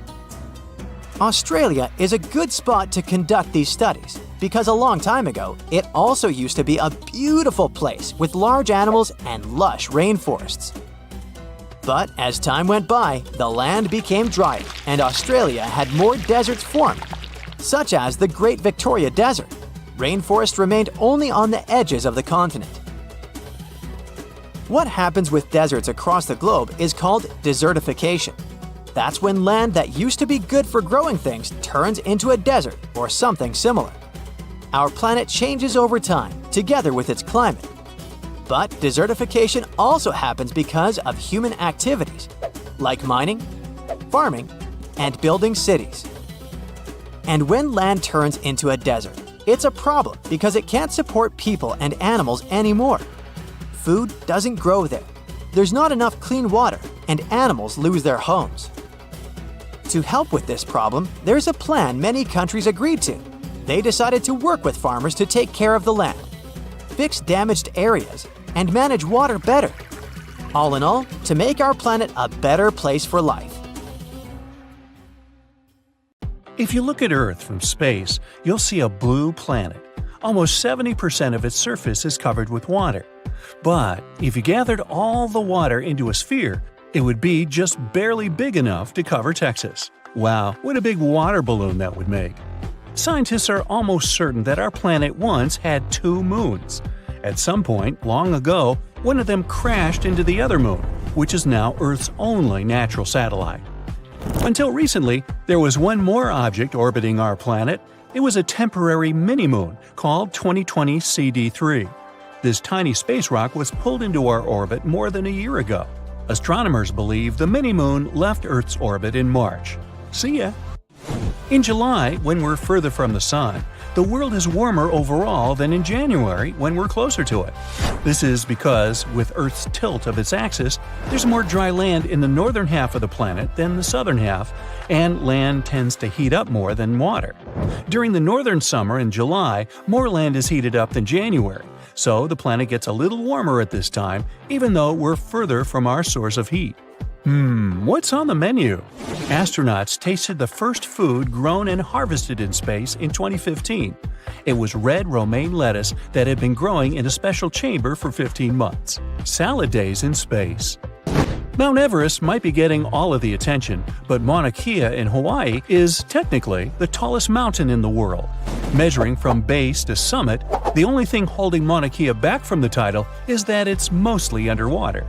Australia is a good spot to conduct these studies because a long time ago, it also used to be a beautiful place with large animals and lush rainforests. But as time went by, the land became drier and Australia had more deserts formed, such as the Great Victoria Desert. Rainforest remained only on the edges of the continent. What happens with deserts across the globe is called desertification. That's when land that used to be good for growing things turns into a desert or something similar. Our planet changes over time, together with its climate. But desertification also happens because of human activities, like mining, farming, and building cities. And when land turns into a desert, it's a problem because it can't support people and animals anymore. Food doesn't grow there. There's not enough clean water, and animals lose their homes. To help with this problem, there's a plan many countries agreed to. They decided to work with farmers to take care of the land, fix damaged areas, and manage water better. All in all, to make our planet a better place for life. If you look at Earth from space, you'll see a blue planet. Almost 70% of its surface is covered with water. But if you gathered all the water into a sphere, it would be just barely big enough to cover Texas. Wow, what a big water balloon that would make! Scientists are almost certain that our planet once had 2 moons. At some point, long ago, one of them crashed into the other moon, which is now Earth's only natural satellite. Until recently, there was one more object orbiting our planet. It was a temporary mini-moon called 2020 CD3. This tiny space rock was pulled into our orbit more than a year ago. Astronomers believe the mini-moon left Earth's orbit in March. See ya! In July, when we're further from the Sun, the world is warmer overall than in January when we're closer to it. This is because, with Earth's tilt of its axis, there's more dry land in the northern half of the planet than the southern half, and land tends to heat up more than water. During the northern summer in July, more land is heated up than January, so the planet gets a little warmer at this time, even though we're further from our source of heat. What's on the menu? Astronauts tasted the first food grown and harvested in space in 2015. It was red romaine lettuce that had been growing in a special chamber for 15 months. Salad days in space. Mount Everest might be getting all of the attention, but Mauna Kea in Hawaii is, technically, the tallest mountain in the world. Measuring from base to summit, the only thing holding Mauna Kea back from the title is that it's mostly underwater.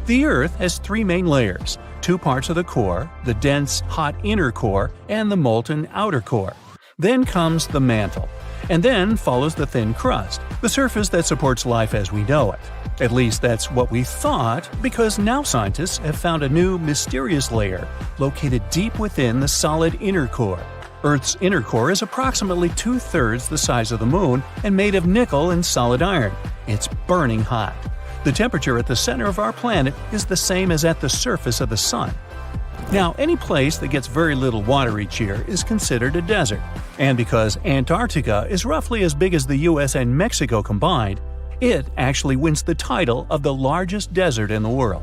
The Earth has three main layers, two parts of the core, the dense, hot inner core and the molten outer core. Then comes the mantle, and then follows the thin crust, the surface that supports life as we know it. At least that's what we thought, because now scientists have found a new, mysterious layer located deep within the solid inner core. Earth's inner core is approximately 2/3 the size of the Moon and made of nickel and solid iron. It's burning hot. The temperature at the center of our planet is the same as at the surface of the Sun. Now, any place that gets very little water each year is considered a desert, and because Antarctica is roughly as big as the US and Mexico combined, it actually wins the title of the largest desert in the world.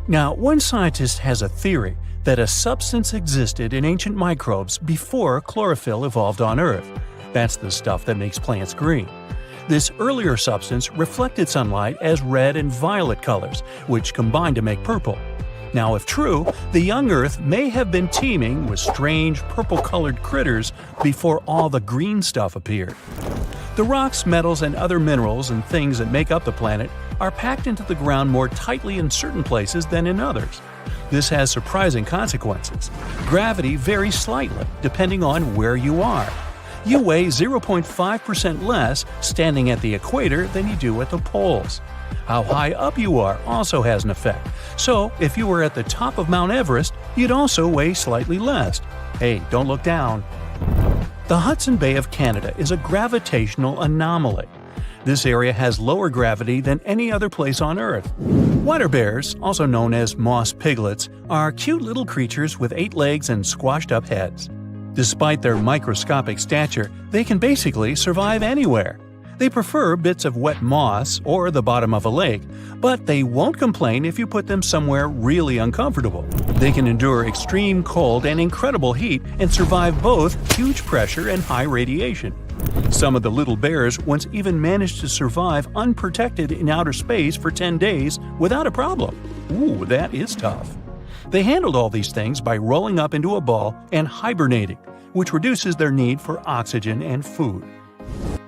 Now, one scientist has a theory that a substance existed in ancient microbes before chlorophyll evolved on Earth. That's the stuff that makes plants green. This earlier substance reflected sunlight as red and violet colors, which combined to make purple. Now, if true, the young Earth may have been teeming with strange purple-colored critters before all the green stuff appeared. The rocks, metals, and other minerals and things that make up the planet are packed into the ground more tightly in certain places than in others. This has surprising consequences. Gravity varies slightly, depending on where you are. You weigh 0.5% less standing at the equator than you do at the poles. How high up you are also has an effect. So, if you were at the top of Mount Everest, you'd also weigh slightly less. Hey, don't look down. The Hudson Bay of Canada is a gravitational anomaly. This area has lower gravity than any other place on Earth. Water bears, also known as moss piglets, are cute little creatures with 8 legs and squashed-up heads. Despite their microscopic stature, they can basically survive anywhere. They prefer bits of wet moss or the bottom of a lake, but they won't complain if you put them somewhere really uncomfortable. They can endure extreme cold and incredible heat and survive both huge pressure and high radiation. Some of the little bears once even managed to survive unprotected in outer space for 10 days without a problem. Ooh, that is tough. They handled all these things by rolling up into a ball and hibernating, which reduces their need for oxygen and food.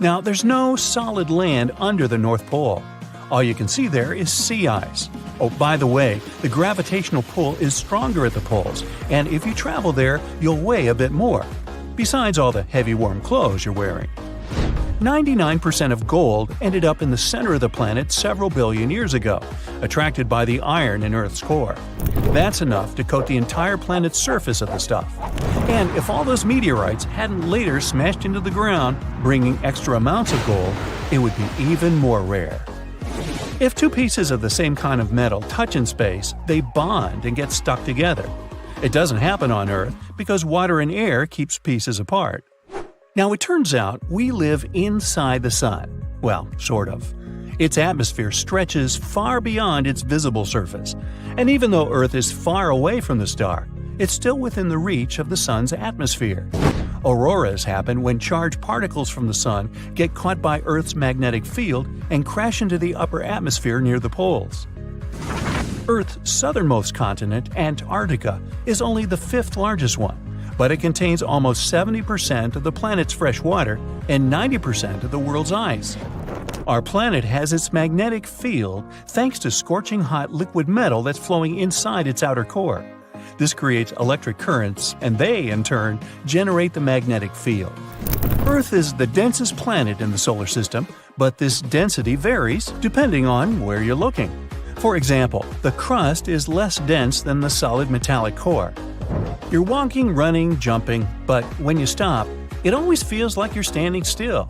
Now, there's no solid land under the North Pole. All you can see there is sea ice. Oh, by the way, the gravitational pull is stronger at the poles, and if you travel there, you'll weigh a bit more, besides all the heavy warm clothes you're wearing. 99% of gold ended up in the center of the planet several billion years ago, attracted by the iron in Earth's core. That's enough to coat the entire planet's surface of the stuff. And if all those meteorites hadn't later smashed into the ground, bringing extra amounts of gold, it would be even more rare. If two pieces of the same kind of metal touch in space, they bond and get stuck together. It doesn't happen on Earth because water and air keeps pieces apart. Now, it turns out we live inside the sun. Well, sort of. Its atmosphere stretches far beyond its visible surface, and even though Earth is far away from the star, it's still within the reach of the sun's atmosphere. Auroras happen when charged particles from the sun get caught by Earth's magnetic field and crash into the upper atmosphere near the poles. Earth's southernmost continent, Antarctica, is only the 5th largest one, but it contains almost 70% of the planet's fresh water and 90% of the world's ice. Our planet has its magnetic field thanks to scorching hot liquid metal that's flowing inside its outer core. This creates electric currents, and they, in turn, generate the magnetic field. Earth is the densest planet in the solar system, but this density varies depending on where you're looking. For example, the crust is less dense than the solid metallic core. You're walking, running, jumping, but when you stop, it always feels like you're standing still.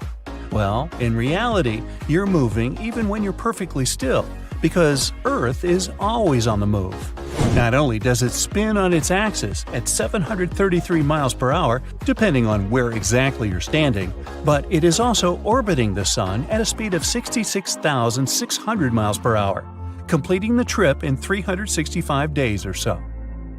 Well, in reality, you're moving even when you're perfectly still, because Earth is always on the move. Not only does it spin on its axis at 733 miles per hour, depending on where exactly you're standing, but it is also orbiting the Sun at a speed of 66,600 miles per hour, completing the trip in 365 days or so.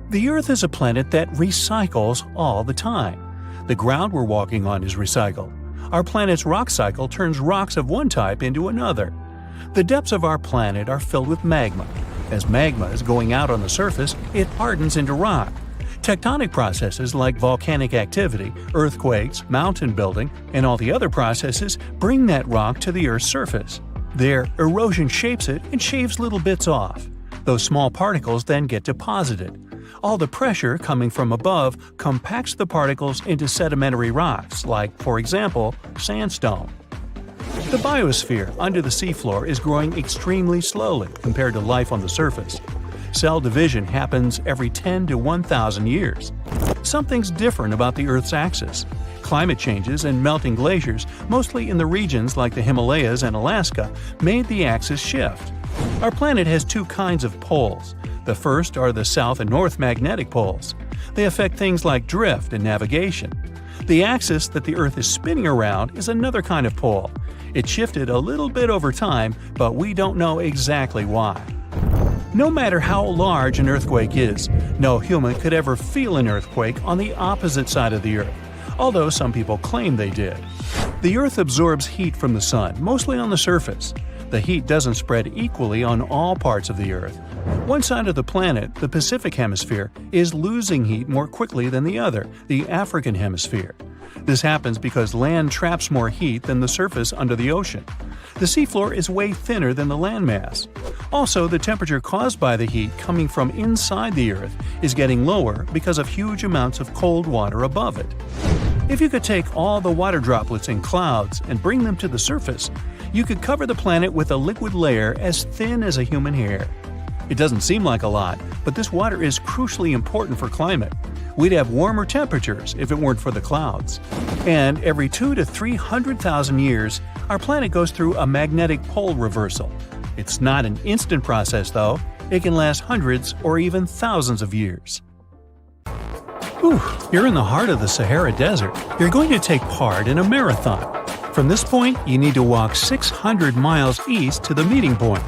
The Earth is a planet that recycles all the time. The ground we're walking on is recycled. Our planet's rock cycle turns rocks of one type into another. The depths of our planet are filled with magma. As magma is going out on the surface, it hardens into rock. Tectonic processes like volcanic activity, earthquakes, mountain building, and all the other processes bring that rock to the Earth's surface. There, erosion shapes it and shaves little bits off. Those small particles then get deposited. All the pressure coming from above compacts the particles into sedimentary rocks, like, for example, sandstone. The biosphere under the seafloor is growing extremely slowly compared to life on the surface. Cell division happens every 10 to 1,000 years. Something's different about the Earth's axis. Climate changes and melting glaciers, mostly in the regions like the Himalayas and Alaska, made the axis shift. Our planet has two kinds of poles. The first are the south and north magnetic poles. They affect things like drift and navigation. The axis that the Earth is spinning around is another kind of pole. It shifted a little bit over time, but we don't know exactly why. No matter how large an earthquake is, no human could ever feel an earthquake on the opposite side of the Earth, although some people claim they did. The Earth absorbs heat from the Sun, mostly on the surface. The heat doesn't spread equally on all parts of the Earth. One side of the planet, the Pacific Hemisphere, is losing heat more quickly than the other, the African Hemisphere. This happens because land traps more heat than the surface under the ocean. The seafloor is way thinner than the landmass. Also, the temperature caused by the heat coming from inside the Earth is getting lower because of huge amounts of cold water above it. If you could take all the water droplets in clouds and bring them to the surface, you could cover the planet with a liquid layer as thin as a human hair. It doesn't seem like a lot, but this water is crucially important for climate. We'd have warmer temperatures if it weren't for the clouds. And every 200,000 to 300,000 years, our planet goes through a magnetic pole reversal. It's not an instant process, though. It can last hundreds or even thousands of years. You're in the heart of the Sahara Desert. You're going to take part in a marathon. From this point, you need to walk 600 miles east to the meeting point.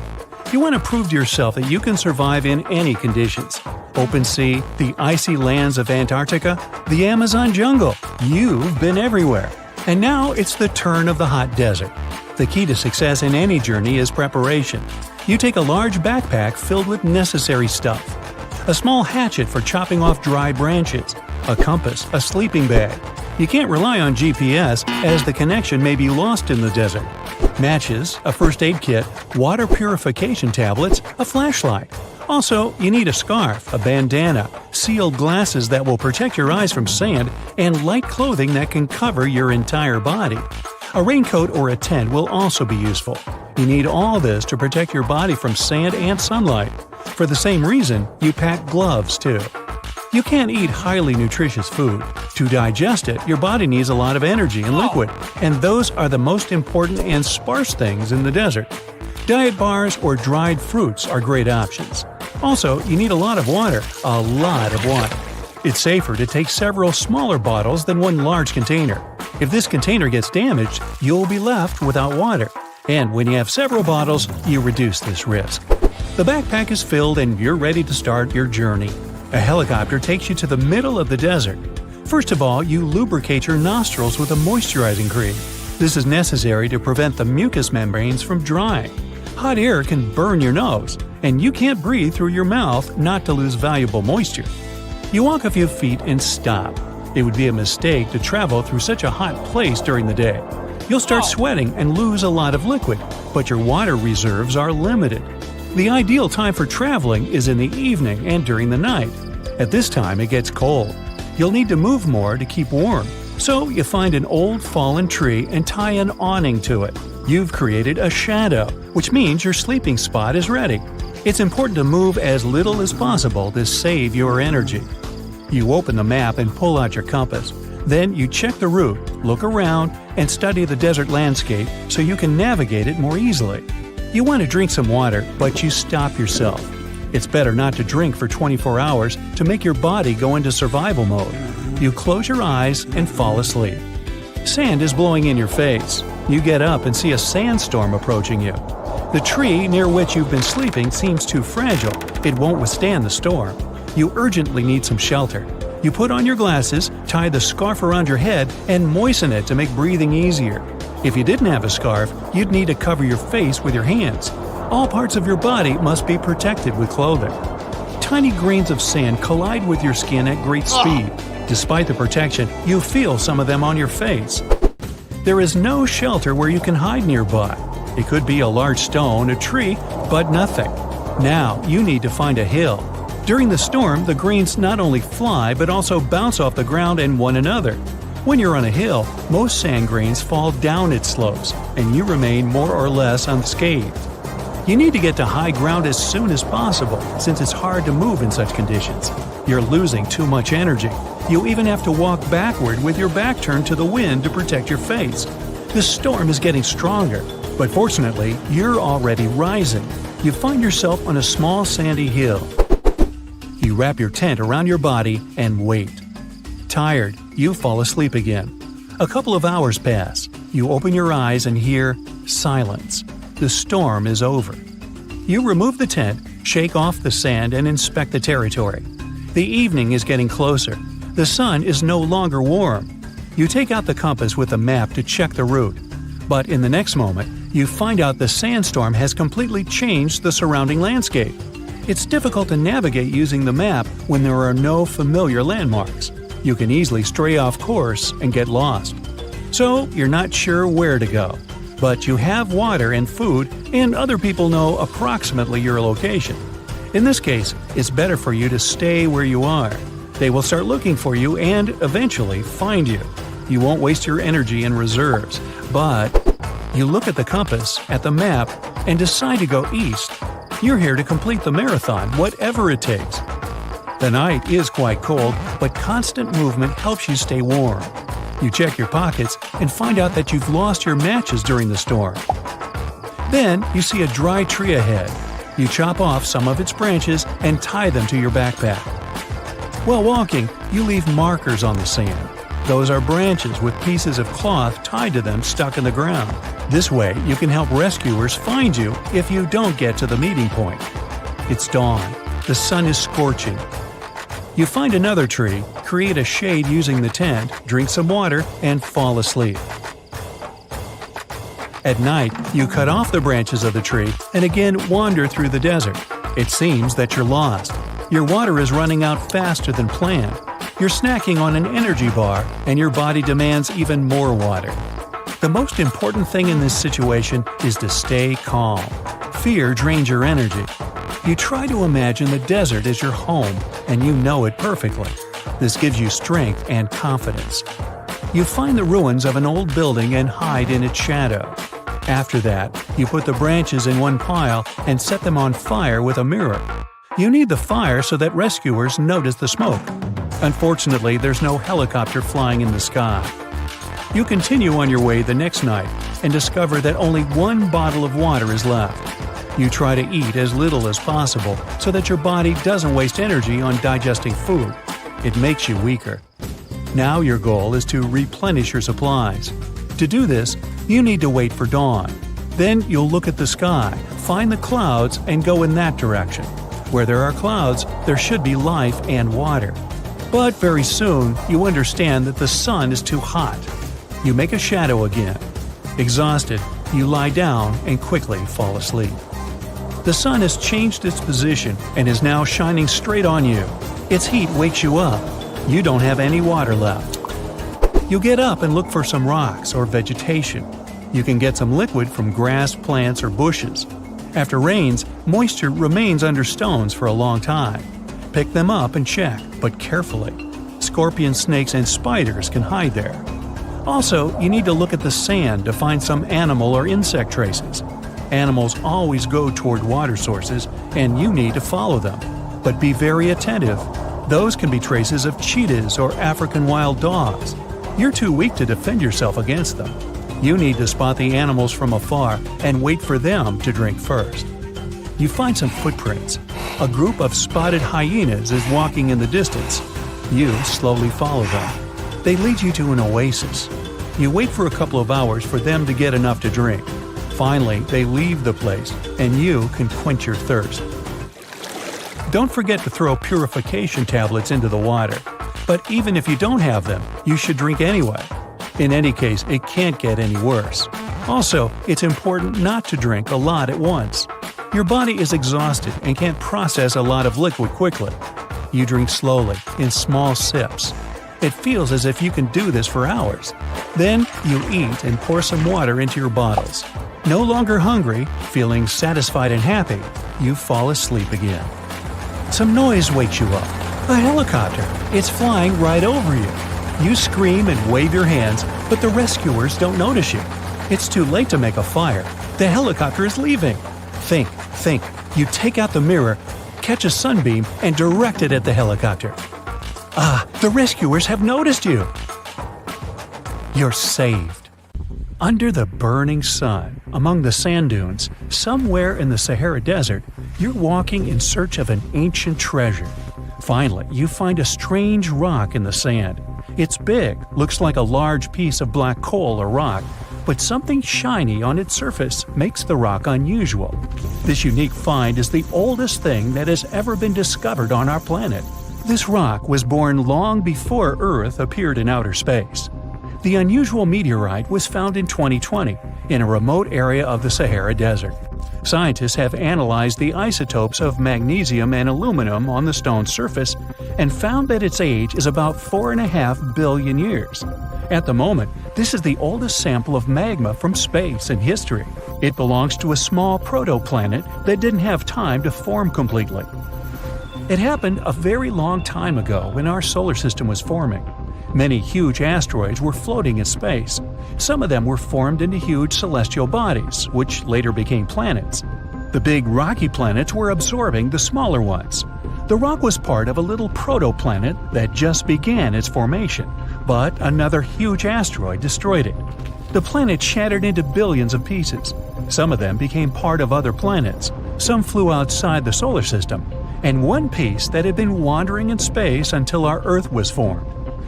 You want to prove to yourself that you can survive in any conditions. Open sea, the icy lands of Antarctica, the Amazon jungle. You've been everywhere. And now it's the turn of the hot desert. The key to success in any journey is preparation. You take a large backpack filled with necessary stuff. A small hatchet for chopping off dry branches. A compass, a sleeping bag. You can't rely on GPS, as the connection may be lost in the desert. Matches, a first aid kit, water purification tablets, a flashlight. Also, you need a scarf, a bandana, sealed glasses that will protect your eyes from sand, and light clothing that can cover your entire body. A raincoat or a tent will also be useful. You need all this to protect your body from sand and sunlight. For the same reason, you pack gloves too. You can't eat highly nutritious food. To digest it, your body needs a lot of energy and liquid, and those are the most important and sparse things in the desert. Diet bars or dried fruits are great options. Also, you need a lot of water. A lot of water. It's safer to take several smaller bottles than one large container. If this container gets damaged, you'll be left without water. And when you have several bottles, you reduce this risk. The backpack is filled and you're ready to start your journey. A helicopter takes you to the middle of the desert. First of all, you lubricate your nostrils with a moisturizing cream. This is necessary to prevent the mucous membranes from drying. Hot air can burn your nose, and you can't breathe through your mouth not to lose valuable moisture. You walk a few feet and stop. It would be a mistake to travel through such a hot place during the day. You'll start sweating and lose a lot of liquid, but your water reserves are limited. The ideal time for traveling is in the evening and during the night. At this time, it gets cold. You'll need to move more to keep warm. So you find an old fallen tree and tie an awning to it. You've created a shadow, which means your sleeping spot is ready. It's important to move as little as possible to save your energy. You open the map and pull out your compass. Then you check the route, look around, and study the desert landscape so you can navigate it more easily. You want to drink some water, but you stop yourself. It's better not to drink for 24 hours to make your body go into survival mode. You close your eyes and fall asleep. Sand is blowing in your face. You get up and see a sandstorm approaching you. The tree near which you've been sleeping seems too fragile. It won't withstand the storm. You urgently need some shelter. You put on your glasses, tie the scarf around your head, and moisten it to make breathing easier. If you didn't have a scarf, you'd need to cover your face with your hands. All parts of your body must be protected with clothing. Tiny grains of sand collide with your skin at great speed. Despite the protection, you feel some of them on your face. There is no shelter where you can hide nearby. It could be a large stone, a tree, but nothing. Now you need to find a hill. During the storm, the grains not only fly but also bounce off the ground and one another. When you're on a hill, most sand grains fall down its slopes, and you remain more or less unscathed. You need to get to high ground as soon as possible, since it's hard to move in such conditions. You're losing too much energy. You even have to walk backward with your back turned to the wind to protect your face. The storm is getting stronger, but fortunately, you're already rising. You find yourself on a small sandy hill. You wrap your tent around your body and wait. Tired, you fall asleep again. A couple of hours pass. You open your eyes and hear silence. The storm is over. You remove the tent, shake off the sand, and inspect the territory. The evening is getting closer. The sun is no longer warm. You take out the compass with a map to check the route. But in the next moment, you find out the sandstorm has completely changed the surrounding landscape. It's difficult to navigate using the map when there are no familiar landmarks. You can easily stray off course and get lost. So you're not sure where to go. But you have water and food, and other people know approximately your location. In this case, it's better for you to stay where you are. They will start looking for you and eventually find you. You won't waste your energy and reserves, but you look at the compass, at the map, and decide to go east. You're here to complete the marathon, whatever it takes. The night is quite cold, but constant movement helps you stay warm. You check your pockets and find out that you've lost your matches during the storm. Then you see a dry tree ahead. You chop off some of its branches and tie them to your backpack. While walking, you leave markers on the sand. Those are branches with pieces of cloth tied to them stuck in the ground. This way, you can help rescuers find you if you don't get to the meeting point. It's dawn. The sun is scorching. You find another tree, create a shade using the tent, drink some water, and fall asleep. At night, you cut off the branches of the tree and again wander through the desert. It seems that you're lost. Your water is running out faster than planned. You're snacking on an energy bar, and your body demands even more water. The most important thing in this situation is to stay calm. Fear drains your energy. You try to imagine the desert as your home, and you know it perfectly. This gives you strength and confidence. You find the ruins of an old building and hide in its shadow. After that, you put the branches in one pile and set them on fire with a mirror. You need the fire so that rescuers notice the smoke. Unfortunately, there's no helicopter flying in the sky. You continue on your way the next night and discover that only one bottle of water is left. You try to eat as little as possible so that your body doesn't waste energy on digesting food. It makes you weaker. Now your goal is to replenish your supplies. To do this, you need to wait for dawn. Then you'll look at the sky, find the clouds, and go in that direction. Where there are clouds, there should be life and water. But very soon, you understand that the sun is too hot. You make a shadow again. Exhausted, you lie down and quickly fall asleep. The sun has changed its position and is now shining straight on you. Its heat wakes you up. You don't have any water left. You get up and look for some rocks or vegetation. You can get some liquid from grass, plants, or bushes. After rains, moisture remains under stones for a long time. Pick them up and check, but carefully. Scorpions, snakes, and spiders can hide there. Also, you need to look at the sand to find some animal or insect traces. Animals always go toward water sources, and you need to follow them. But be very attentive. Those can be traces of cheetahs or African wild dogs. You're too weak to defend yourself against them. You need to spot the animals from afar and wait for them to drink first. You find some footprints. A group of spotted hyenas is walking in the distance. You slowly follow them. They lead you to an oasis. You wait for a couple of hours for them to get enough to drink. Finally, they leave the place, and you can quench your thirst. Don't forget to throw purification tablets into the water. But even if you don't have them, you should drink anyway. In any case, it can't get any worse. Also, it's important not to drink a lot at once. Your body is exhausted and can't process a lot of liquid quickly. You drink slowly, in small sips. It feels as if you can do this for hours. Then you eat and pour some water into your bottles. No longer hungry, feeling satisfied and happy, you fall asleep again. Some noise wakes you up. A helicopter. It's flying right over you. You scream and wave your hands, but the rescuers don't notice you. It's too late to make a fire. The helicopter is leaving. Think. You take out the mirror, catch a sunbeam, and direct it at the helicopter. The rescuers have noticed you. You're saved. Under the burning sun, among the sand dunes, somewhere in the Sahara Desert, you're walking in search of an ancient treasure. Finally, you find a strange rock in the sand. It's big, looks like a large piece of black coal or rock, but something shiny on its surface makes the rock unusual. This unique find is the oldest thing that has ever been discovered on our planet. This rock was born long before Earth appeared in outer space. The unusual meteorite was found in 2020 in a remote area of the Sahara Desert. Scientists have analyzed the isotopes of magnesium and aluminum on the stone's surface and found that its age is about 4.5 billion years. At the moment, this is the oldest sample of magma from space in history. It belongs to a small protoplanet that didn't have time to form completely. It happened a very long time ago when our solar system was forming. Many huge asteroids were floating in space. Some of them were formed into huge celestial bodies, which later became planets. The big rocky planets were absorbing the smaller ones. The rock was part of a little protoplanet that just began its formation, but another huge asteroid destroyed it. The planet shattered into billions of pieces. Some of them became part of other planets. Some flew outside the solar system, and one piece that had been wandering in space until our Earth was formed.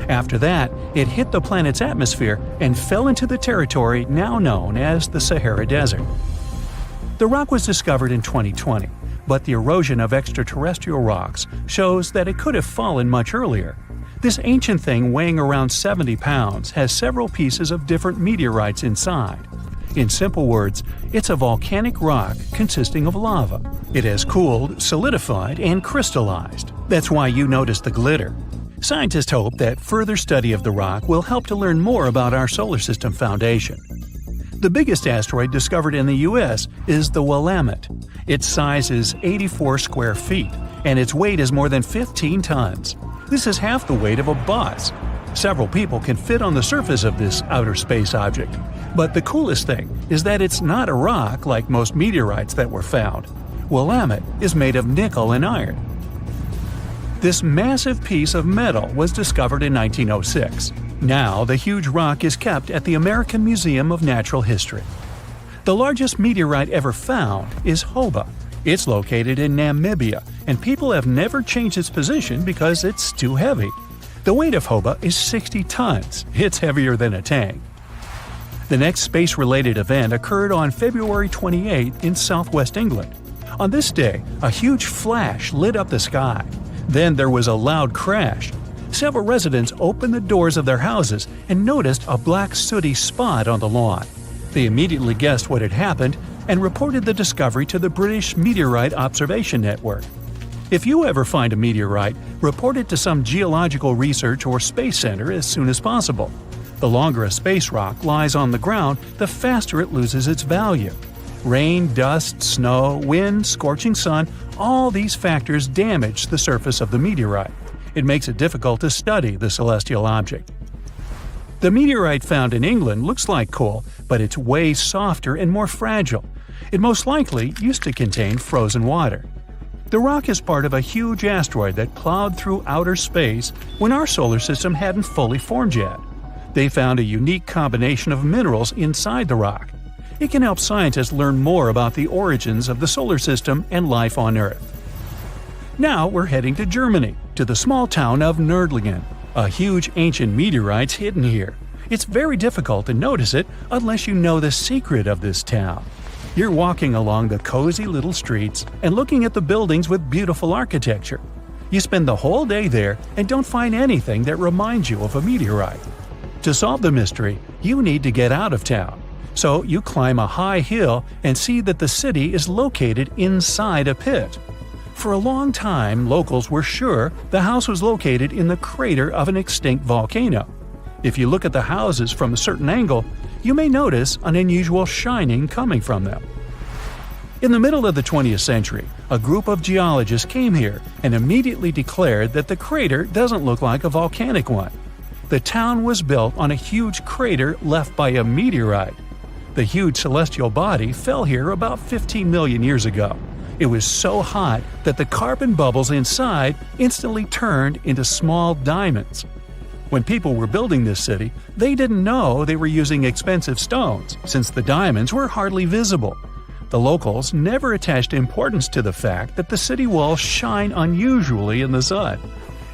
After that, it hit the planet's atmosphere and fell into the territory now known as the Sahara Desert. The rock was discovered in 2020, but the erosion of extraterrestrial rocks shows that it could have fallen much earlier. This ancient thing weighing around 70 pounds has several pieces of different meteorites inside. In simple words, it's a volcanic rock consisting of lava. It has cooled, solidified, and crystallized. That's why you notice the glitter. Scientists hope that further study of the rock will help to learn more about our solar system foundation. The biggest asteroid discovered in the U.S. is the Willamette. Its size is 84 square feet, and its weight is more than 15 tons. This is half the weight of a bus. Several people can fit on the surface of this outer space object. But the coolest thing is that it's not a rock like most meteorites that were found. Willamette is made of nickel and iron. This massive piece of metal was discovered in 1906. Now, the huge rock is kept at the American Museum of Natural History. The largest meteorite ever found is Hoba. It's located in Namibia, and people have never changed its position because it's too heavy. The weight of Hoba is 60 tons. It's heavier than a tank. The next space-related event occurred on February 28 in southwest England. On this day, a huge flash lit up the sky. Then there was a loud crash. Several residents opened the doors of their houses and noticed a black sooty spot on the lawn. They immediately guessed what had happened and reported the discovery to the British Meteorite Observation Network. If you ever find a meteorite, report it to some geological research or space center as soon as possible. The longer a space rock lies on the ground, the faster it loses its value. Rain, dust, snow, wind, scorching sun, all these factors damage the surface of the meteorite. It makes it difficult to study the celestial object. The meteorite found in England looks like coal, but it's way softer and more fragile. It most likely used to contain frozen water. The rock is part of a huge asteroid that plowed through outer space when our solar system hadn't fully formed yet. They found a unique combination of minerals inside the rock. It can help scientists learn more about the origins of the solar system and life on Earth. Now we're heading to Germany, to the small town of Nördlingen, a huge ancient meteorite's hidden here. It's very difficult to notice it unless you know the secret of this town. You're walking along the cozy little streets and looking at the buildings with beautiful architecture. You spend the whole day there and don't find anything that reminds you of a meteorite. To solve the mystery, you need to get out of town. So you climb a high hill and see that the city is located inside a pit. For a long time, locals were sure the house was located in the crater of an extinct volcano. If you look at the houses from a certain angle, you may notice an unusual shining coming from them. In the middle of the 20th century, a group of geologists came here and immediately declared that the crater doesn't look like a volcanic one. The town was built on a huge crater left by a meteorite. The huge celestial body fell here about 15 million years ago. It was so hot that the carbon bubbles inside instantly turned into small diamonds. When people were building this city, they didn't know they were using expensive stones, since the diamonds were hardly visible. The locals never attached importance to the fact that the city walls shine unusually in the sun.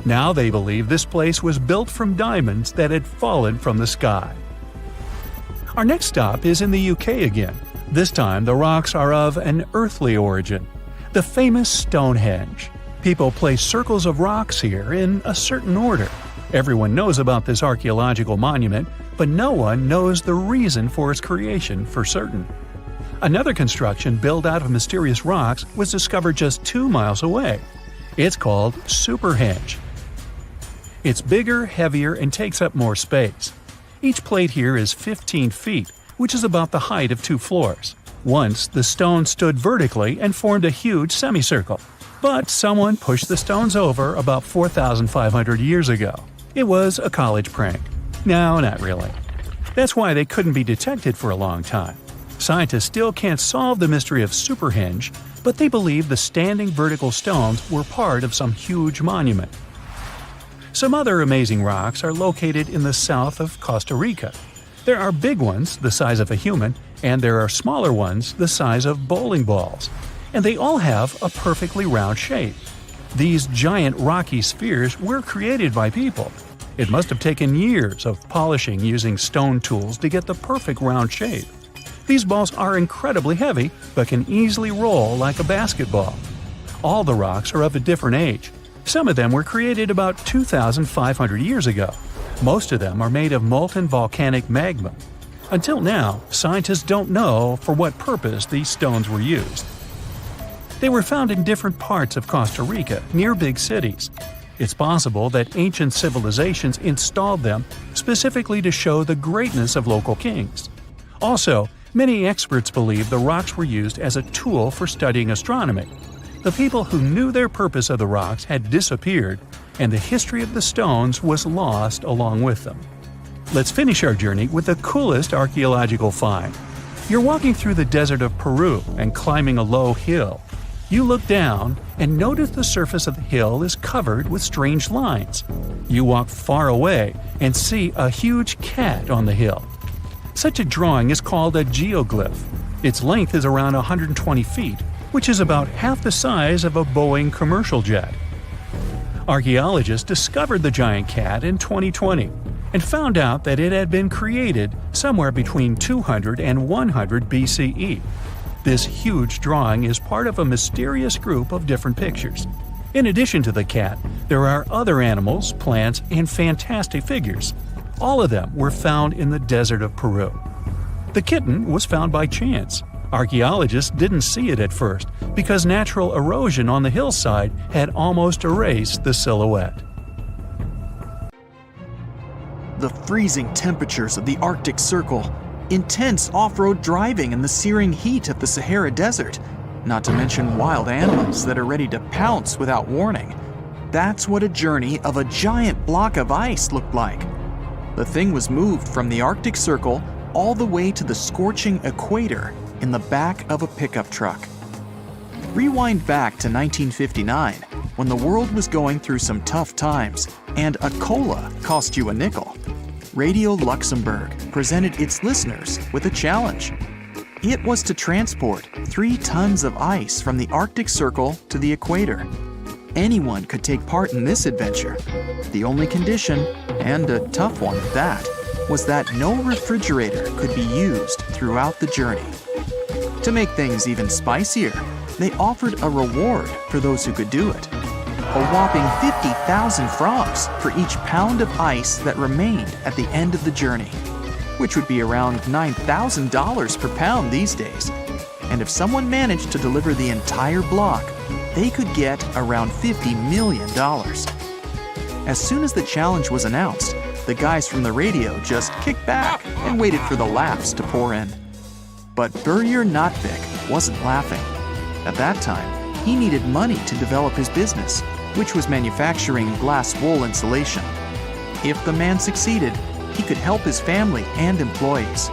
Now they believe this place was built from diamonds that had fallen from the sky. Our next stop is in the UK again. This time the rocks are of an earthly origin. The famous Stonehenge. People place circles of rocks here in a certain order. Everyone knows about this archaeological monument, but no one knows the reason for its creation for certain. Another construction built out of mysterious rocks was discovered just 2 miles away. It's called Superhenge. It's bigger, heavier, and takes up more space. Each plate here is 15 feet, which is about the height of 2 floors. Once, the stone stood vertically and formed a huge semicircle. But someone pushed the stones over about 4,500 years ago. It was a college prank. No, not really. That's why they couldn't be detected for a long time. Scientists still can't solve the mystery of Superhenge, but they believe the standing vertical stones were part of some huge monument. Some other amazing rocks are located in the south of Costa Rica. There are big ones, the size of a human, and there are smaller ones, the size of bowling balls. And they all have a perfectly round shape. These giant rocky spheres were created by people. It must have taken years of polishing using stone tools to get the perfect round shape. These balls are incredibly heavy, but can easily roll like a basketball. All the rocks are of a different age. Some of them were created about 2,500 years ago. Most of them are made of molten volcanic magma. Until now, scientists don't know for what purpose these stones were used. They were found in different parts of Costa Rica, near big cities. It's possible that ancient civilizations installed them specifically to show the greatness of local kings. Also, many experts believe the rocks were used as a tool for studying astronomy. The people who knew their purpose of the rocks had disappeared, and the history of the stones was lost along with them. Let's finish our journey with the coolest archaeological find. You're walking through the desert of Peru and climbing a low hill. You look down and notice the surface of the hill is covered with strange lines. You walk far away and see a huge cat on the hill. Such a drawing is called a geoglyph. Its length is around 120 feet, which is about half the size of a Boeing commercial jet. Archaeologists discovered the giant cat in 2020 and found out that it had been created somewhere between 200 and 100 BCE. This huge drawing is part of a mysterious group of different pictures. In addition to the cat, there are other animals, plants, and fantastic figures. All of them were found in the desert of Peru. The kitten was found by chance. Archaeologists didn't see it at first because natural erosion on the hillside had almost erased the silhouette. The freezing temperatures of the Arctic Circle, intense off-road driving in the searing heat of the Sahara Desert, not to mention wild animals that are ready to pounce without warning. That's what a journey of a giant block of ice looked like. The thing was moved from the Arctic Circle all the way to the scorching equator in the back of a pickup truck. Rewind back to 1959, when the world was going through some tough times and a cola cost you a nickel. Radio Luxembourg presented its listeners with a challenge. It was to transport 3 tons of ice from the Arctic Circle to the equator. Anyone could take part in this adventure. The only condition, and a tough one at that, was that no refrigerator could be used throughout the journey. To make things even spicier, they offered a reward for those who could do it. A whopping 50,000 francs for each pound of ice that remained at the end of the journey, which would be around $9,000 per pound these days. And if someone managed to deliver the entire block, they could get around $50 million. As soon as the challenge was announced, the guys from the radio just kicked back and waited for the laughs to pour in. But Börje Notvik wasn't laughing. At that time, he needed money to develop his business, which was manufacturing glass wool insulation. If the man succeeded, he could help his family and employees.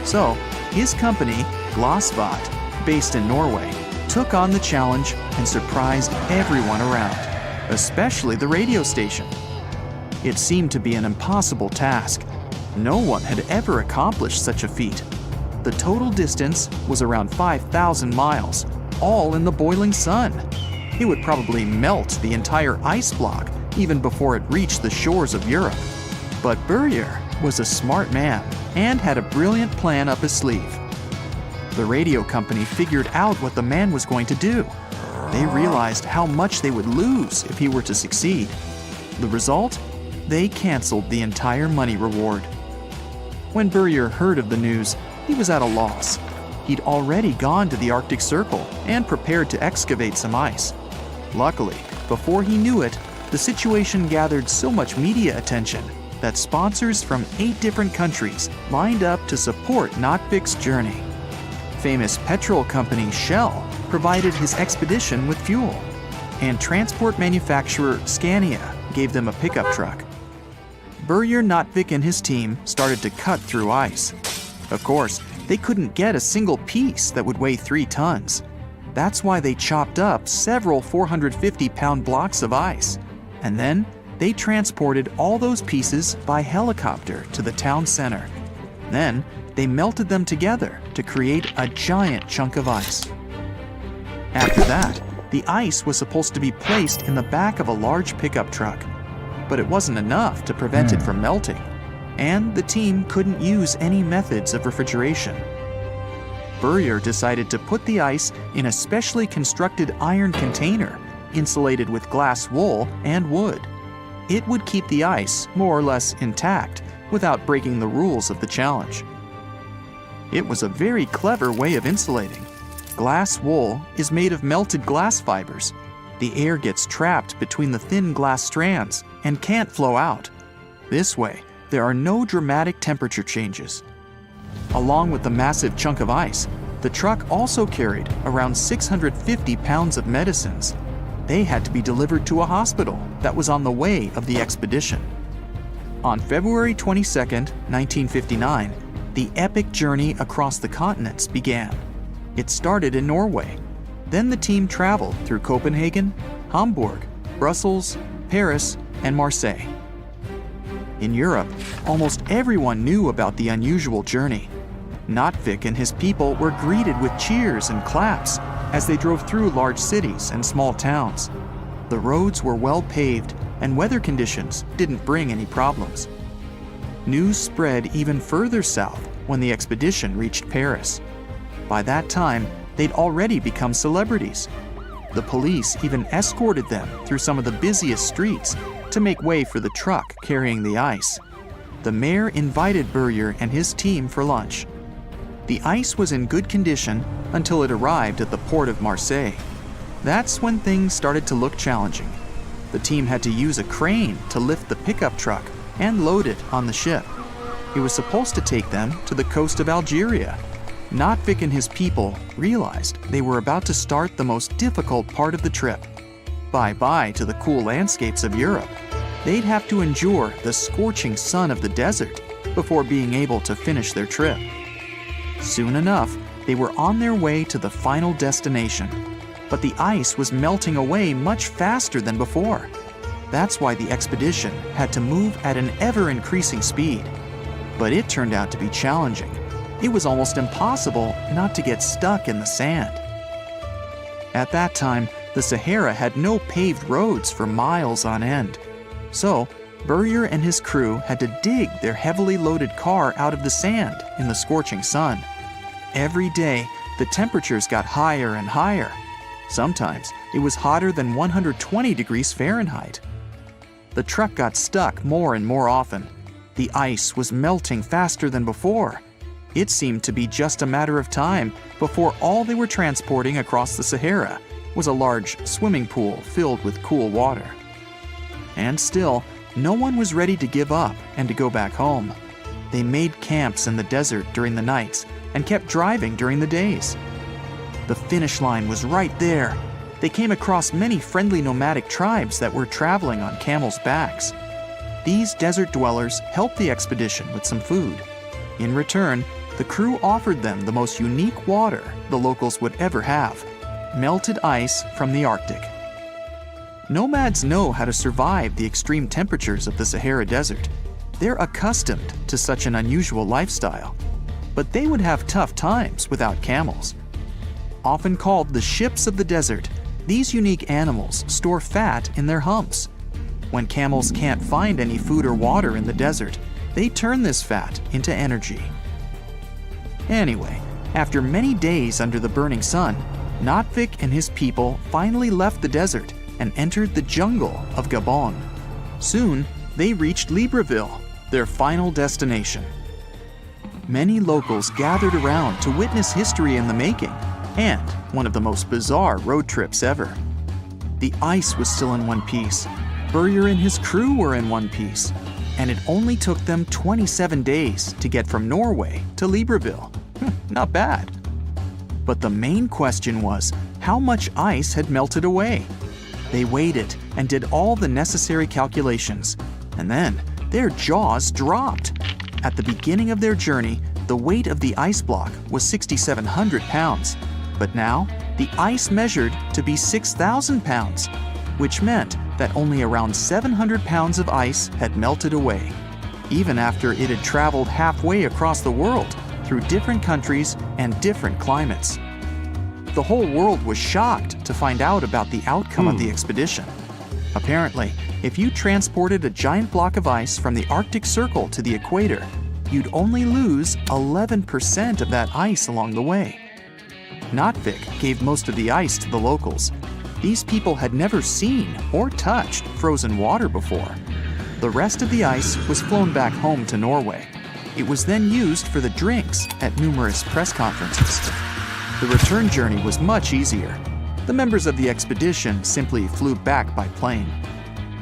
So, his company, Glasvat, based in Norway, took on the challenge and surprised everyone around, especially the radio station. It seemed to be an impossible task. No one had ever accomplished such a feat. The total distance was around 5,000 miles, all in the boiling sun. It would probably melt the entire ice block even before it reached the shores of Europe. But Börje was a smart man and had a brilliant plan up his sleeve. The radio company figured out what the man was going to do. They realized how much they would lose if he were to succeed. The result? They canceled the entire money reward. When Börje heard of the news, he was at a loss. He'd already gone to the Arctic Circle and prepared to excavate some ice. Luckily, before he knew it, the situation gathered so much media attention that sponsors from 8 different countries lined up to support Notvik's journey. Famous petrol company Shell provided his expedition with fuel, and transport manufacturer Scania gave them a pickup truck. Börje Notvik and his team started to cut through ice. Of course, they couldn't get a single piece that would weigh 3 tons. That's why they chopped up several 450-pound blocks of ice, and then they transported all those pieces by helicopter to the town center. Then, they melted them together to create a giant chunk of ice. After that, the ice was supposed to be placed in the back of a large pickup truck, but it wasn't enough to prevent it from melting, and the team couldn't use any methods of refrigeration. Börje decided to put the ice in a specially constructed iron container insulated with glass wool and wood. It would keep the ice more or less intact without breaking the rules of the challenge. It was a very clever way of insulating. Glass wool is made of melted glass fibers. The air gets trapped between the thin glass strands and can't flow out. This way, there are no dramatic temperature changes. Along with the massive chunk of ice, the truck also carried around 650 pounds of medicines. They had to be delivered to a hospital that was on the way of the expedition. On February 22, 1959, the epic journey across the continents began. It started in Norway. Then the team traveled through Copenhagen, Hamburg, Brussels, Paris, and Marseille. In Europe, almost everyone knew about the unusual journey. Notvik and his people were greeted with cheers and claps as they drove through large cities and small towns. The roads were well paved and weather conditions didn't bring any problems. News spread even further south when the expedition reached Paris. By that time, they'd already become celebrities. The police even escorted them through some of the busiest streets to make way for the truck carrying the ice. The mayor invited Börje and his team for lunch. The ice was in good condition until it arrived at the port of Marseille. That's when things started to look challenging. The team had to use a crane to lift the pickup truck and load it on the ship. It was supposed to take them to the coast of Algeria. Notvik and his people realized they were about to start the most difficult part of the trip. Bye-bye to the cool landscapes of Europe. They'd have to endure the scorching sun of the desert before being able to finish their trip. Soon enough, they were on their way to the final destination, but the ice was melting away much faster than before. That's why the expedition had to move at an ever-increasing speed. but it turned out to be challenging. It was almost impossible not to get stuck in the sand. At that time, the Sahara had no paved roads for miles on end. So, Burrier and his crew had to dig their heavily loaded car out of the sand in the scorching sun. Every day, the temperatures got higher and higher. Sometimes, it was hotter than 120 degrees Fahrenheit. The truck got stuck more and more often. The ice was melting faster than before. It seemed to be just a matter of time before all they were transporting across the Sahara was a large swimming pool filled with cool water. And still, no one was ready to give up and to go back home. They made camps in the desert during the nights and kept driving during the days. The finish line was right there. They came across many friendly nomadic tribes that were traveling on camels' backs. These desert dwellers helped the expedition with some food. In return, the crew offered them the most unique water the locals would ever have: melted ice from the Arctic. Nomads know how to survive the extreme temperatures of the Sahara Desert. They're accustomed to such an unusual lifestyle. But they would have tough times without camels. Often called the ships of the desert, these unique animals store fat in their humps. When camels can't find any food or water in the desert, they turn this fat into energy. Anyway, after many days under the burning sun, Notvic and his people finally left the desert and entered the jungle of Gabon. Soon, they reached Libreville, their final destination. Many locals gathered around to witness history in the making, and one of the most bizarre road trips ever. The ice was still in one piece, Burrier and his crew were in one piece, and it only took them 27 days to get from Norway to Libreville. Not bad. But the main question was, how much ice had melted away? They weighed and did all the necessary calculations, and then their jaws dropped. At the beginning of their journey, the weight of the ice block was 6,700 pounds, but now the ice measured to be 6,000 pounds, which meant that only around 700 pounds of ice had melted away, even after it had traveled halfway across the world through different countries and different climates. The whole world was shocked to find out about the outcome of the expedition. Apparently, if you transported a giant block of ice from the Arctic Circle to the equator, you'd only lose 11% of that ice along the way. Notvic gave most of the ice to the locals. These people had never seen or touched frozen water before. The rest of the ice was flown back home to Norway. It was then used for the drinks at numerous press conferences. The return journey was much easier. The members of the expedition simply flew back by plane.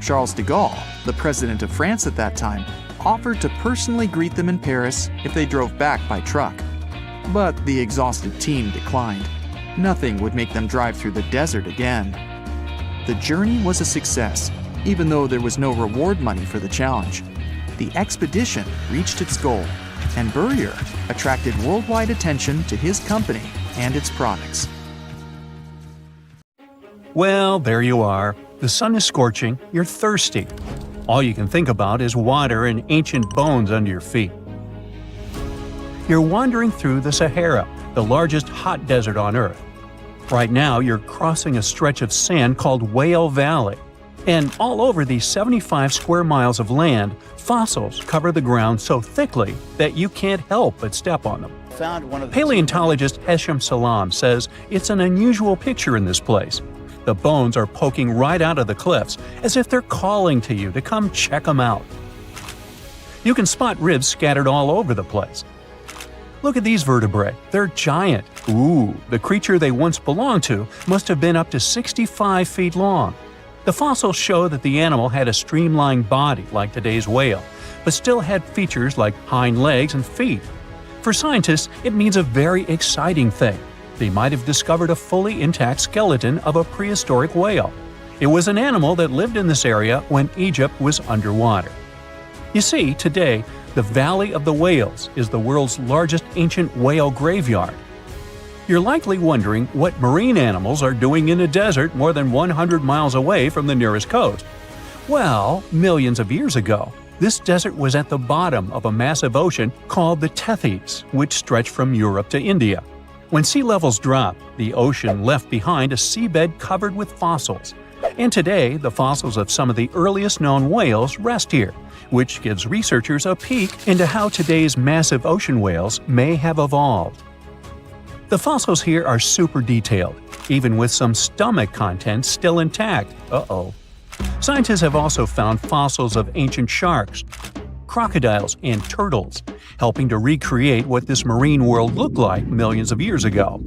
Charles de Gaulle, the president of France at that time, offered to personally greet them in Paris if they drove back by truck. But the exhausted team declined. Nothing would make them drive through the desert again. The journey was a success, even though there was no reward money for the challenge. The expedition reached its goal, and Burrier attracted worldwide attention to his company and its products. Well, there you are. The sun is scorching, you're thirsty. All you can think about is water and ancient bones under your feet. You're wandering through the Sahara, the largest hot desert on Earth. Right now, you're crossing a stretch of sand called Whale Valley. And all over these 75 square miles of land, fossils cover the ground so thickly that you can't help but step on them. Paleontologist Hesham Salam says it's an unusual picture in this place. The bones are poking right out of the cliffs, as if they're calling to you to come check them out. You can spot ribs scattered all over the place. Look at these vertebrae. They're giant. Ooh, the creature they once belonged to must have been up to 65 feet long. The fossils show that the animal had a streamlined body like today's whale, but still had features like hind legs and feet. For scientists, it means a very exciting thing. They might have discovered a fully intact skeleton of a prehistoric whale. It was an animal that lived in this area when Egypt was underwater. You see, today, the Valley of the Whales is the world's largest ancient whale graveyard. You're likely wondering what marine animals are doing in a desert more than 100 miles away from the nearest coast. Well, millions of years ago, This desert was at the bottom of a massive ocean called the Tethys, which stretched from Europe to India. When sea levels dropped, the ocean left behind a seabed covered with fossils. And today, the fossils of some of the earliest known whales rest here, which gives researchers a peek into how today's massive ocean whales may have evolved. The fossils here are super detailed, even with some stomach contents still intact. Uh-oh. Scientists have also found fossils of ancient sharks, crocodiles, and turtles, helping to recreate what this marine world looked like millions of years ago.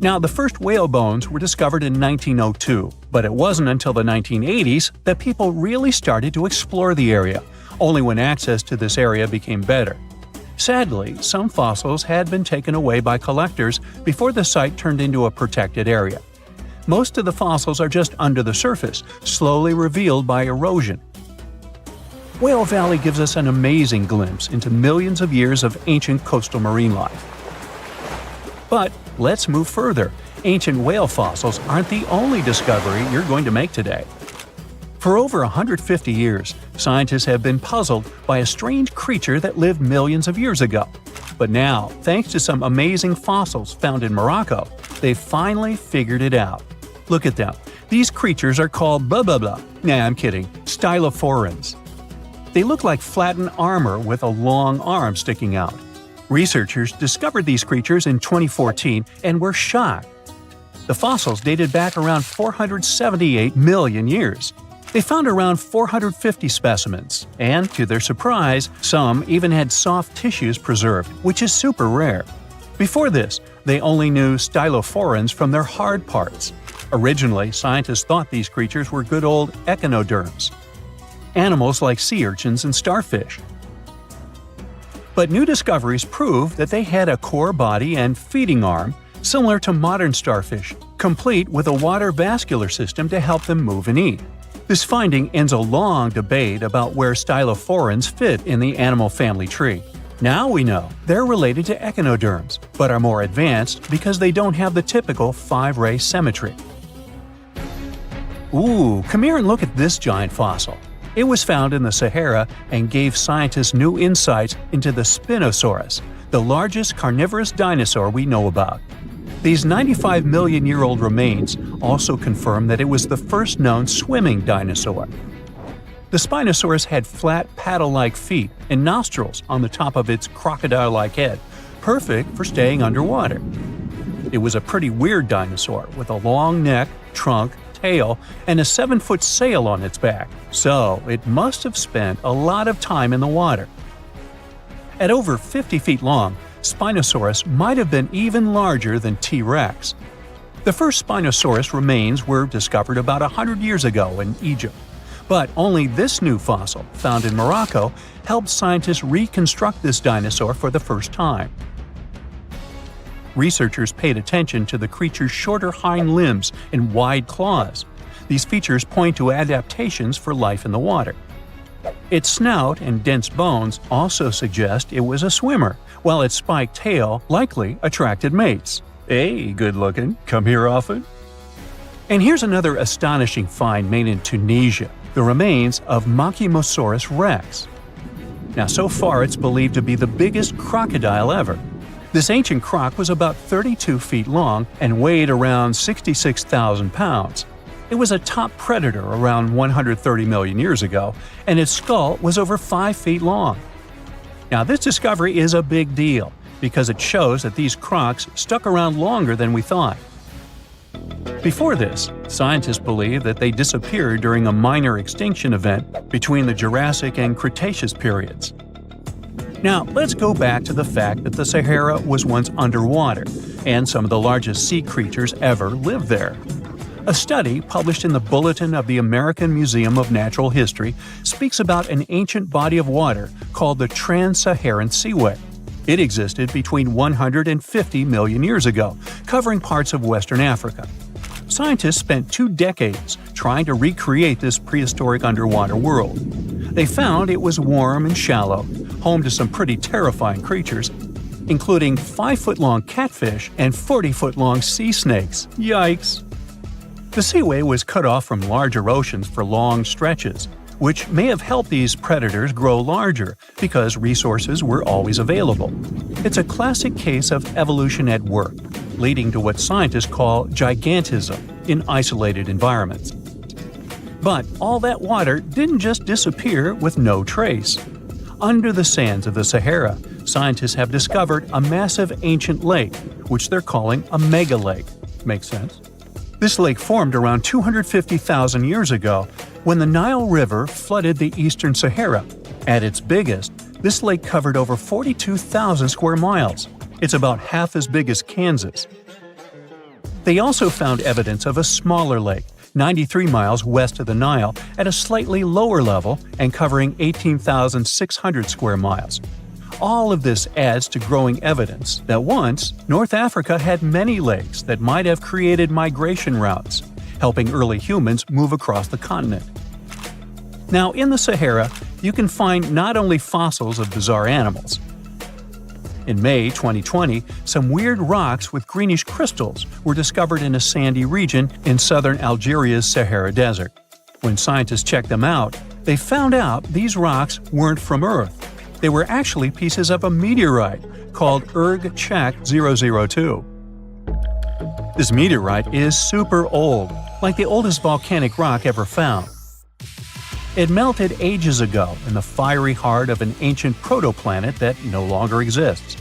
Now, the first whale bones were discovered in 1902, but it wasn't until the 1980s that people really started to explore the area, only when access to this area became better. Sadly, some fossils had been taken away by collectors before the site turned into a protected area. Most of the fossils are just under the surface, slowly revealed by erosion. Whale Valley gives us an amazing glimpse into millions of years of ancient coastal marine life. But let's move further. Ancient whale fossils aren't the only discovery you're going to make today. For over 150 years, scientists have been puzzled by a strange creature that lived millions of years ago. But now, thanks to some amazing fossils found in Morocco, they've finally figured it out. Look at them. These creatures are called blah blah blah. Nah, I'm kidding. Stylophorans. They look like flattened armor with a long arm sticking out. Researchers discovered these creatures in 2014 and were shocked. The fossils dated back around 478 million years. They found around 450 specimens, and to their surprise, some even had soft tissues preserved, which is super rare. Before this, they only knew stylophorans from their hard parts. Originally, scientists thought these creatures were good old echinoderms, animals like sea urchins and starfish. But new discoveries prove that they had a core body and feeding arm similar to modern starfish, complete with a water vascular system to help them move and eat. This finding ends a long debate about where stylophorans fit in the animal family tree. Now we know they're related to echinoderms, but are more advanced because they don't have the typical 5-ray symmetry. Ooh, come here and look at this giant fossil. It was found in the Sahara and gave scientists new insights into the Spinosaurus, the largest carnivorous dinosaur we know about. These 95 million-year-old remains also confirm that it was the first known swimming dinosaur. The Spinosaurus had flat paddle-like feet and nostrils on the top of its crocodile-like head, perfect for staying underwater. It was a pretty weird dinosaur with a long neck, trunk, tail, and a 7-foot sail on its back, so it must have spent a lot of time in the water. At over 50 feet long, Spinosaurus might have been even larger than T-Rex. The first Spinosaurus remains were discovered about 100 years ago in Egypt, but only this new fossil, found in Morocco, helped scientists reconstruct this dinosaur for the first time. Researchers paid attention to the creature's shorter hind limbs and wide claws. These features point to adaptations for life in the water. Its snout and dense bones also suggest it was a swimmer, while its spiked tail likely attracted mates. Hey, good looking, come here often? And here's another astonishing find made in Tunisia, the remains of Machimosaurus rex. Now, so far it's believed to be the biggest crocodile ever. This ancient croc was about 32 feet long and weighed around 66,000 pounds. It was a top predator around 130 million years ago, and its skull was over 5 feet long. Now, this discovery is a big deal because it shows that these crocs stuck around longer than we thought. Before this, scientists believed that they disappeared during a minor extinction event between the Jurassic and Cretaceous periods. Now, let's go back to the fact that the Sahara was once underwater, and some of the largest sea creatures ever lived there. A study published in the Bulletin of the American Museum of Natural History speaks about an ancient body of water called the Trans-Saharan Seaway. It existed between 150 million years ago, covering parts of Western Africa. Scientists spent 2 decades trying to recreate this prehistoric underwater world. They found it was warm and shallow, home to some pretty terrifying creatures, including 5-foot-long catfish and 40-foot-long sea snakes. Yikes! The seaway was cut off from larger oceans for long stretches, which may have helped these predators grow larger because resources were always available. It's a classic case of evolution at work, leading to what scientists call gigantism in isolated environments. But all that water didn't just disappear with no trace. Under the sands of the Sahara, scientists have discovered a massive ancient lake, which they're calling a megalake. Makes sense? This lake formed around 250,000 years ago when the Nile River flooded the eastern Sahara. At its biggest, this lake covered over 42,000 square miles. It's about half as big as Kansas. They also found evidence of a smaller lake, 93 miles west of the Nile, at a slightly lower level and covering 18,600 square miles. All of this adds to growing evidence that once, North Africa had many lakes that might have created migration routes, helping early humans move across the continent. Now, in the Sahara, you can find not only fossils of bizarre animals. In May 2020, some weird rocks with greenish crystals were discovered in a sandy region in southern Algeria's Sahara Desert. When scientists checked them out, they found out these rocks weren't from Earth. They were actually pieces of a meteorite called Göbekli Tepe 002. This meteorite is super old, like the oldest volcanic rock ever found. It melted ages ago in the fiery heart of an ancient protoplanet that no longer exists.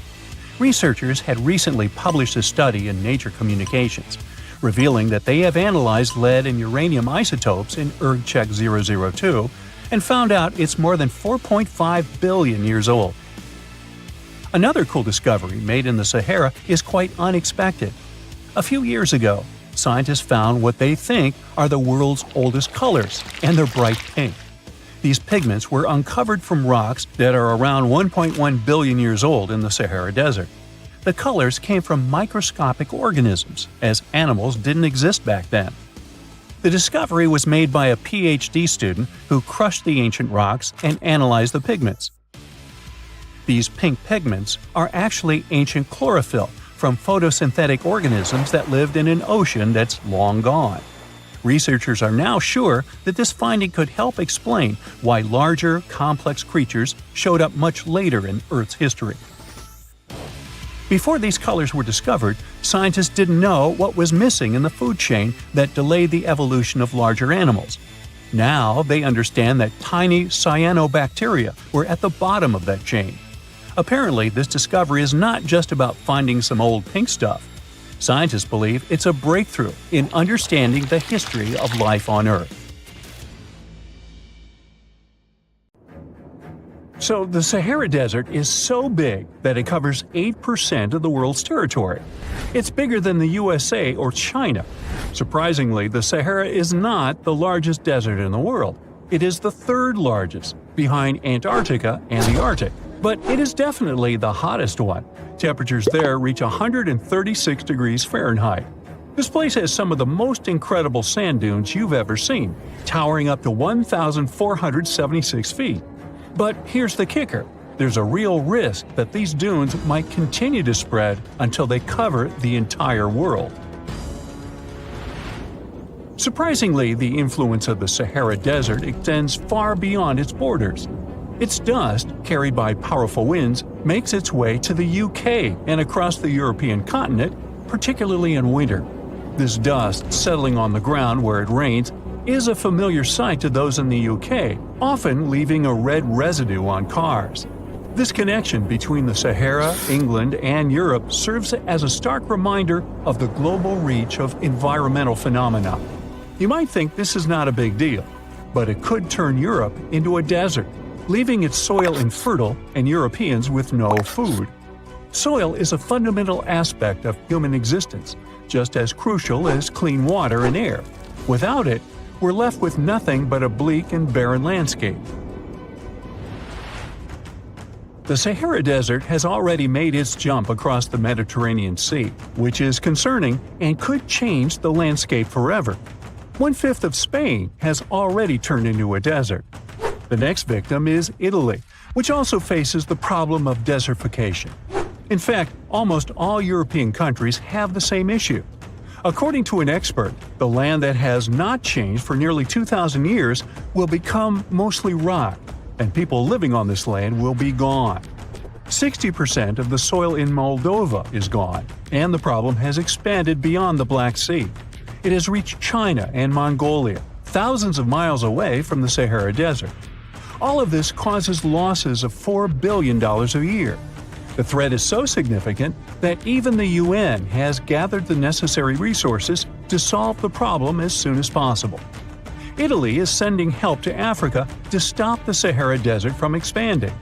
Researchers had recently published a study in Nature Communications, revealing that they have analyzed lead and uranium isotopes in Göbekli Tepe 002 and found out it's more than 4.5 billion years old. Another cool discovery made in the Sahara is quite unexpected. A few years ago, scientists found what they think are the world's oldest colors, and they're bright pink. These pigments were uncovered from rocks that are around 1.1 billion years old in the Sahara Desert. The colors came from microscopic organisms, as animals didn't exist back then. The discovery was made by a PhD student who crushed the ancient rocks and analyzed the pigments. These pink pigments are actually ancient chlorophyll from photosynthetic organisms that lived in an ocean that's long gone. Researchers are now sure that this finding could help explain why larger, complex creatures showed up much later in Earth's history. Before these colors were discovered, scientists didn't know what was missing in the food chain that delayed the evolution of larger animals. Now they understand that tiny cyanobacteria were at the bottom of that chain. Apparently, this discovery is not just about finding some old pink stuff. Scientists believe it's a breakthrough in understanding the history of life on Earth. So, the Sahara Desert is so big that it covers 8% of the world's territory. It's bigger than the USA or China. Surprisingly, the Sahara is not the largest desert in the world. It is the third largest, behind Antarctica and the Arctic. But it is definitely the hottest one. Temperatures there reach 136 degrees Fahrenheit. This place has some of the most incredible sand dunes you've ever seen, towering up to 1,476 feet. But here's the kicker. There's a real risk that these dunes might continue to spread until they cover the entire world. Surprisingly, the influence of the Sahara Desert extends far beyond its borders. Its dust, carried by powerful winds, makes its way to the UK and across the European continent, particularly in winter. This dust settling on the ground where it rains is a familiar sight to those in the UK, often leaving a red residue on cars. This connection between the Sahara, England, and Europe serves as a stark reminder of the global reach of environmental phenomena. You might think this is not a big deal, but it could turn Europe into a desert, leaving its soil infertile and Europeans with no food. Soil is a fundamental aspect of human existence, just as crucial as clean water and air. Without it, we're left with nothing but a bleak and barren landscape. The Sahara Desert has already made its jump across the Mediterranean Sea, which is concerning and could change the landscape forever. 1/5 of Spain has already turned into a desert. The next victim is Italy, which also faces the problem of desertification. In fact, almost all European countries have the same issue. According to an expert, the land that has not changed for nearly 2,000 years will become mostly rock, and people living on this land will be gone. 60% of the soil in Moldova is gone, and the problem has expanded beyond the Black Sea. It has reached China and Mongolia, thousands of miles away from the Sahara Desert. All of this causes losses of $4 billion a year. The threat is so significant that even the UN has gathered the necessary resources to solve the problem as soon as possible. Italy is sending help to Africa to stop the Sahara Desert from expanding.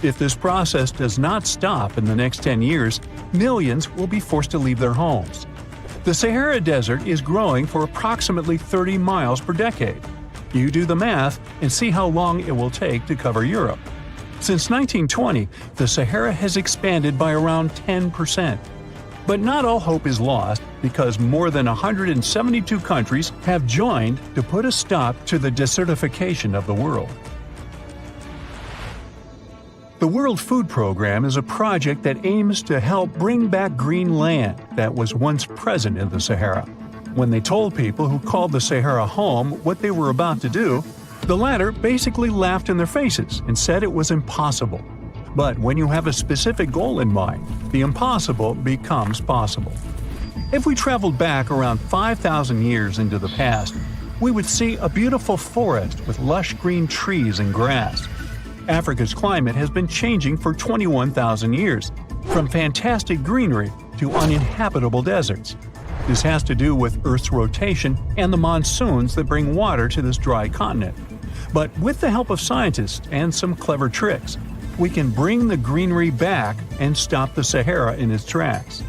If this process does not stop in the next 10 years, millions will be forced to leave their homes. The Sahara Desert is growing for approximately 30 miles per decade. You do the math and see how long it will take to cover Europe. Since 1920, the Sahara has expanded by around 10%. But not all hope is lost because more than 172 countries have joined to put a stop to the desertification of the world. The World Food Program is a project that aims to help bring back green land that was once present in the Sahara. When they told people who called the Sahara home what they were about to do, the latter basically laughed in their faces and said it was impossible. But when you have a specific goal in mind, the impossible becomes possible. If we traveled back around 5,000 years into the past, we would see a beautiful forest with lush green trees and grass. Africa's climate has been changing for 21,000 years, from fantastic greenery to uninhabitable deserts. This has to do with Earth's rotation and the monsoons that bring water to this dry continent. But with the help of scientists and some clever tricks, we can bring the greenery back and stop the Sahara in its tracks.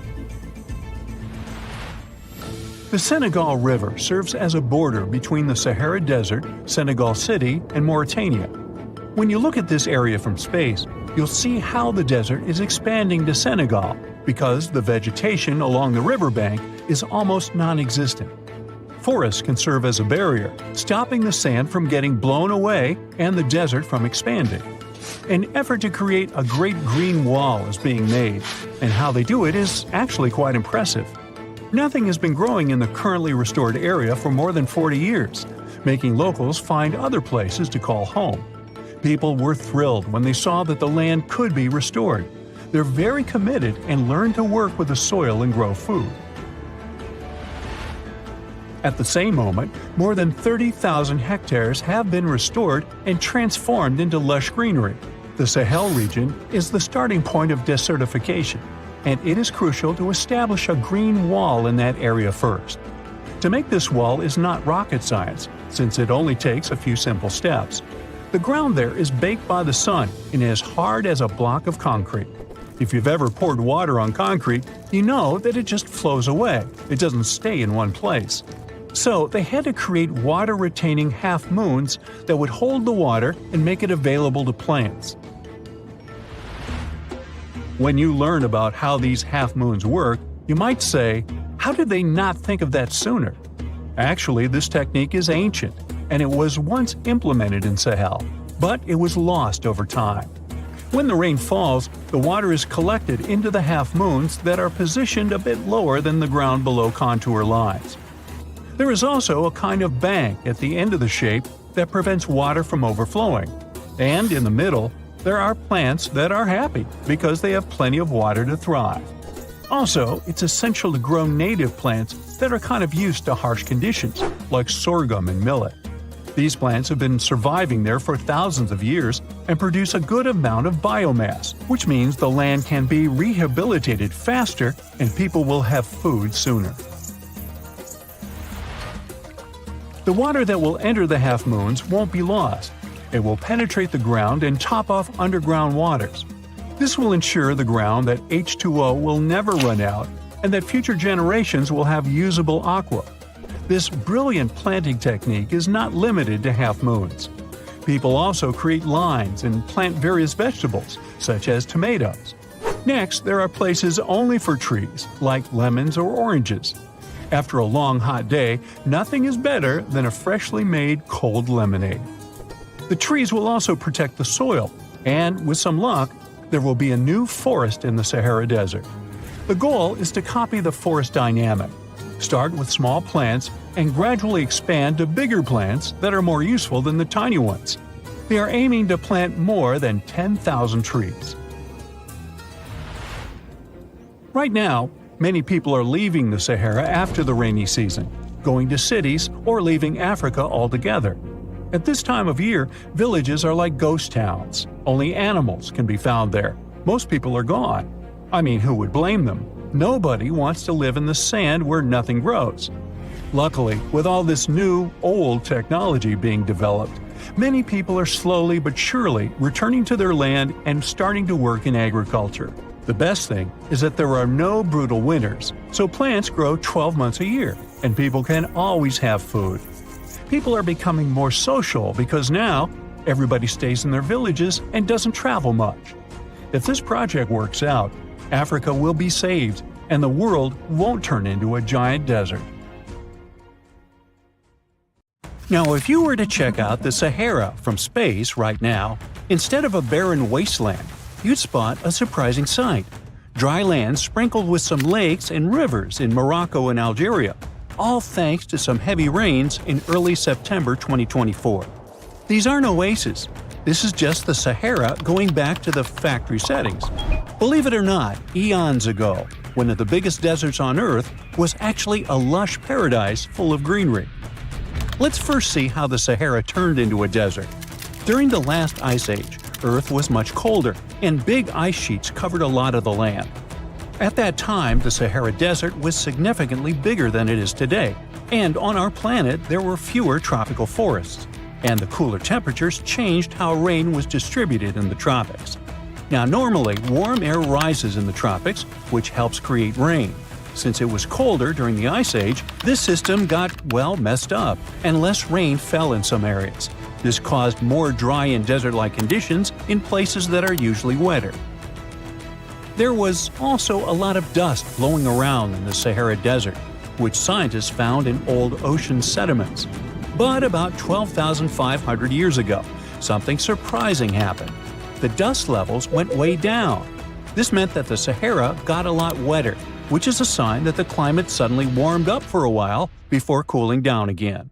The Senegal River serves as a border between the Sahara Desert, Senegal City, and Mauritania. When you look at this area from space, you'll see how the desert is expanding to Senegal because the vegetation along the riverbank is almost non-existent. Forests can serve as a barrier, stopping the sand from getting blown away and the desert from expanding. An effort to create a great green wall is being made, and how they do it is actually quite impressive. Nothing has been growing in the currently restored area for more than 40 years, making locals find other places to call home. People were thrilled when they saw that the land could be restored. They're very committed and learn to work with the soil and grow food. At the same moment, more than 30,000 hectares have been restored and transformed into lush greenery. The Sahel region is the starting point of desertification, and it is crucial to establish a green wall in that area first. To make this wall is not rocket science, since it only takes a few simple steps. The ground there is baked by the sun and is hard as a block of concrete. If you've ever poured water on concrete, you know that it just flows away. It doesn't stay in one place. So they had to create water-retaining half-moons that would hold the water and make it available to plants. When you learn about how these half-moons work, you might say, how did they not think of that sooner? Actually, this technique is ancient, and it was once implemented in Sahel, but it was lost over time. When the rain falls, the water is collected into the half-moons that are positioned a bit lower than the ground below contour lines. There is also a kind of bank at the end of the shape that prevents water from overflowing. And in the middle, there are plants that are happy because they have plenty of water to thrive. Also, it's essential to grow native plants that are kind of used to harsh conditions, like sorghum and millet. These plants have been surviving there for thousands of years and produce a good amount of biomass, which means the land can be rehabilitated faster and people will have food sooner. The water that will enter the half-moons won't be lost. It will penetrate the ground and top off underground waters. This will ensure the ground that H2O will never run out and that future generations will have usable aqua. This brilliant planting technique is not limited to half-moons. People also create lines and plant various vegetables, such as tomatoes. Next, there are places only for trees, like lemons or oranges. After a long hot day, nothing is better than a freshly made cold lemonade. The trees will also protect the soil, and with some luck, there will be a new forest in the Sahara Desert. The goal is to copy the forest dynamic. Start with small plants and gradually expand to bigger plants that are more useful than the tiny ones. They are aiming to plant more than 10,000 trees. Right now, many people are leaving the Sahara after the rainy season, going to cities or leaving Africa altogether. At this time of year, villages are like ghost towns. Only animals can be found there. Most people are gone. I mean, who would blame them? Nobody wants to live in the sand where nothing grows. Luckily, with all this new, old technology being developed, many people are slowly but surely returning to their land and starting to work in agriculture. The best thing is that there are no brutal winters, so plants grow 12 months a year, and people can always have food. People are becoming more social because now everybody stays in their villages and doesn't travel much. If this project works out, Africa will be saved, and the world won't turn into a giant desert. Now, if you were to check out the Sahara from space right now, instead of a barren wasteland, you'd spot a surprising sight. Dry land sprinkled with some lakes and rivers in Morocco and Algeria, all thanks to some heavy rains in early September 2024. These aren't oases. This is just the Sahara going back to the factory settings. Believe it or not, eons ago, one of the biggest deserts on Earth was actually a lush paradise full of greenery. Let's first see how the Sahara turned into a desert. During the last ice age, Earth was much colder, and big ice sheets covered a lot of the land. At that time, the Sahara Desert was significantly bigger than it is today, and on our planet there were fewer tropical forests, and the cooler temperatures changed how rain was distributed in the tropics. Now, normally, warm air rises in the tropics, which helps create rain. Since it was colder during the Ice Age, this system got, well, messed up, and less rain fell in some areas. This caused more dry and desert-like conditions in places that are usually wetter. There was also a lot of dust blowing around in the Sahara Desert, which scientists found in old ocean sediments. But about 12,500 years ago, something surprising happened. The dust levels went way down. This meant that the Sahara got a lot wetter, which is a sign that the climate suddenly warmed up for a while before cooling down again.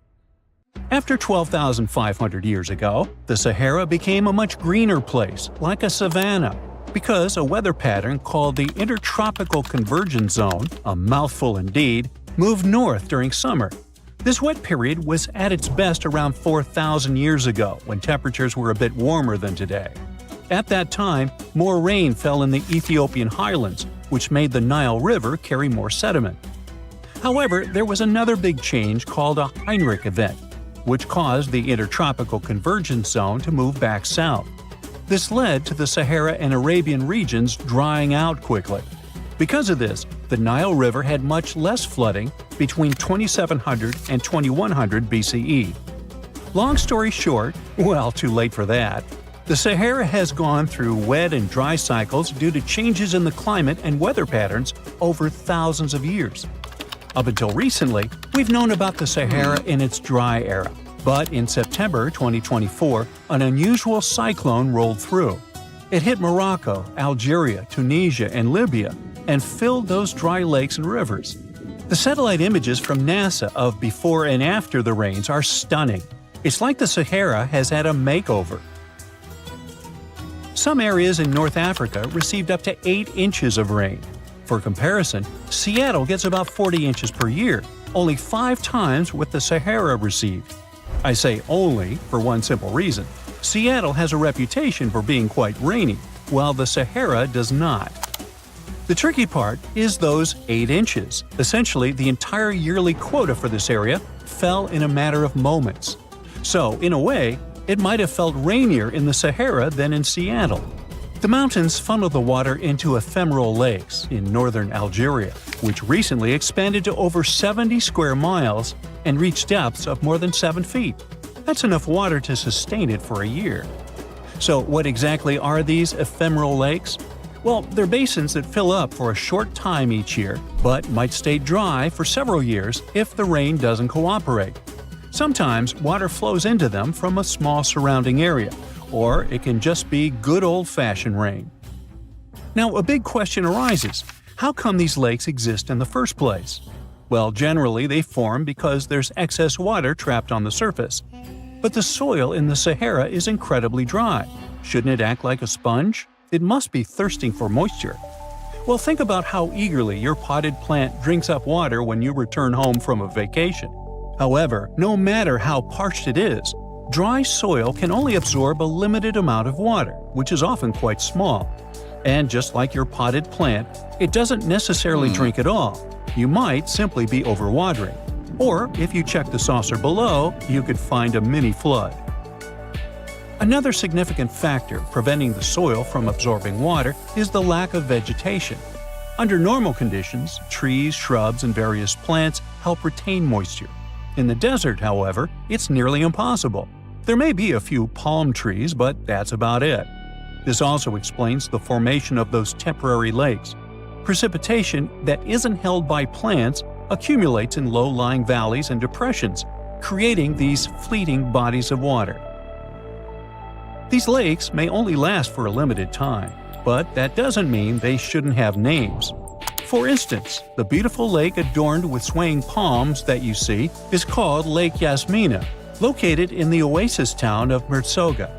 After 12,500 years ago, the Sahara became a much greener place, like a savanna, because a weather pattern called the Intertropical Convergence Zone, a mouthful indeed, moved north during summer. This wet period was at its best around 4,000 years ago, when temperatures were a bit warmer than today. At that time, more rain fell in the Ethiopian highlands, which made the Nile River carry more sediment. However, there was another big change called a Heinrich event, which caused the Intertropical Convergence Zone to move back south. This led to the Sahara and Arabian regions drying out quickly. Because of this, the Nile River had much less flooding between 2700 and 2100 BCE. Long story short, well, too late for that. The Sahara has gone through wet and dry cycles due to changes in the climate and weather patterns over thousands of years. Up until recently, we've known about the Sahara in its dry era, but in September 2024, an unusual cyclone rolled through. It hit Morocco, Algeria, Tunisia, and Libya, and filled those dry lakes and rivers. The satellite images from NASA of before and after the rains are stunning. It's like the Sahara has had a makeover. Some areas in North Africa received up to 8 inches of rain. For comparison, Seattle gets about 40 inches per year, only 5 times what the Sahara received. I say only for one simple reason. Seattle has a reputation for being quite rainy, while the Sahara does not. The tricky part is those 8 inches. Essentially, the entire yearly quota for this area fell in a matter of moments. So, in a way, it might have felt rainier in the Sahara than in Seattle. The mountains funnel the water into ephemeral lakes in northern Algeria, which recently expanded to over 70 square miles and reached depths of more than 7 feet. That's enough water to sustain it for a year. So what exactly are these ephemeral lakes? Well, they're basins that fill up for a short time each year, but might stay dry for several years if the rain doesn't cooperate. Sometimes water flows into them from a small surrounding area, or it can just be good old-fashioned rain. Now, a big question arises. How come these lakes exist in the first place? Well, generally they form because there's excess water trapped on the surface. But the soil in the Sahara is incredibly dry. Shouldn't it act like a sponge? It must be thirsting for moisture. Well, think about how eagerly your potted plant drinks up water when you return home from a vacation. However, no matter how parched it is, dry soil can only absorb a limited amount of water, which is often quite small. And just like your potted plant, it doesn't necessarily drink it all. You might simply be overwatering. Or, if you check the saucer below, you could find a mini flood. Another significant factor preventing the soil from absorbing water is the lack of vegetation. Under normal conditions, trees, shrubs, and various plants help retain moisture. In the desert, however, it's nearly impossible. There may be a few palm trees, but that's about it. This also explains the formation of those temporary lakes. Precipitation that isn't held by plants accumulates in low-lying valleys and depressions, creating these fleeting bodies of water. These lakes may only last for a limited time, but that doesn't mean they shouldn't have names. For instance, the beautiful lake adorned with swaying palms that you see is called Lake Yasmina, located in the oasis town of Merzoga.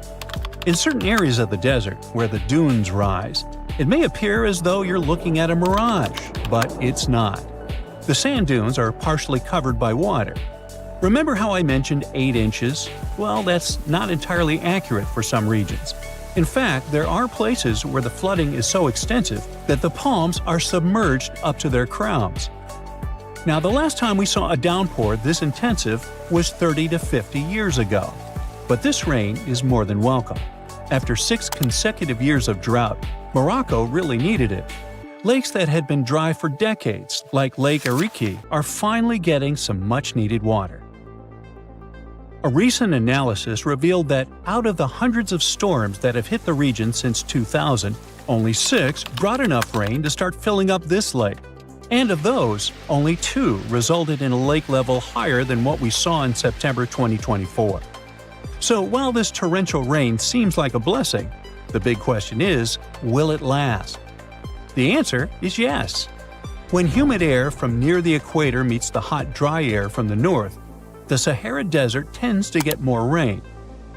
In certain areas of the desert, where the dunes rise, it may appear as though you're looking at a mirage, but it's not. The sand dunes are partially covered by water. Remember how I mentioned 8 inches? Well, that's not entirely accurate for some regions. In fact, there are places where the flooding is so extensive that the palms are submerged up to their crowns. Now, the last time we saw a downpour this intensive was 30 to 50 years ago. But this rain is more than welcome. After 6 consecutive years of drought, Morocco really needed it. Lakes that had been dry for decades, like Lake Eerie, are finally getting some much-needed water. A recent analysis revealed that out of the hundreds of storms that have hit the region since 2000, only 6 brought enough rain to start filling up this lake. And of those, only 2 resulted in a lake level higher than what we saw in September 2024. So while this torrential rain seems like a blessing, the big question is, will it last? The answer is yes. When humid air from near the equator meets the hot, dry air from the north, the Sahara Desert tends to get more rain.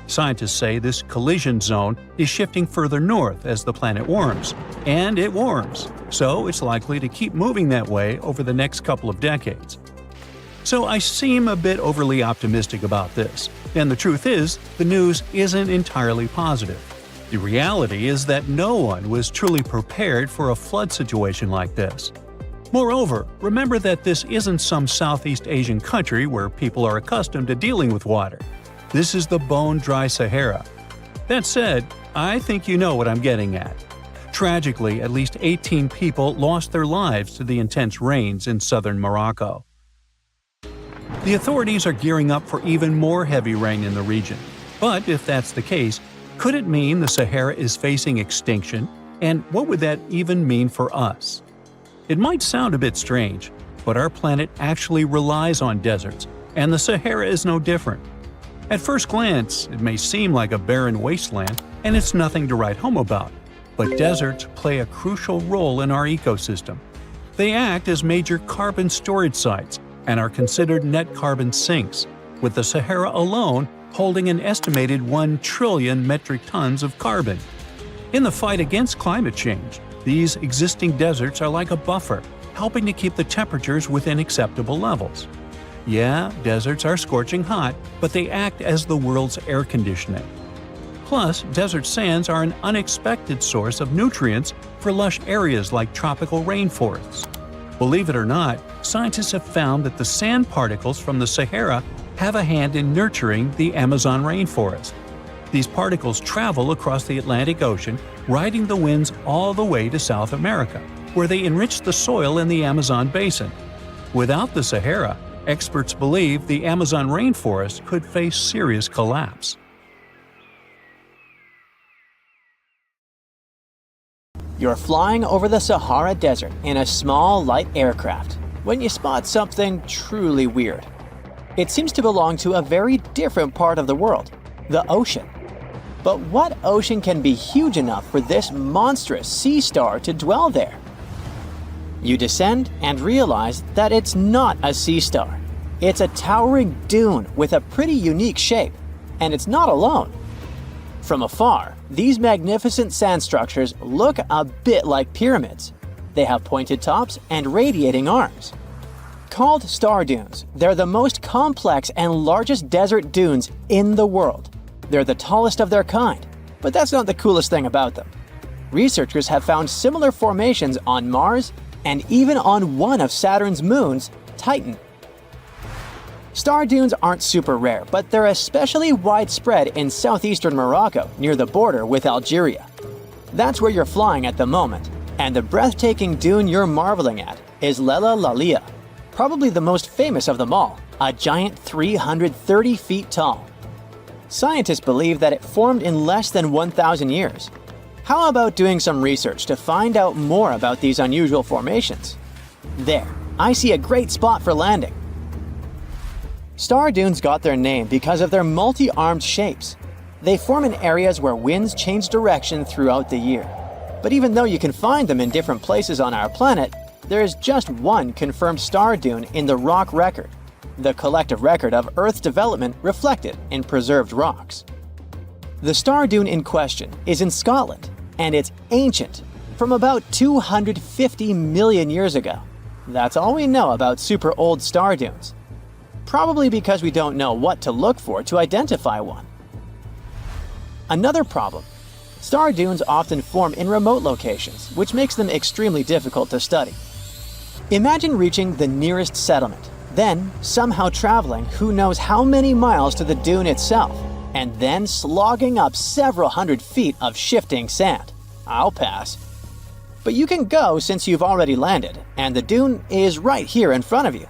Scientists say this collision zone is shifting further north as the planet warms, and it warms, so it's likely to keep moving that way over the next couple of decades. So I seem a bit overly optimistic about this, and the truth is, the news isn't entirely positive. The reality is that no one was truly prepared for a flood situation like this. Moreover, remember that this isn't some Southeast Asian country where people are accustomed to dealing with water. This is the bone-dry Sahara. That said, I think you know what I'm getting at. Tragically, at least 18 people lost their lives to the intense rains in southern Morocco. The authorities are gearing up for even more heavy rain in the region. But if that's the case, could it mean the Sahara is facing extinction? And what would that even mean for us? It might sound a bit strange, but our planet actually relies on deserts, and the Sahara is no different. At first glance, it may seem like a barren wasteland, and it's nothing to write home about. But deserts play a crucial role in our ecosystem. They act as major carbon storage sites and are considered net carbon sinks, with the Sahara alone holding an estimated 1 trillion metric tons of carbon. In the fight against climate change, these existing deserts are like a buffer, helping to keep the temperatures within acceptable levels. Yeah, deserts are scorching hot, but they act as the world's air conditioning. Plus, desert sands are an unexpected source of nutrients for lush areas like tropical rainforests. Believe it or not, scientists have found that the sand particles from the Sahara have a hand in nurturing the Amazon rainforest. These particles travel across the Atlantic Ocean, riding the winds all the way to South America, where they enrich the soil in the Amazon basin. Without the Sahara, experts believe the Amazon rainforest could face serious collapse. You're flying over the Sahara Desert in a small, light aircraft when you spot something truly weird. It seems to belong to a very different part of the world, the ocean. But what ocean can be huge enough for this monstrous sea star to dwell there? You descend and realize that it's not a sea star. It's a towering dune with a pretty unique shape, and it's not alone. From afar, these magnificent sand structures look a bit like pyramids. They have pointed tops and radiating arms. Called star dunes, they're the most complex and largest desert dunes in the world. They're the tallest of their kind, but that's not the coolest thing about them. Researchers have found similar formations on Mars and even on one of Saturn's moons, Titan. Star dunes aren't super rare, but they're especially widespread in southeastern Morocco near the border with Algeria. That's where you're flying at the moment, and the breathtaking dune you're marveling at is Lella Lalia, probably the most famous of them all, a giant 330 feet tall. Scientists believe that it formed in less than 1,000 years. How about doing some research to find out more about these unusual formations? There, I see a great spot for landing. Star dunes got their name because of their multi-armed shapes. They form in areas where winds change direction throughout the year. But even though you can find them in different places on our planet, there is just one confirmed star dune in the rock record, the collective record of Earth's development reflected in preserved rocks. The star dune in question is in Scotland, and it's ancient, from about 250 million years ago. That's all we know about super old star dunes. Probably because we don't know what to look for to identify one. Another problem: star dunes often form in remote locations, which makes them extremely difficult to study. Imagine reaching the nearest settlement, then somehow traveling who knows how many miles to the dune itself, and then slogging up several hundred feet of shifting sand. I'll pass. But you can go since you've already landed, and the dune is right here in front of you.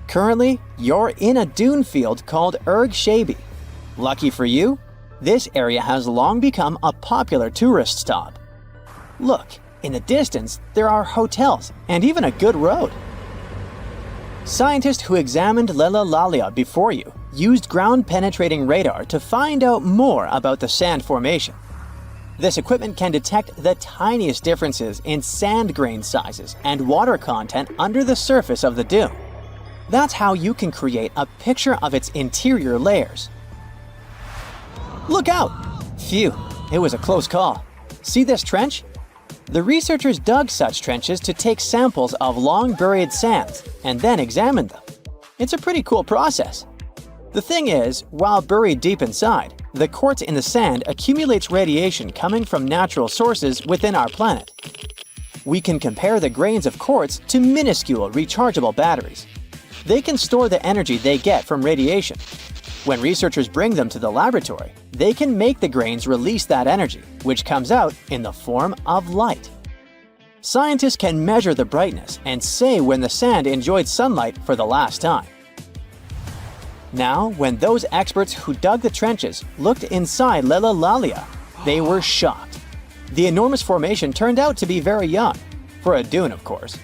Currently, you're in a dune field called Erg Shabi. Lucky for you, this area has long become a popular tourist stop. Look, in the distance, there are hotels and even a good road. Scientists who examined Lella Lalia before you used ground-penetrating radar to find out more about the sand formation. This equipment can detect the tiniest differences in sand grain sizes and water content under the surface of the dune. That's how you can create a picture of its interior layers. Look out! Phew, it was a close call. See this trench? The researchers dug such trenches to take samples of long-buried sands and then examine them. It's a pretty cool process. The thing is, while buried deep inside, the quartz in the sand accumulates radiation coming from natural sources within our planet. We can compare the grains of quartz to minuscule rechargeable batteries. They can store the energy they get from radiation. When researchers bring them to the laboratory, they can make the grains release that energy, which comes out in the form of light. Scientists can measure the brightness and say when the sand enjoyed sunlight for the last time. Now, when those experts who dug the trenches looked inside Lella Lalia, they were shocked. The enormous formation turned out to be very young, for a dune, of course.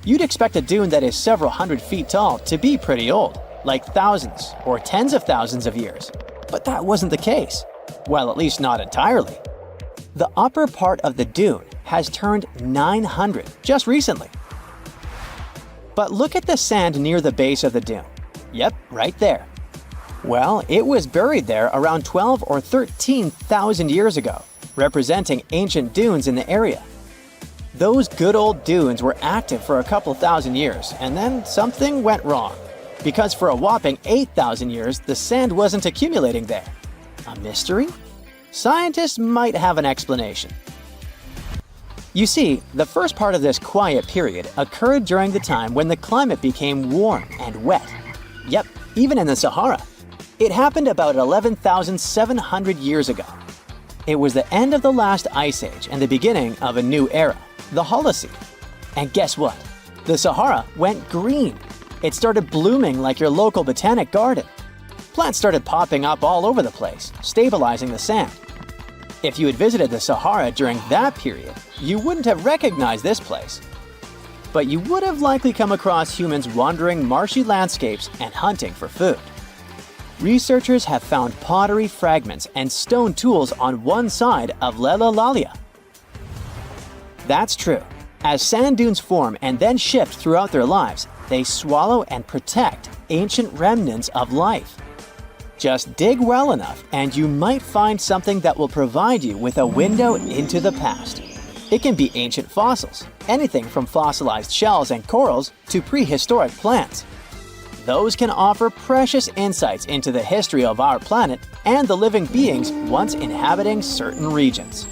You'd expect a dune that is several hundred feet tall to be pretty old, like thousands or tens of thousands of years. But that wasn't the case. Well, at least not entirely. The upper part of the dune has turned 900 just recently. But look at the sand near the base of the dune. Yep, right there. Well, it was buried there around 12 or 13,000 years ago, representing ancient dunes in the area. Those good old dunes were active for a couple thousand years, and then something went wrong. Because for a whopping 8,000 years, the sand wasn't accumulating there. A mystery? Scientists might have an explanation. You see, the first part of this quiet period occurred during the time when the climate became warm and wet. Yep, even in the Sahara. It happened about 11,700 years ago. It was the end of the last ice age and the beginning of a new era, the Holocene. And guess what? The Sahara went green. It started blooming like your local botanic garden. Plants started popping up all over the place, stabilizing the sand. If you had visited the Sahara during that period, you wouldn't have recognized this place. But you would have likely come across humans wandering marshy landscapes and hunting for food. Researchers have found pottery fragments and stone tools on one side of Lella Lalia. That's true. As sand dunes form and then shift throughout their lives, they swallow and protect ancient remnants of life. Just dig well enough and you might find something that will provide you with a window into the past. It can be ancient fossils, anything from fossilized shells and corals to prehistoric plants. Those can offer precious insights into the history of our planet and the living beings once inhabiting certain regions.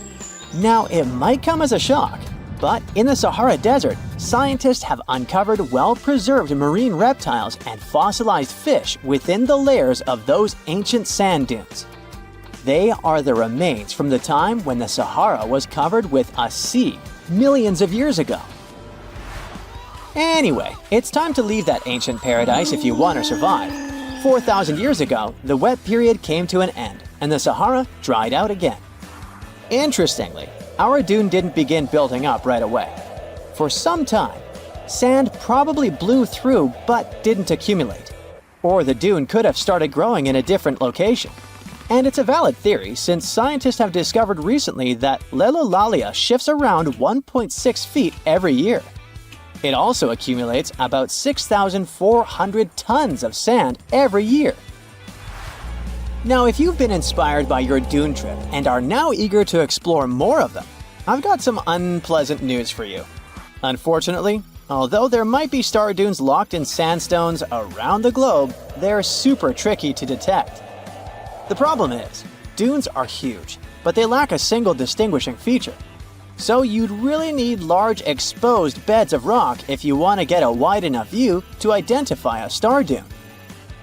Now, it might come as a shock, but in the Sahara Desert, scientists have uncovered well-preserved marine reptiles and fossilized fish within the layers of those ancient sand dunes. They are the remains from the time when the Sahara was covered with a sea millions of years ago. Anyway, it's time to leave that ancient paradise if you want to survive. 4,000 years ago, the wet period came to an end, and the Sahara dried out again. Interestingly, our dune didn't begin building up right away. For some time, sand probably blew through but didn't accumulate. Or the dune could have started growing in a different location. And it's a valid theory since scientists have discovered recently that Lelolalia shifts around 1.6 feet every year. It also accumulates about 6,400 tons of sand every year. Now, if you've been inspired by your dune trip and are now eager to explore more of them, I've got some unpleasant news for you. Unfortunately, although there might be star dunes locked in sandstones around the globe, they're super tricky to detect. The problem is, dunes are huge, but they lack a single distinguishing feature. So you'd really need large exposed beds of rock if you want to get a wide enough view to identify a star dune.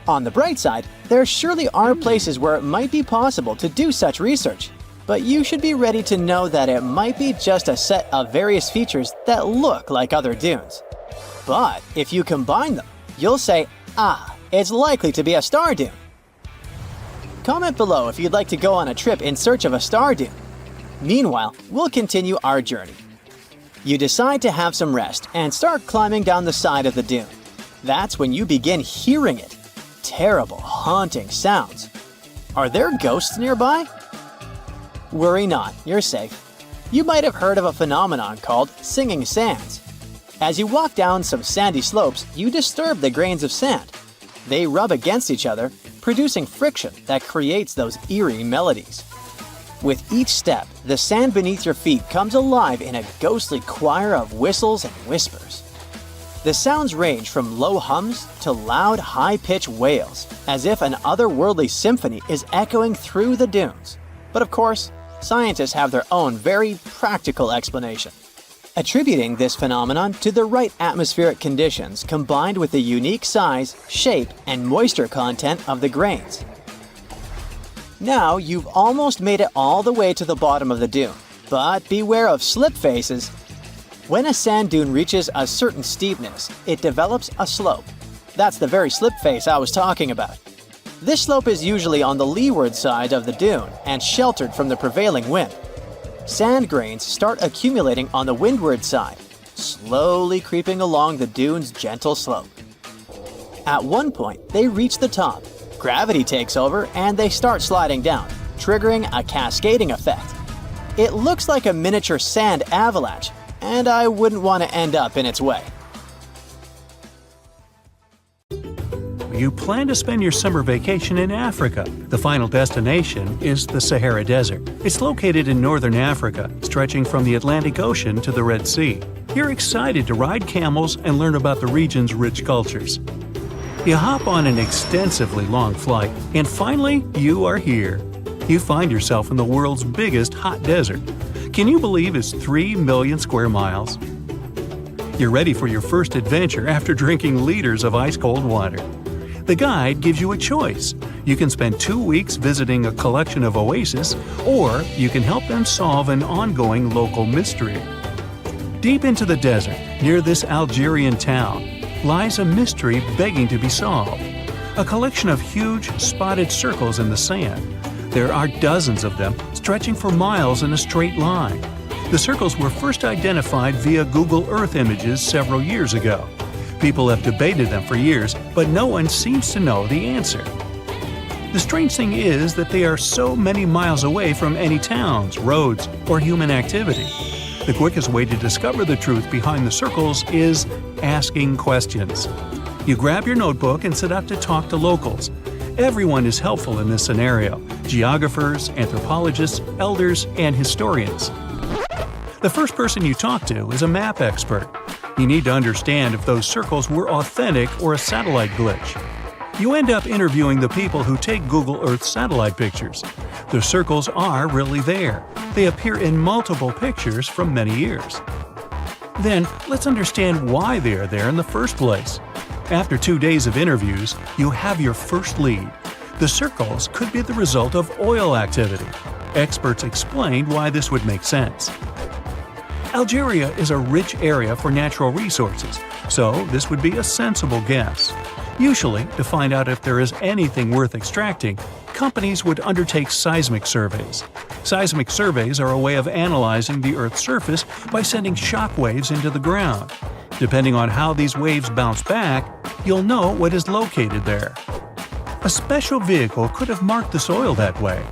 On the bright side, there surely are places where it might be possible to do such research, but you should be ready to know that it might be just a set of various features that look like other dunes. But if you combine them, you'll say, it's likely to be a star dune. Comment below if you'd like to go on a trip in search of a star dune. Meanwhile, we'll continue our journey. You decide to have some rest and start climbing down the side of the dune. That's when you begin hearing it. Terrible, haunting sounds. Are there ghosts nearby? Worry not, you're safe. You might have heard of a phenomenon called singing sands. As you walk down some sandy slopes, you disturb the grains of sand. They rub against each other, producing friction that creates those eerie melodies. With each step, the sand beneath your feet comes alive in a ghostly choir of whistles and whispers. The sounds range from low hums to loud, high-pitched wails, as if an otherworldly symphony is echoing through the dunes. But of course, scientists have their own very practical explanation, attributing this phenomenon to the right atmospheric conditions combined with the unique size, shape, and moisture content of the grains. Now you've almost made it all the way to the bottom of the dune, but beware of slip faces. When a sand dune reaches a certain steepness, it develops a slope. That's the very slip face I was talking about. This slope is usually on the leeward side of the dune and sheltered from the prevailing wind. Sand grains start accumulating on the windward side, slowly creeping along the dune's gentle slope. At one point, they reach the top. Gravity takes over and they start sliding down, triggering a cascading effect. It looks like a miniature sand avalanche, and I wouldn't want to end up in its way. You plan to spend your summer vacation in Africa. The final destination is the Sahara Desert. It's located in northern Africa, stretching from the Atlantic Ocean to the Red Sea. You're excited to ride camels and learn about the region's rich cultures. You hop on an extensively long flight, and finally, you are here. You find yourself in the world's biggest hot desert. Can you believe it's 3 million square miles? You're ready for your first adventure after drinking liters of ice-cold water. The guide gives you a choice. You can spend 2 weeks visiting a collection of oases, or you can help them solve an ongoing local mystery. Deep into the desert, near this Algerian town, lies a mystery begging to be solved. A collection of huge, spotted circles in the sand. There are dozens of them, stretching for miles in a straight line. The circles were first identified via Google Earth images several years ago. People have debated them for years, but no one seems to know the answer. The strange thing is that they are so many miles away from any towns, roads, or human activity. The quickest way to discover the truth behind the circles is asking questions. You grab your notebook and set out to talk to locals. Everyone is helpful in this scenario: geographers, anthropologists, elders, and historians. The first person you talk to is a map expert. You need to understand if those circles were authentic or a satellite glitch. You end up interviewing the people who take Google Earth satellite pictures. The circles are really there. They appear in multiple pictures from many years. Then, let's understand why they are there in the first place. After 2 days of interviews, you have your first lead. The circles could be the result of oil activity. Experts explained why this would make sense. Algeria is a rich area for natural resources, so this would be a sensible guess. Usually, to find out if there is anything worth extracting, companies would undertake seismic surveys. Seismic surveys are a way of analyzing the Earth's surface by sending shock waves into the ground. Depending on how these waves bounce back, you'll know what is located there. A special vehicle could have marked the soil that way.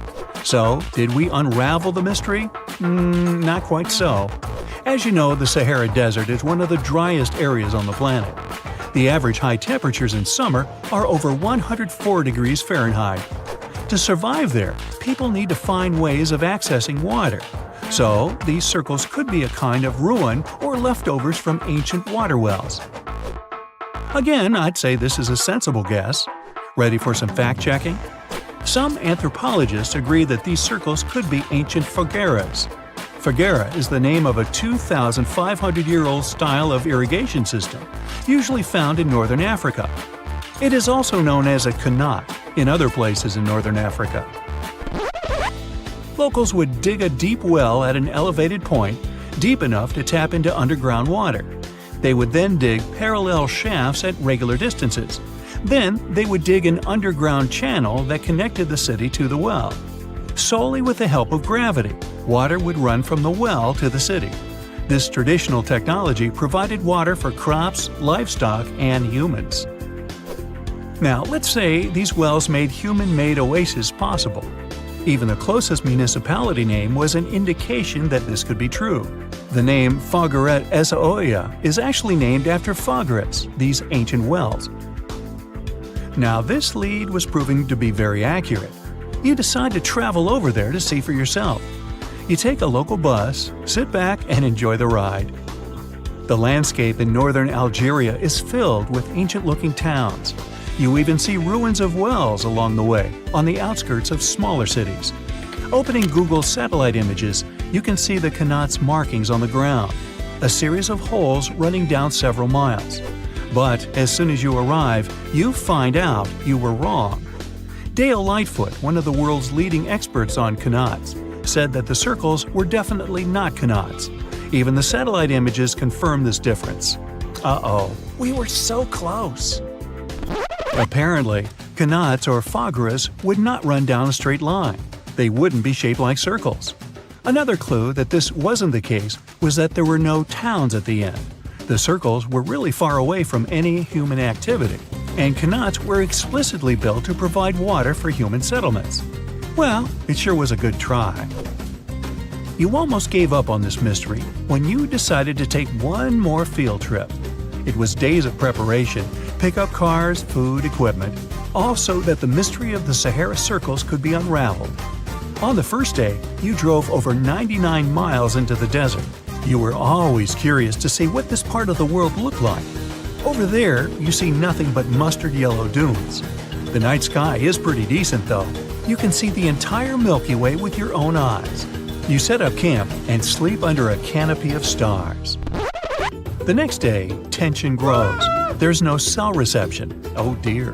So, did we unravel the mystery? Not quite so. As you know, the Sahara Desert is one of the driest areas on the planet. The average high temperatures in summer are over 104 degrees Fahrenheit. To survive there, people need to find ways of accessing water. So, these circles could be a kind of ruin or leftovers from ancient water wells. Again, I'd say this is a sensible guess. Ready for some fact-checking? Some anthropologists agree that these circles could be ancient Fugaras. Fugara is the name of a 2,500-year-old style of irrigation system, usually found in northern Africa. It is also known as a qanat in other places in northern Africa. Locals would dig a deep well at an elevated point, deep enough to tap into underground water. They would then dig parallel shafts at regular distances. Then they would dig an underground channel that connected the city to the well. Solely with the help of gravity, water would run from the well to the city. This traditional technology provided water for crops, livestock, and humans. Now, let's say these wells made human-made oases possible. Even the closest municipality name was an indication that this could be true. The name Fogaret Esaoya is actually named after Fugaras, these ancient wells. Now, this lead was proving to be very accurate. You decide to travel over there to see for yourself. You take a local bus, sit back, and enjoy the ride. The landscape in northern Algeria is filled with ancient-looking towns. You even see ruins of wells along the way, on the outskirts of smaller cities. Opening Google's satellite images, you can see the qanat's markings on the ground, a series of holes running down several miles. But as soon as you arrive, you find out you were wrong. Dale Lightfoot, one of the world's leading experts on qanats, said that the circles were definitely not qanats. Even the satellite images confirm this difference. Uh-oh, we were so close. Apparently, qanats or Fugaras would not run down a straight line. They wouldn't be shaped like circles. Another clue that this wasn't the case was that there were no towns at the end. The circles were really far away from any human activity, and qanats were explicitly built to provide water for human settlements. Well, it sure was a good try. You almost gave up on this mystery when you decided to take one more field trip. It was days of preparation, pick up cars, food, equipment, all so that the mystery of the Sahara circles could be unraveled. On the first day, you drove over 99 miles into the desert. You were always curious to see what this part of the world looked like. Over there, you see nothing but mustard yellow dunes. The night sky is pretty decent though. You can see the entire Milky Way with your own eyes. You set up camp and sleep under a canopy of stars. The next day, tension grows. There's no cell reception. Oh dear.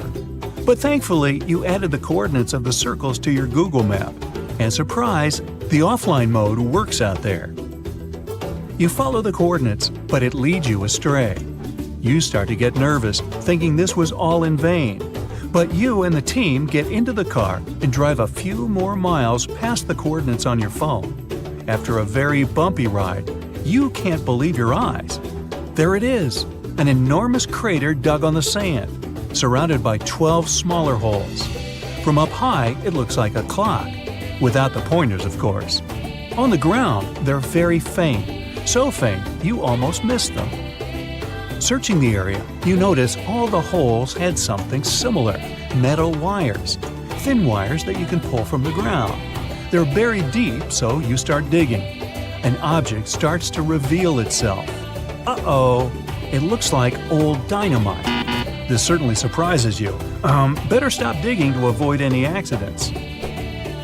But thankfully, you added the coordinates of the circles to your Google map. And surprise, the offline mode works out there. You follow the coordinates, but it leads you astray. You start to get nervous, thinking this was all in vain. But you and the team get into the car and drive a few more miles past the coordinates on your phone. After a very bumpy ride, you can't believe your eyes. There it is, an enormous crater dug on the sand, surrounded by 12 smaller holes. From up high, it looks like a clock, without the pointers, of course. On the ground, they're very faint, So faint you almost missed them. Searching the area, you notice all the holes had something similar: metal wires, thin wires that you can pull from the ground. They're buried deep, so you start digging. An object starts to reveal itself. Uh-oh, it looks like old dynamite. This certainly surprises you. Better stop digging to avoid any accidents.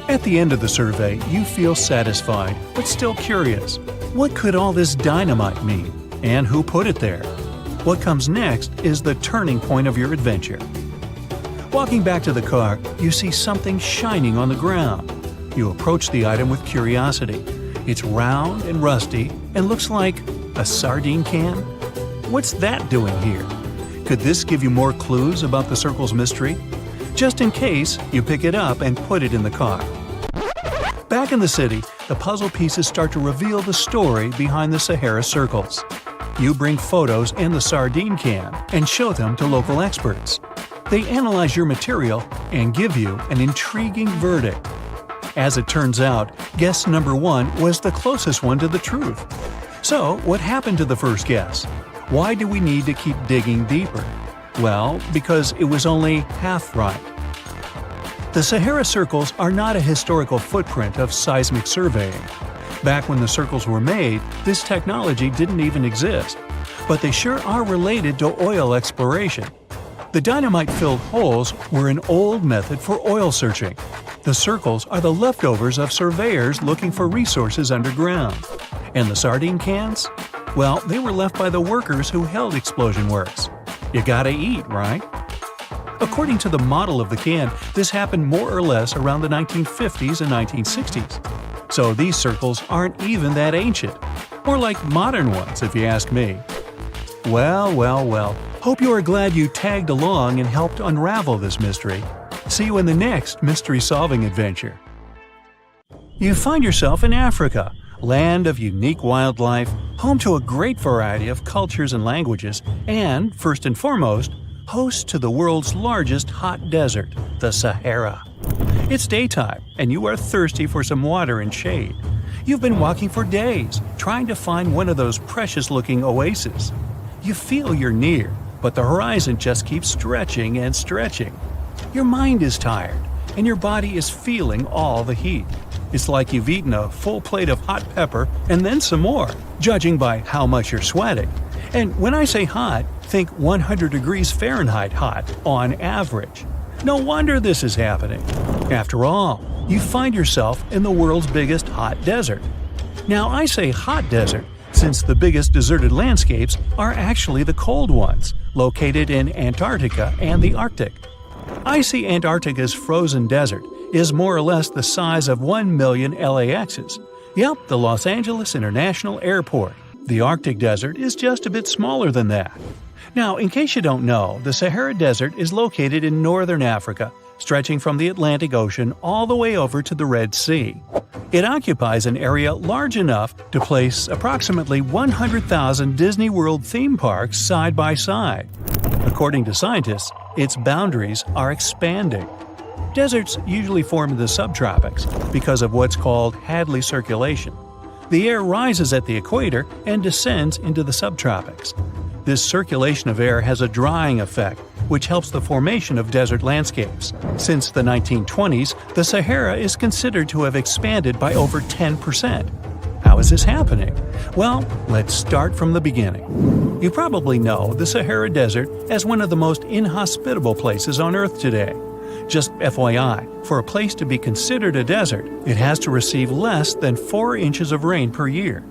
At the end of the survey, you feel satisfied, but still curious. What could all this dynamite mean? And who put it there? What comes next is the turning point of your adventure. Walking back to the car, you see something shining on the ground. You approach the item with curiosity. It's round and rusty and looks like a sardine can. What's that doing here? Could this give you more clues about the circle's mystery? Just in case, you pick it up and put it in the car. Back in the city, the puzzle pieces start to reveal the story behind the Sahara circles. You bring photos and the sardine can and show them to local experts. They analyze your material and give you an intriguing verdict. As it turns out, guess number 1 was the closest one to the truth. So, what happened to the first guess? Why do we need to keep digging deeper? Well, because it was only half right. The Sahara circles are not a historical footprint of seismic surveying. Back when the circles were made, this technology didn't even exist. But they sure are related to oil exploration. The dynamite-filled holes were an old method for oil searching. The circles are the leftovers of surveyors looking for resources underground. And the sardine cans? Well, they were left by the workers who held explosion works. You gotta eat, right? According to the model of the can, this happened more or less around the 1950s and 1960s. So these circles aren't even that ancient. More like modern ones, if you ask me. Well. Hope you are glad you tagged along and helped unravel this mystery. See you in the next mystery-solving adventure. You find yourself in Africa, land of unique wildlife, home to a great variety of cultures and languages, and, first and foremost, host to the world's largest hot desert, the Sahara. It's daytime, and you are thirsty for some water and shade. You've been walking for days, trying to find one of those precious-looking oases. You feel you're near, but the horizon just keeps stretching and stretching. Your mind is tired, and your body is feeling all the heat. It's like you've eaten a full plate of hot pepper and then some more, judging by how much you're sweating. And when I say hot, think 100 degrees Fahrenheit hot, on average. No wonder this is happening. After all, you find yourself in the world's biggest hot desert. Now, I say hot desert since the biggest deserted landscapes are actually the cold ones, located in Antarctica and the Arctic. Icy Antarctica's frozen desert is more or less the size of 1 million LAXs. Yep, the Los Angeles International Airport. The Arctic desert is just a bit smaller than that. Now, in case you don't know, the Sahara Desert is located in northern Africa, stretching from the Atlantic Ocean all the way over to the Red Sea. It occupies an area large enough to place approximately 100,000 Disney World theme parks side by side. According to scientists, its boundaries are expanding. Deserts usually form in the subtropics because of what's called Hadley circulation. The air rises at the equator and descends into the subtropics. This circulation of air has a drying effect, which helps the formation of desert landscapes. Since the 1920s, the Sahara is considered to have expanded by over 10%. How is this happening? Well, let's start from the beginning. You probably know the Sahara Desert as one of the most inhospitable places on Earth today. Just FYI, for a place to be considered a desert, it has to receive less than 4 inches of rain per year.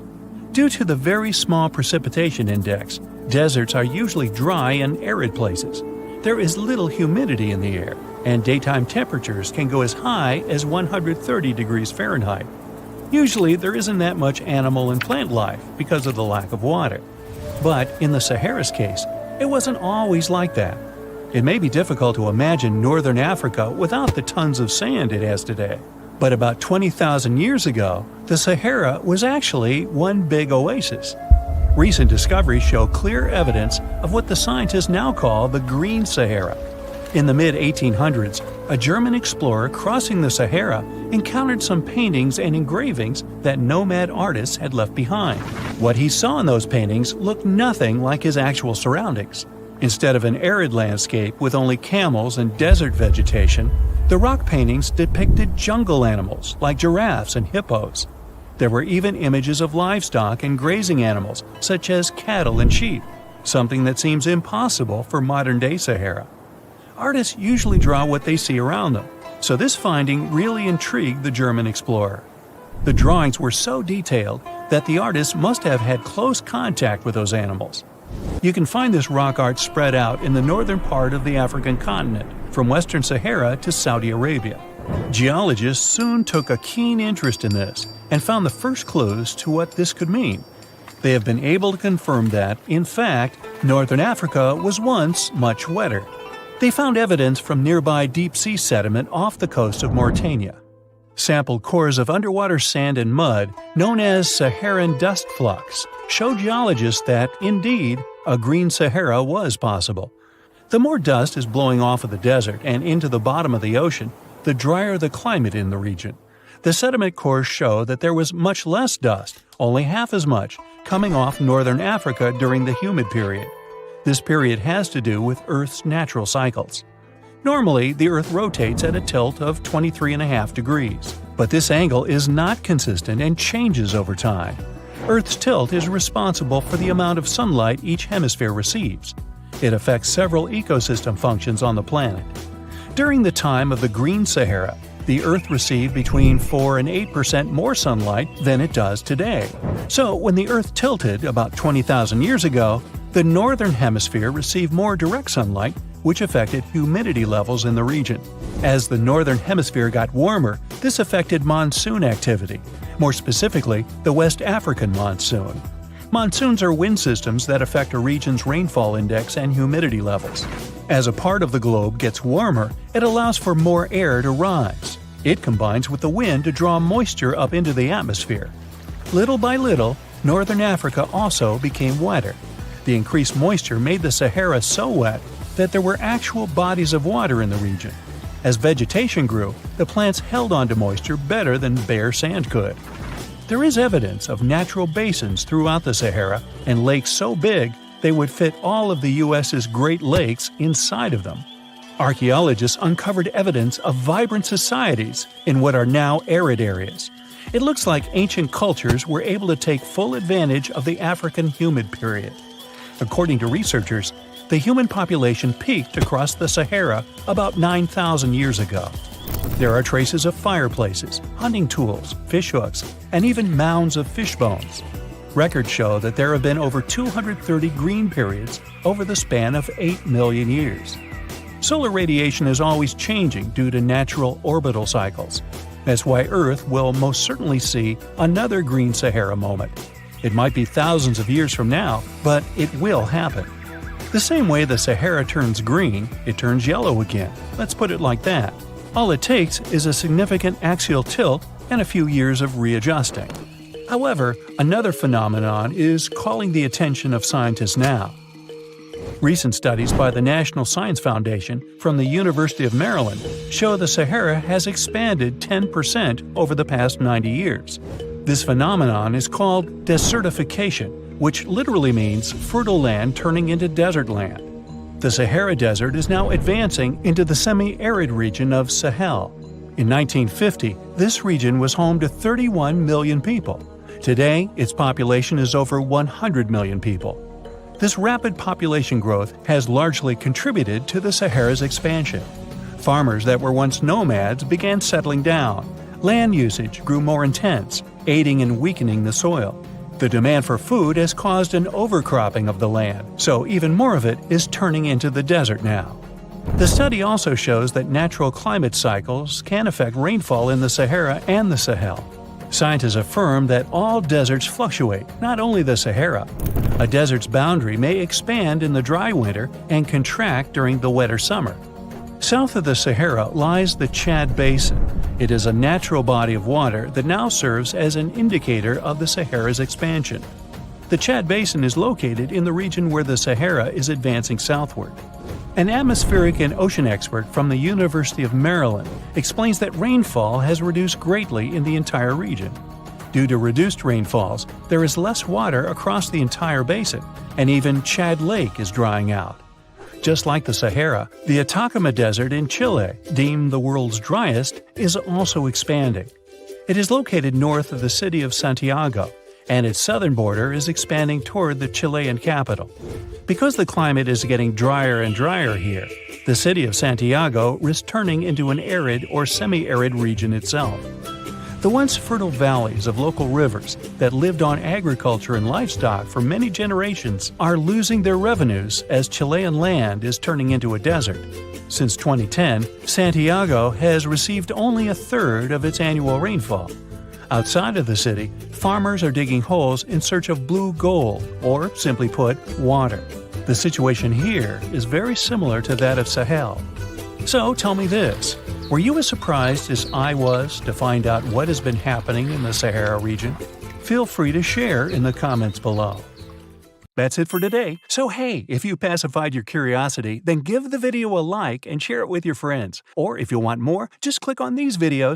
Due to the very small precipitation index, deserts are usually dry and arid places. There is little humidity in the air, and daytime temperatures can go as high as 130 degrees Fahrenheit. Usually, there isn't that much animal and plant life because of the lack of water. But in the Sahara's case, it wasn't always like that. It may be difficult to imagine northern Africa without the tons of sand it has today. But about 20,000 years ago, the Sahara was actually one big oasis. Recent discoveries show clear evidence of what the scientists now call the Green Sahara. In the mid-1800s, a German explorer crossing the Sahara encountered some paintings and engravings that nomad artists had left behind. What he saw in those paintings looked nothing like his actual surroundings. Instead of an arid landscape with only camels and desert vegetation, the rock paintings depicted jungle animals like giraffes and hippos. There were even images of livestock and grazing animals such as cattle and sheep, something that seems impossible for modern-day Sahara. Artists usually draw what they see around them, so this finding really intrigued the German explorer. The drawings were so detailed that the artists must have had close contact with those animals. You can find this rock art spread out in the northern part of the African continent, from Western Sahara to Saudi Arabia. Geologists soon took a keen interest in this and found the first clues to what this could mean. They have been able to confirm that, in fact, northern Africa was once much wetter. They found evidence from nearby deep-sea sediment off the coast of Mauritania. Sampled cores of underwater sand and mud, known as Saharan dust flux, show geologists that, indeed, a Green Sahara was possible. The more dust is blowing off of the desert and into the bottom of the ocean, the drier the climate in the region. The sediment cores show that there was much less dust, only half as much, coming off northern Africa during the humid period. This period has to do with Earth's natural cycles. Normally, the Earth rotates at a tilt of 23.5 degrees, but this angle is not consistent and changes over time. Earth's tilt is responsible for the amount of sunlight each hemisphere receives. It affects several ecosystem functions on the planet. During the time of the Green Sahara, the Earth received between 4 and 8% more sunlight than it does today. So, when the Earth tilted about 20,000 years ago, the northern hemisphere received more direct sunlight, which affected humidity levels in the region. As the northern hemisphere got warmer, this affected monsoon activity, more specifically, the West African monsoon. Monsoons are wind systems that affect a region's rainfall index and humidity levels. As a part of the globe gets warmer, it allows for more air to rise. It combines with the wind to draw moisture up into the atmosphere. Little by little, northern Africa also became wetter. The increased moisture made the Sahara so wet that there were actual bodies of water in the region. As vegetation grew, the plants held onto moisture better than bare sand could. There is evidence of natural basins throughout the Sahara and lakes so big they would fit all of the U.S.'s Great Lakes inside of them. Archaeologists uncovered evidence of vibrant societies in what are now arid areas. It looks like ancient cultures were able to take full advantage of the African humid period. According to researchers, the human population peaked across the Sahara about 9,000 years ago. There are traces of fireplaces, hunting tools, fishhooks, and even mounds of fish bones. Records show that there have been over 230 green periods over the span of 8 million years. Solar radiation is always changing due to natural orbital cycles. That's why Earth will most certainly see another Green Sahara moment. It might be thousands of years from now, but it will happen. The same way the Sahara turns green, it turns yellow again. Let's put it like that. All it takes is a significant axial tilt and a few years of readjusting. However, another phenomenon is calling the attention of scientists now. Recent studies by the National Science Foundation from the University of Maryland show the Sahara has expanded 10% over the past 90 years. This phenomenon is called desertification, which literally means fertile land turning into desert land. The Sahara Desert is now advancing into the semi-arid region of Sahel. In 1950, this region was home to 31 million people. Today, its population is over 100 million people. This rapid population growth has largely contributed to the Sahara's expansion. Farmers that were once nomads began settling down. Land usage grew more intense, aiding in weakening the soil. The demand for food has caused an overcropping of the land, so even more of it is turning into the desert now. The study also shows that natural climate cycles can affect rainfall in the Sahara and the Sahel. Scientists affirm that all deserts fluctuate, not only the Sahara. A desert's boundary may expand in the dry winter and contract during the wetter summer. South of the Sahara lies the Chad Basin. It is a natural body of water that now serves as an indicator of the Sahara's expansion. The Chad Basin is located in the region where the Sahara is advancing southward. An atmospheric and ocean expert from the University of Maryland explains that rainfall has reduced greatly in the entire region. Due to reduced rainfalls, there is less water across the entire basin, and even Chad Lake is drying out. Just like the Sahara, the Atacama Desert in Chile, deemed the world's driest, is also expanding. It is located north of the city of Santiago, and its southern border is expanding toward the Chilean capital. Because the climate is getting drier and drier here, the city of Santiago risks turning into an arid or semi-arid region itself. The once fertile valleys of local rivers that lived on agriculture and livestock for many generations are losing their revenues as Chilean land is turning into a desert. Since 2010, Santiago has received only a third of its annual rainfall. Outside of the city, farmers are digging holes in search of blue gold, or simply put, water. The situation here is very similar to that of Sahel. So tell me this, were you as surprised as I was to find out what has been happening in the Sahara region? Feel free to share in the comments below. That's it for today. So hey, if you pacified your curiosity, then give the video a like and share it with your friends. Or if you want more, just click on these videos